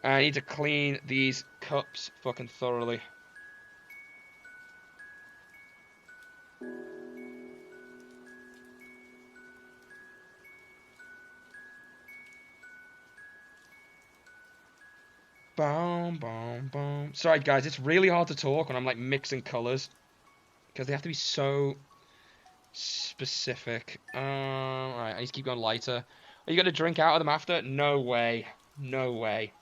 I need to clean these cups fucking thoroughly. Boom, boom, boom. Sorry guys, it's really hard to talk when I'm like mixing colours. Because they have to be so specific. Alright, I need to keep going lighter. Are you going to drink out of them after? No way. No way.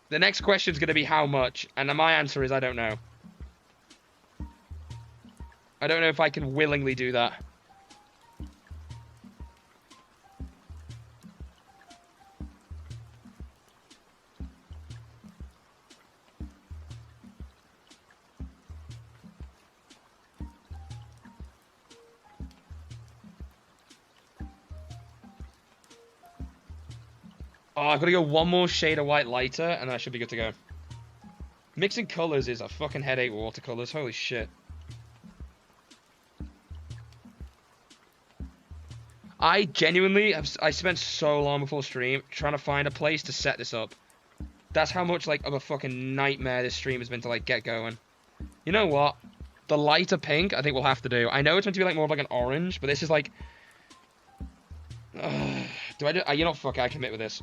The next question is going to be how much, and my answer is I don't know. I don't know if I can willingly do that. Oh, I've got to go one more shade of white lighter, and I should be good to go. Mixing colours is a fucking headache with watercolours. Holy shit. I genuinely I spent so long before stream trying to find a place to set this up. That's how much like of a fucking nightmare this stream has been to like get going. You know what? The lighter pink I think we'll have to do. I know it's meant to be like more of like an orange, but this is like Do I do? You know, fuck, I commit with this.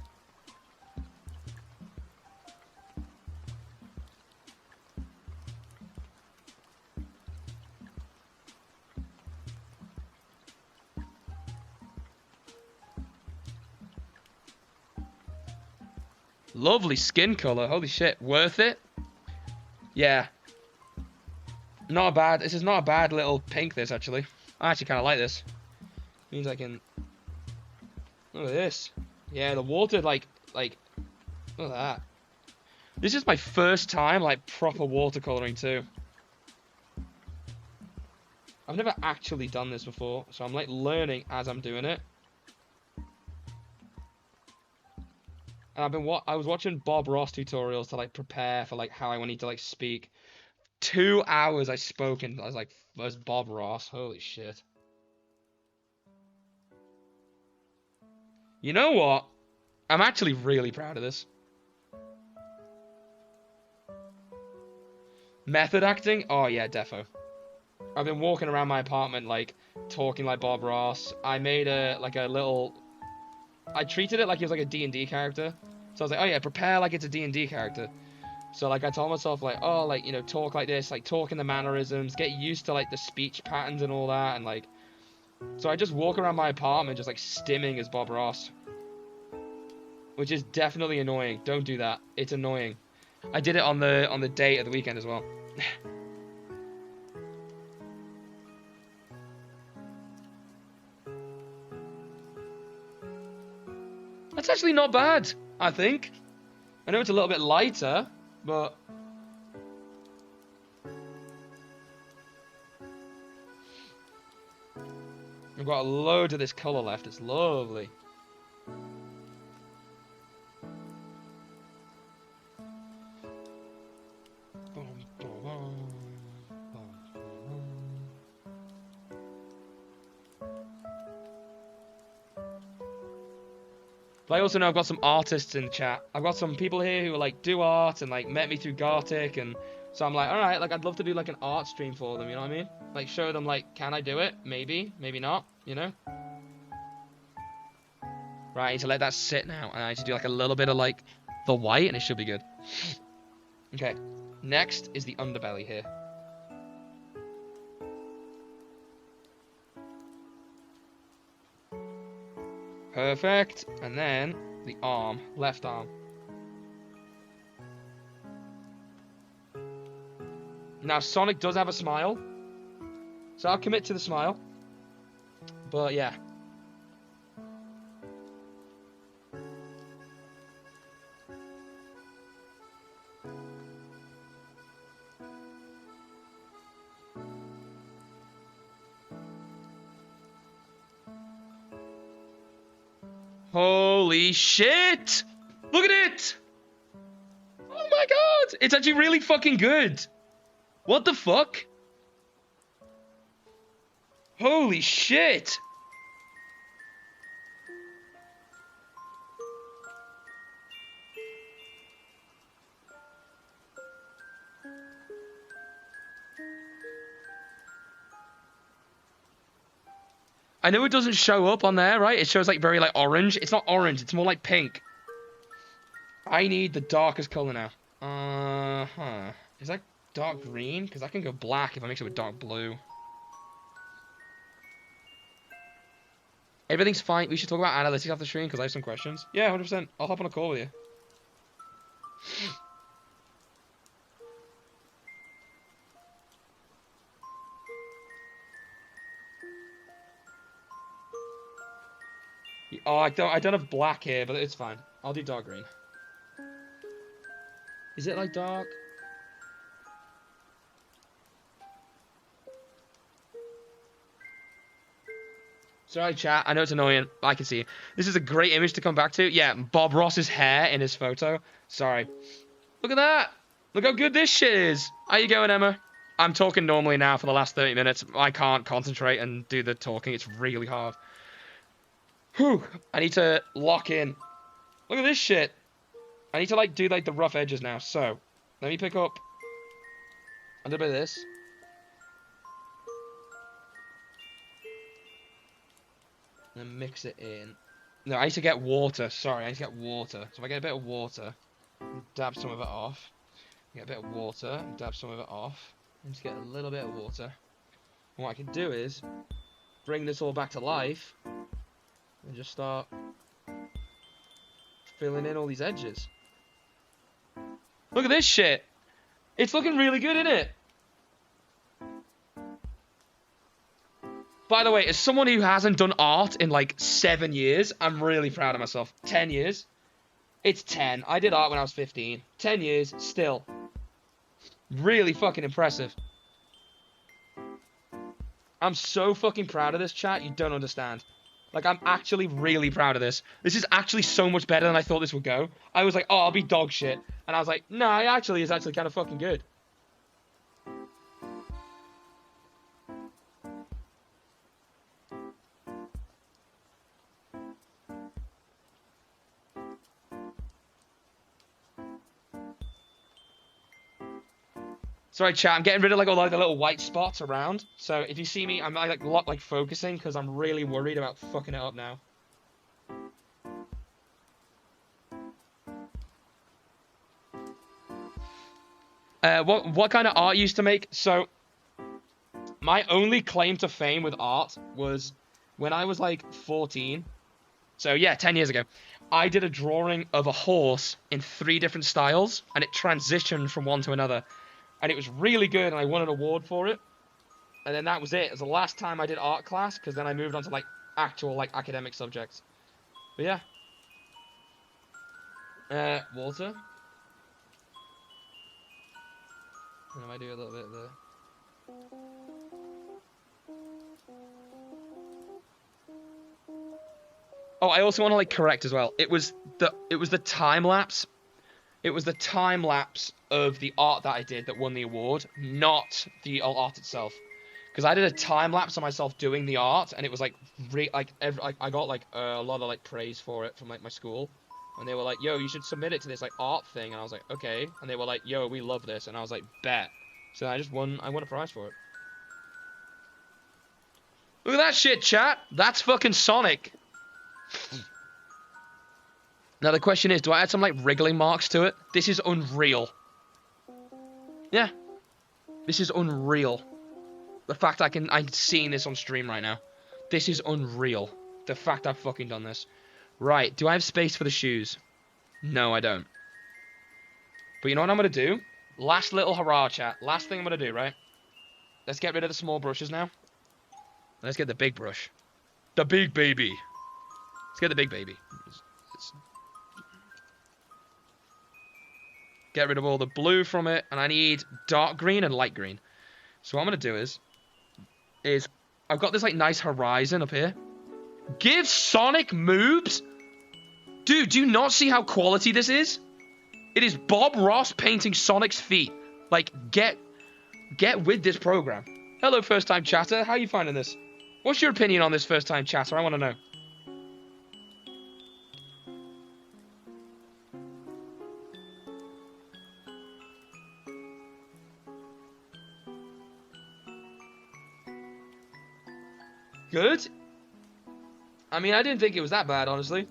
Lovely skin color. Holy shit. Worth it? Yeah. Not bad. This is not a bad little pink, this, actually. I actually kind of like this. Means I can... Look at this. Yeah, the water, like... Look at that. This is my first time, like, proper watercoloring, too. I've never actually done this before, so I'm, like, learning as I'm doing it. And I was watching Bob Ross tutorials to, like, prepare for, like, how I need to, like, speak. 2 hours I spoke and I was like, there's Bob Ross. Holy shit. You know what? I'm actually really proud of this. Method acting? Oh yeah, defo. I've been walking around my apartment like talking like Bob Ross. I made a little I treated it like it was like a D&D character. So I was like, oh yeah, prepare like it's a D&D character. So like I told myself like, oh, like, you know, talk like this, like talk in the mannerisms, get used to like the speech patterns and all that, and like so I just walk around my apartment just like stimming as Bob Ross. Which is definitely annoying. Don't do that. It's annoying. I did it on the date of the weekend as well. That's actually not bad, I think. I know it's a little bit lighter, but I've got a load of this colour left. It's lovely. But I also know I've got some artists in the chat. I've got some people here who like do art and like met me through Gartic, and so I'm like, all right, like I'd love to do like an art stream for them. You know what I mean? Like show them like, can I do it? Maybe, maybe not. You know? Right, I need to let that sit now, and I need to do like a little bit of like the white, and it should be good. Okay, next is the underbelly here. Perfect, and then the arm, left arm. Now Sonic does have a smile, so I'll commit to the smile. But yeah. Holy shit! Look at it! Oh my god! It's actually really fucking good! What the fuck? Holy shit! I know it doesn't show up on there, right? It shows like very like orange. It's not orange, it's more like pink. I need the darkest color now. Is that dark green? Because I can go black if I mix it with dark blue. Everything's fine. We should talk about analytics after stream because I have some questions. Yeah, 100%. I'll hop on a call with you. Oh, I don't have black here, but it's fine. I'll do dark green. Is it like dark? Sorry, chat. I know it's annoying. I can see. This is a great image to come back to. Yeah, Bob Ross's hair in his photo. Sorry. Look at that. Look how good this shit is. How you going, Emma? I'm talking normally now for the last 30 minutes. I can't concentrate and do the talking. It's really hard. Whew. I need to lock in. Look at this shit. I need to like do like the rough edges now. So, let me pick up a little bit of this. And mix it in. No, I need to get water. Sorry, I need to get water. So if I get a bit of water, dab some of it off. Get a bit of water, and dab some of it off. And just get a little bit of water. And what I can do is bring this all back to life and just start filling in all these edges. Look at this shit. It's looking really good, isn't it? By the way, as someone who hasn't done art in like 7 years, I'm really proud of myself. 10 years. It's 10. I did art when I was 15. 10 years, still. Really fucking impressive. I'm so fucking proud of this, chat, you don't understand. Like, I'm actually really proud of this. This is actually so much better than I thought this would go. I was like, oh, I'll be dog shit. And I was like, no, it actually is actually kind of fucking good. Sorry, chat. I'm getting rid of like all like the little white spots around. So if you see me, I'm like focusing because I'm really worried about fucking it up now. What kind of art you used to make? So my only claim to fame with art was when I was like 14. So yeah, 10 years ago, I did a drawing of a horse in 3 different styles, and it transitioned from one to another. And it was really good, and I won an award for it. And then that was it. It was the last time I did art class, because then I moved on to, like, actual, like, academic subjects. But yeah. Water. And I might do a little bit there. Oh, I also want to, like, correct as well. It was the time lapse. It was the time lapse of the art that I did that won the award, not the art itself. Because I did a time lapse of myself doing the art, and it was like, I got like a lot of like praise for it from like my school, and they were like, "Yo, you should submit it to this like art thing," and I was like, "Okay," and they were like, "Yo, we love this," and I was like, "Bet." So I won a prize for it. Look at that shit, chat. That's fucking Sonic. Now the question is, do I add some like wriggling marks to it? This is unreal. Yeah, this is unreal. The fact I'm seeing this on stream right now. This is unreal. The fact I've fucking done this. Right, do I have space for the shoes? No, I don't. But you know what I'm going to do? Last little hurrah, chat. Last thing I'm going to do, right? Let's get rid of the small brushes now. Let's get the big brush. The big baby. Let's get the big baby. Let's get rid of all the blue from it. And I need dark green and light green. So what I'm going to do is I've got this like nice horizon up here. Give Sonic moves? Dude, do you not see how quality this is? It is Bob Ross painting Sonic's feet. Like, get with this program. Hello, first-time chatter. How are you finding this? What's your opinion on this first-time chatter? I want to know. Good? I mean, I didn't think it was that bad, honestly.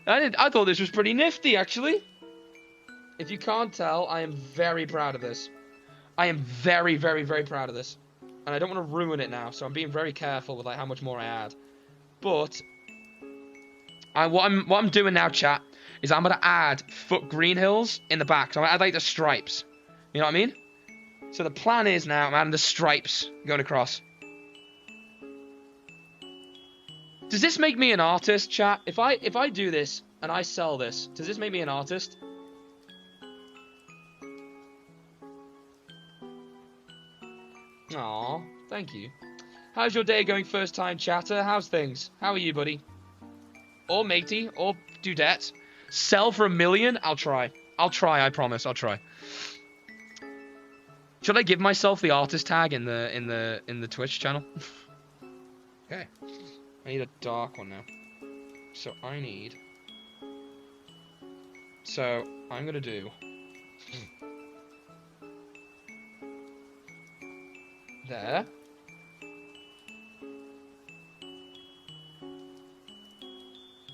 I thought this was pretty nifty, actually. If you can't tell, I am very proud of this. I am very, very, very proud of this. And I don't want to ruin it now, so I'm being very careful with like how much more I add. But what I'm doing now, chat, is I'm gonna add foot green hills in the back. So I'm gonna add like the stripes. You know what I mean? So the plan is now I'm adding the stripes going across. Does this make me an artist, chat? If I do this and I sell this, does this make me an artist? Aw, thank you. How's your day going, first time chatter? How's things? How are you, buddy? Or matey, or dudette. Sell for $1 million? I'll try. I'll try, I promise, I'll try. Should I give myself the artist tag in the Twitch channel? Okay. I need a dark one now. So I'm gonna do there.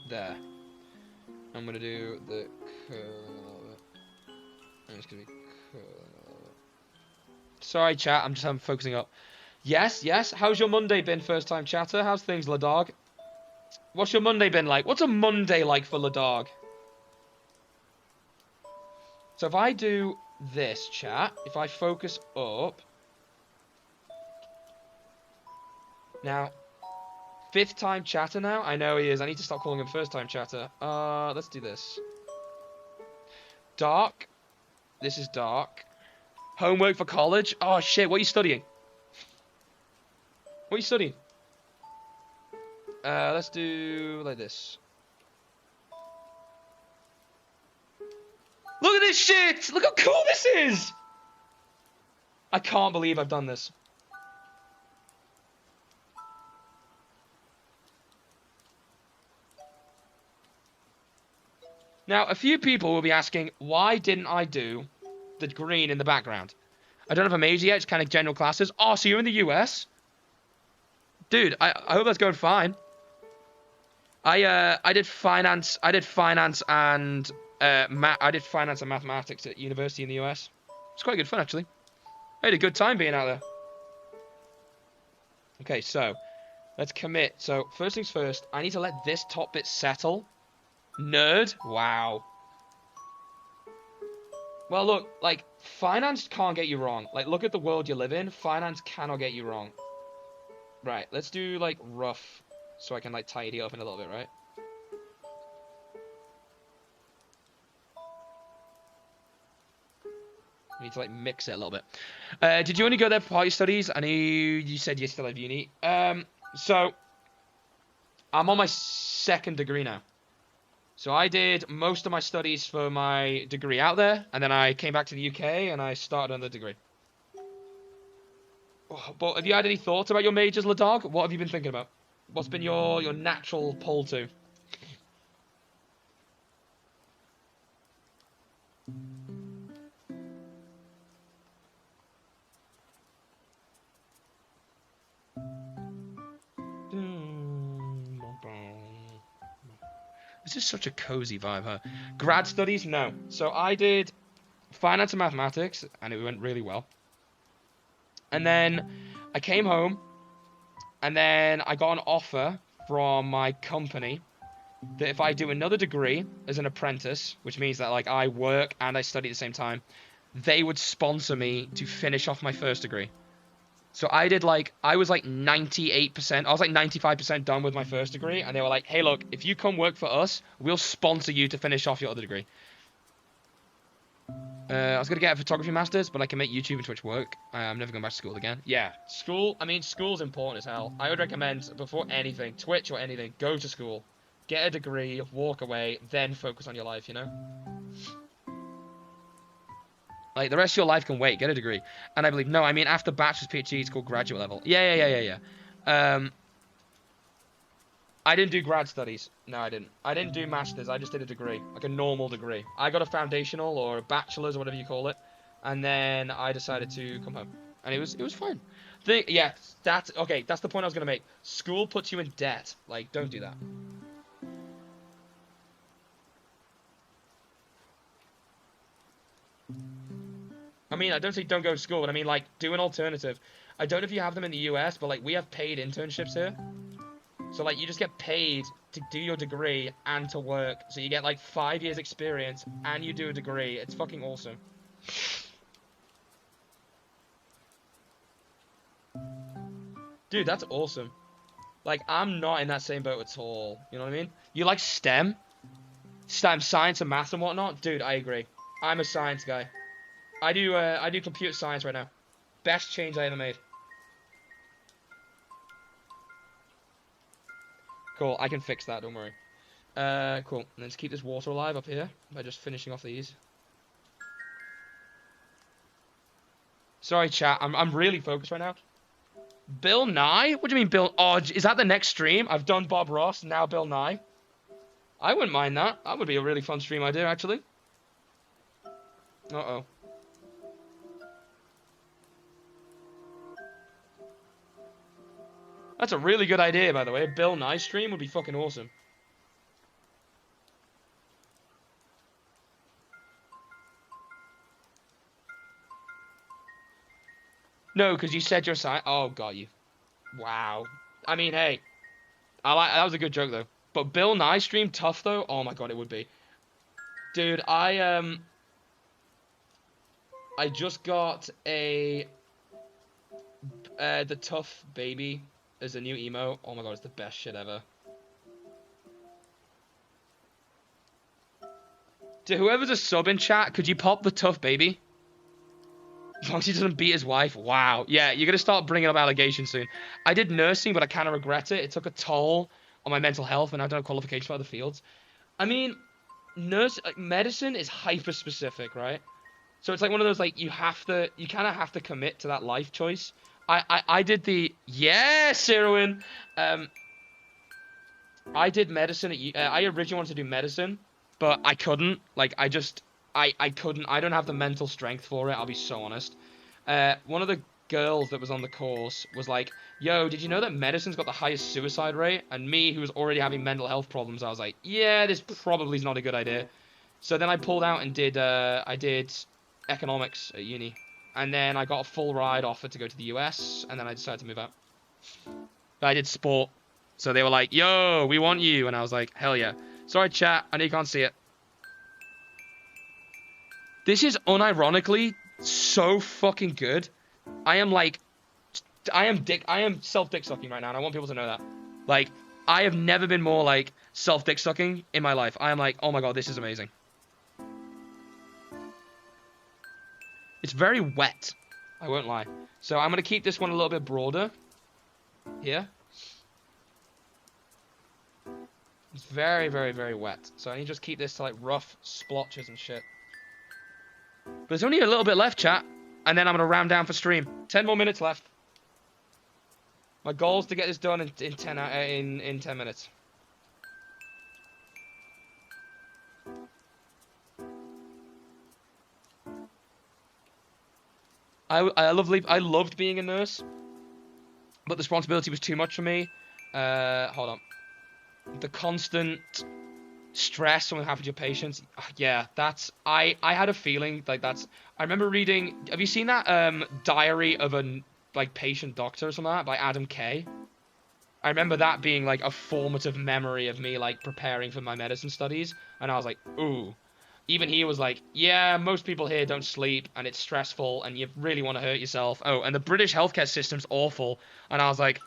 there. I'm gonna do the curling a little bit. And it's gonna be curling a little bit. Sorry, chat. I'm focusing up. Yes, yes. How's your Monday been, first time chatter? How's things, La Dog? What's your Monday been like? What's a Monday like for La Dog? So if I do this, chat, if I focus up. Now, fifth time chatter now? I know he is. I need to stop calling him first time chatter. Let's do this. Dark. This is dark. Homework for college? Oh shit, what are you studying? What are you studying? Let's do like this. Look at this shit! Look how cool this is! I can't believe I've done this. Now, a few people will be asking, why didn't I do the green in the background? I don't have a major yet, it's kind of general classes. Oh, so you're in the US? Dude, I hope that's going fine. I did finance and I did finance and mathematics at university in the US. It's quite good fun actually. I had a good time being out there. Okay, so let's commit. So first things first, I need to let this top bit settle. Nerd? Wow. Well, look, like, finance can't get you wrong. Like, look at the world you live in. Finance cannot get you wrong. Right, let's do, like, rough. So I can, like, tidy up in a little bit, right? I need to, like, mix it a little bit. Did you only go there for party studies? I know you said you still have uni. So, I'm on my second degree now. So I did most of my studies for my degree out there, and then I came back to the UK and I started another degree. Oh, but have you had any thoughts about your majors, Ladog? What have you been thinking about? What's been your natural pull to? This is such a cozy vibe, huh? Grad studies? No. So I did finance and mathematics, and it went really well. And then I came home, and then I got an offer from my company that if I do another degree as an apprentice, which means that like I work and I study at the same time, they would sponsor me to finish off my first degree. So I did like, I was like 98%, I was like 95% done with my first degree, and they were like, hey look, if you come work for us, we'll sponsor you to finish off your other degree. I was going to get a photography master's, but I can make YouTube and Twitch work. I'm never going back to school again. Yeah, school, I mean, school's important as hell. I would recommend, before anything, Twitch or anything, go to school. Get a degree, walk away, then focus on your life, you know? Like, the rest of your life can wait, get a degree. And I believe, no, I mean, after bachelor's, PhD, it's called graduate level. Yeah. I didn't do grad studies. No, I didn't. I didn't do masters. I just did a degree, like a normal degree. I got a foundational or a bachelor's or whatever you call it, and then I decided to come home, and it was fine. Yeah, that's okay. That's the point I was gonna make. School puts you in debt. Like, don't do that. I mean, I don't say don't go to school, but I mean like do an alternative. I don't know if you have them in the US, but like we have paid internships here. So, like, you just get paid to do your degree and to work. So you get, like, 5 years experience and you do a degree. It's fucking awesome. Dude, that's awesome. Like, I'm not in that same boat at all. You know what I mean? You like STEM? STEM, science and math and whatnot? Dude, I agree. I'm a science guy. I do computer science right now. Best change I ever made. Cool, I can fix that, don't worry. Cool. Let's keep this water alive up here by just finishing off these. Sorry, chat. I'm really focused right now. Bill Nye? What do you mean, Bill? Oh, is that the next stream? I've done Bob Ross, now Bill Nye. I wouldn't mind that. That would be a really fun stream idea, actually. Uh-oh. That's a really good idea, by the way. A Bill Nye stream would be fucking awesome. No, because you said your side. Oh, got you. Wow. I mean, hey, that was a good joke though. But Bill Nye stream tough though. Oh my god, it would be. Dude, I just got the tough baby as a new emo. Oh my god, it's the best shit ever. To whoever's a sub in chat, could you pop the tough baby? As long as he doesn't beat his wife. Wow. Yeah, you're going to start bringing up allegations soon. I did nursing, but I kind of regret it. It took a toll on my mental health, and I don't have qualifications for other fields. I mean, medicine is hyper-specific, right? So it's like one of those, like, you kind of have to commit to that life choice. I did the, yes, Irwin! I did medicine I originally wanted to do medicine, but I couldn't. Like, I couldn't. I don't have the mental strength for it, I'll be so honest. One of the girls that was on the course was like, yo, did you know that medicine's got the highest suicide rate? And me, who was already having mental health problems, I was like, yeah, this probably is not a good idea. So then I pulled out and I did economics at uni. And then I got a full ride offer to go to the US, and then I decided to move out. But I did sport. So they were like, yo, we want you. And I was like, hell yeah. Sorry, chat. I know you can't see it. This is unironically so fucking good. I am self-dick sucking right now, and I want people to know that. Like, I have never been more, like, self-dick sucking in my life. I am like, oh my god, this is amazing. It's very wet. I won't lie. So I'm going to keep this one a little bit broader. Here. It's very, very, very wet. So I need to just keep this to, like, rough splotches and shit. But there's only a little bit left, chat. And then I'm going to round down for stream. 10 more minutes left. My goal is to get this done in 10 minutes. I loved being a nurse, but the responsibility was too much for me. Hold on. The constant stress when it happens to your patients. Yeah, I had a feeling like that's. I remember reading. Have you seen that Diary of a Patient Doctor or something like that by Adam Kay? I remember that being like a formative memory of me like preparing for my medicine studies, and I was like, ooh. Even he was like, yeah, most people here don't sleep, and it's stressful, and you really want to hurt yourself. Oh, and the British healthcare system's awful. And I was like,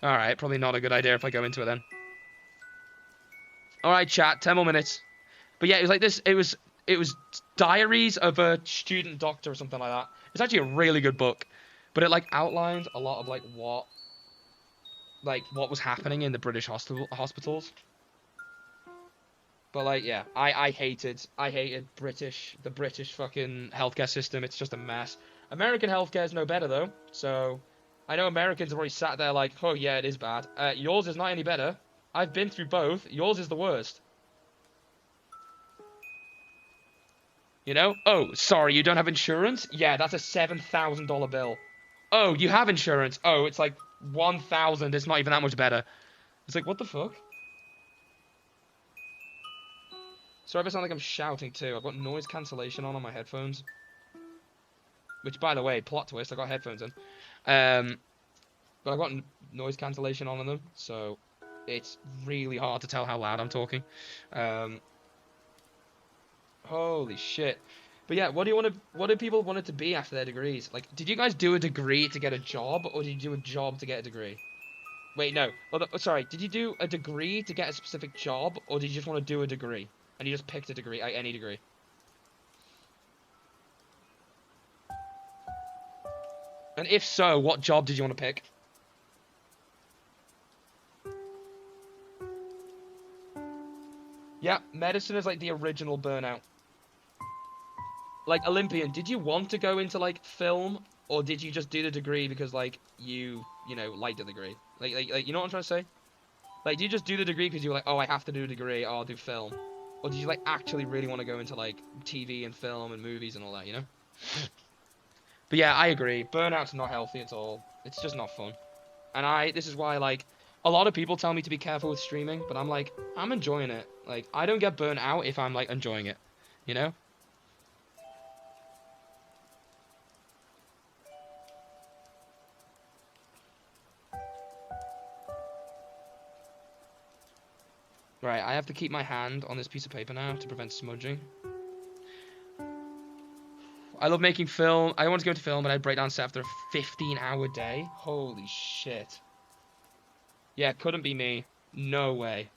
alright, probably not a good idea if I go into it then. Alright, chat, 10 more minutes. But yeah, it was like this, it was Diaries of a Student Doctor or something like that. It's actually a really good book. But it like outlined a lot of what was happening in the British hospitals. But like, yeah, I hated the British fucking healthcare system. It's just a mess. American healthcare is no better though. So I know Americans have already sat there like, oh yeah, it is bad. Yours is not any better. I've been through both. Yours is the worst. You know? Oh, sorry, you don't have insurance? Yeah, that's a $7,000 bill. Oh, you have insurance? Oh, it's like 1,000. It's not even that much better. It's like, what the fuck? Sorry if I sound like I'm shouting too. I've got noise cancellation on my headphones. Which, by the way, plot twist, I got headphones in. But I've got noise cancellation on them, so it's really hard to tell how loud I'm talking. Holy shit. But yeah, what do people want it to be after their degrees? Like, did you guys do a degree to get a job, or did you do a job to get a degree? Wait, no. Sorry, did you do a degree to get a specific job, or did you just want to do a degree? And you just picked a degree, any degree. And if so, what job did you want to pick? Yeah, medicine is like the original burnout. Like, Olympian, did you want to go into, like, film? Or did you just do the degree because, like, you know, liked the degree? Like, you know what I'm trying to say? Like, did you just do the degree because you were like, oh, I have to do a degree, oh, I'll do film? Or did you, like, actually really want to go into, like, TV and film and movies and all that, you know? But yeah, I agree. Burnout's not healthy at all. It's just not fun. And this is why, like, a lot of people tell me to be careful with streaming, but I'm like, I'm enjoying it. Like, I don't get burnt out if I'm, like, enjoying it, you know? Right, I have to keep my hand on this piece of paper now to prevent smudging. I love making film. I want to go into film, but I'd break down set after a 15-hour day. Holy shit. Yeah, couldn't be me. No way.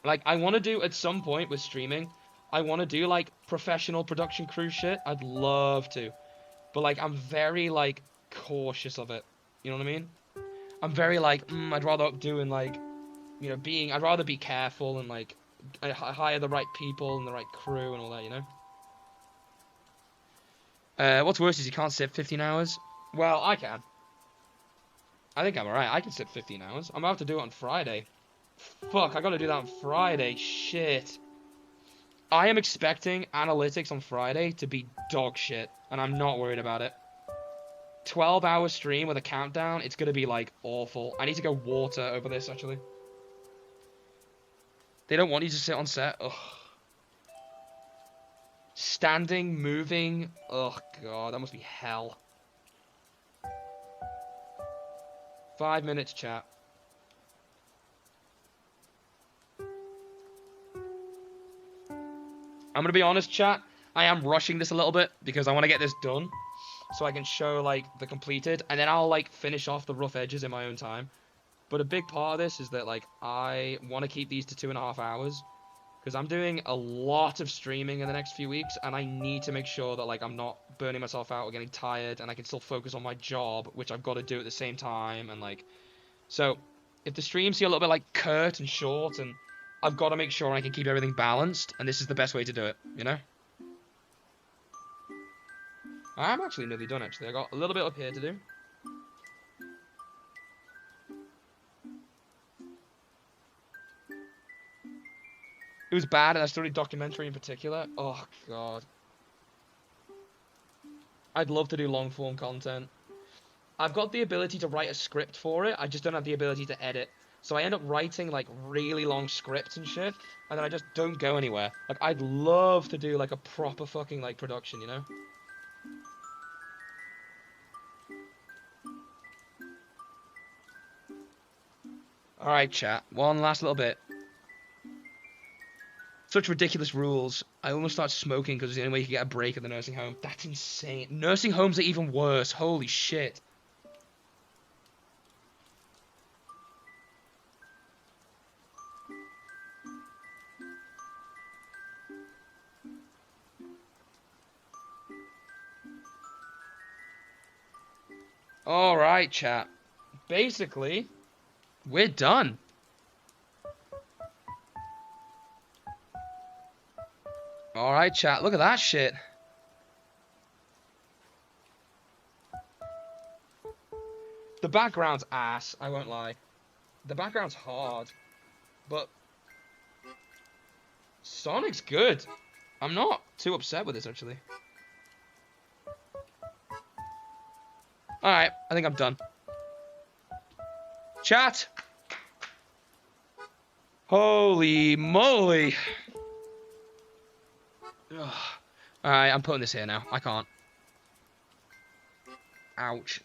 Like, I want to do, at some point with streaming, I want to do, like, professional production crew shit. I'd love to. But, like, I'm very, like, cautious of it. You know what I mean? I'm very, like, I'd rather doing, like, you know, I'd rather be careful and, like, I hire the right people and the right crew and all that, you know? What's worse is you can't sit 15 hours. Well, I can. I think I'm alright. I can sit 15 hours. I'm about to do it on Friday. Fuck, I gotta do that on Friday. Shit. I am expecting analytics on Friday to be dog shit, and I'm not worried about it. 12-hour stream with a countdown, it's gonna be, like, awful. I need to go water over this, actually. They don't want you to sit on set. Ugh. Standing, moving. Oh, God, that must be hell. 5 minutes, chat. I'm gonna be honest, chat. I am rushing this a little bit because I want to get this done so I can show, like, the completed, and then I'll, like, finish off the rough edges in my own time. But a big part of this is that, like, I want to keep these to 2.5 hours because I'm doing a lot of streaming in the next few weeks, and I need to make sure that, like, I'm not burning myself out or getting tired, and I can still focus on my job, which I've got to do at the same time, and, like, so if the streams see a little bit, like, curt and short, and I've got to make sure I can keep everything balanced, and this is the best way to do it, you know? I'm actually nearly done, actually. I got a little bit up here to do. It was bad, and I studied documentary in particular. Oh, God. I'd love to do long-form content. I've got the ability to write a script for it. I just don't have the ability to edit. So I end up writing, like, really long scripts and shit, and then I just don't go anywhere. Like, I'd love to do, like, a proper fucking, like, production, you know? Alright, chat. One last little bit. Such ridiculous rules. I almost started smoking because it's the only way you can get a break at the nursing home. That's insane. Nursing homes are even worse. Holy shit. Alright, chat. Basically, we're done. Alright, chat. Look at that shit. The background's ass, I won't lie. The background's hard. But Sonic's good. I'm not too upset with this, actually. Alright, I think I'm done. Chat! Holy moly! Alright, I'm putting this here now. I can't. Ouch.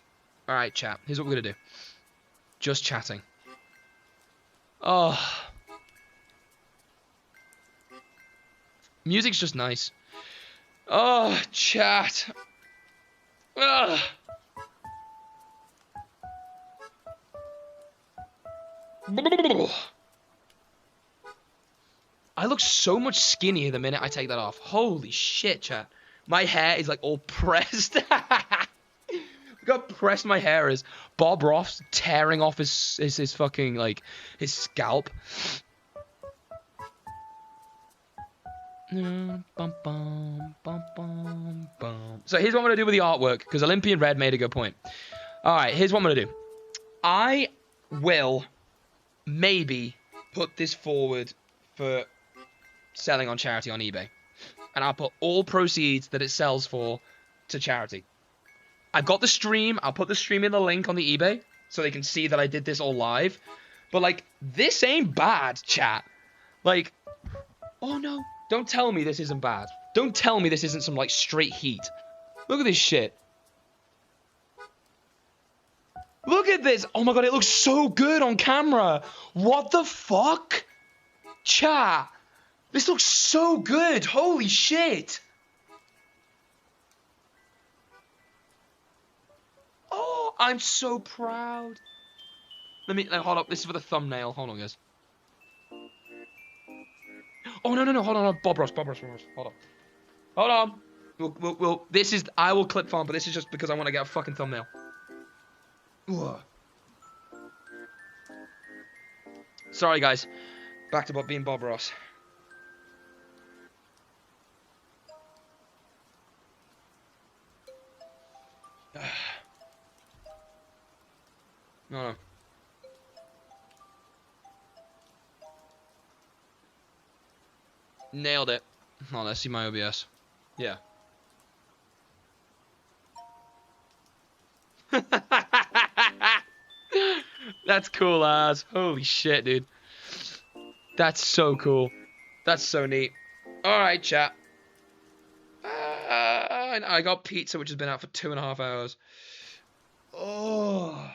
Alright, chat. Here's what we're gonna do. Just chatting. Oh. Music's just nice. Oh, chat. Ugh. I look so much skinnier the minute I take that off. Holy shit, chat. My hair is like all pressed. Look how pressed my hair is. Bob Ross tearing off his fucking, like, his scalp. So here's what I'm going to do with the artwork, because Olympian Red made a good point. Alright, here's what I'm going to do. I will maybe put this forward for selling on charity on eBay. And I'll put all proceeds that it sells for to charity. I've got the stream. I'll put the stream in the link on the eBay so they can see that I did this all live. But, like, this ain't bad, chat. Like, oh no. Don't tell me this isn't bad. Don't tell me this isn't some, like, straight heat. Look at this shit. Look at this. Oh my god, it looks so good on camera. What the fuck? Chat. This looks so good. Holy shit. Oh, I'm so proud. Let me, hold up. This is for the thumbnail. Hold on, guys. Oh, no. Hold on. Bob Ross. Hold on. Hold on. This is, I will clip farm, but this is just because I want to get a fucking thumbnail. Ugh. Sorry, guys. Back to being Bob Ross. No. Nailed it. Oh, let's see my OBS. Yeah. That's cool as. Holy shit, dude. That's so cool. That's so neat. Alright, chat. I got pizza, which has been out for 2.5 hours. Oh.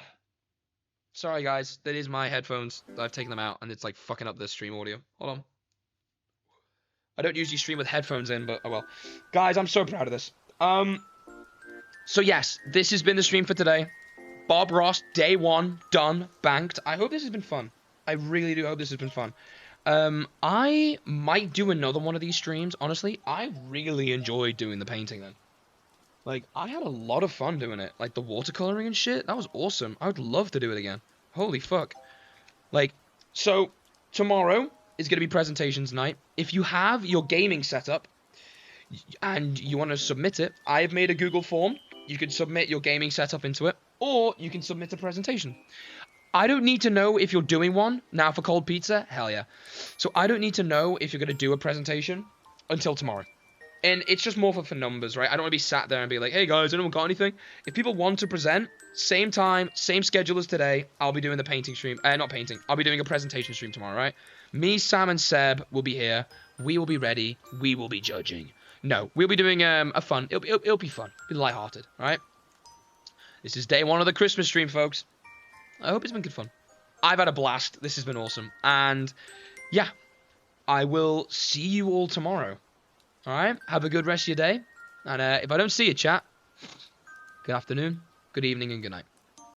Sorry, guys. That is my headphones. I've taken them out, and it's like fucking up the stream audio. Hold on. I don't usually stream with headphones in, but oh well. Guys, I'm so proud of this. So yes, this has been the stream for today. Bob Ross, day 1, done, banked. I hope this has been fun. I really do hope this has been fun. I might do another one of these streams. Honestly, I really enjoyed doing the painting then. Like, I had a lot of fun doing it. Like, the watercoloring and shit, that was awesome. I would love to do it again. Holy fuck. Like, so, tomorrow is going to be presentations night. If you have your gaming setup and you want to submit it, I have made a Google form. You can submit your gaming setup into it, or you can submit a presentation. I don't need to know if you're doing one. Now for cold pizza, hell yeah. So I don't need to know if you're going to do a presentation until tomorrow. And it's just more for numbers, right? I don't want to be sat there and be like, hey guys, anyone got anything? If people want to present, same time, same schedule as today, I'll be doing the painting stream. Not painting. I'll be doing a presentation stream tomorrow, right? Me, Sam, and Seb will be here. We will be ready. We will be judging. No, we'll be doing a fun. It'll be fun. It'll be lighthearted, all right? This is day 1 of the Christmas stream, folks. I hope it's been good fun. I've had a blast. This has been awesome. And yeah, I will see you all tomorrow. All right? Have a good rest of your day. And if I don't see you, chat, good afternoon, good evening, and good night.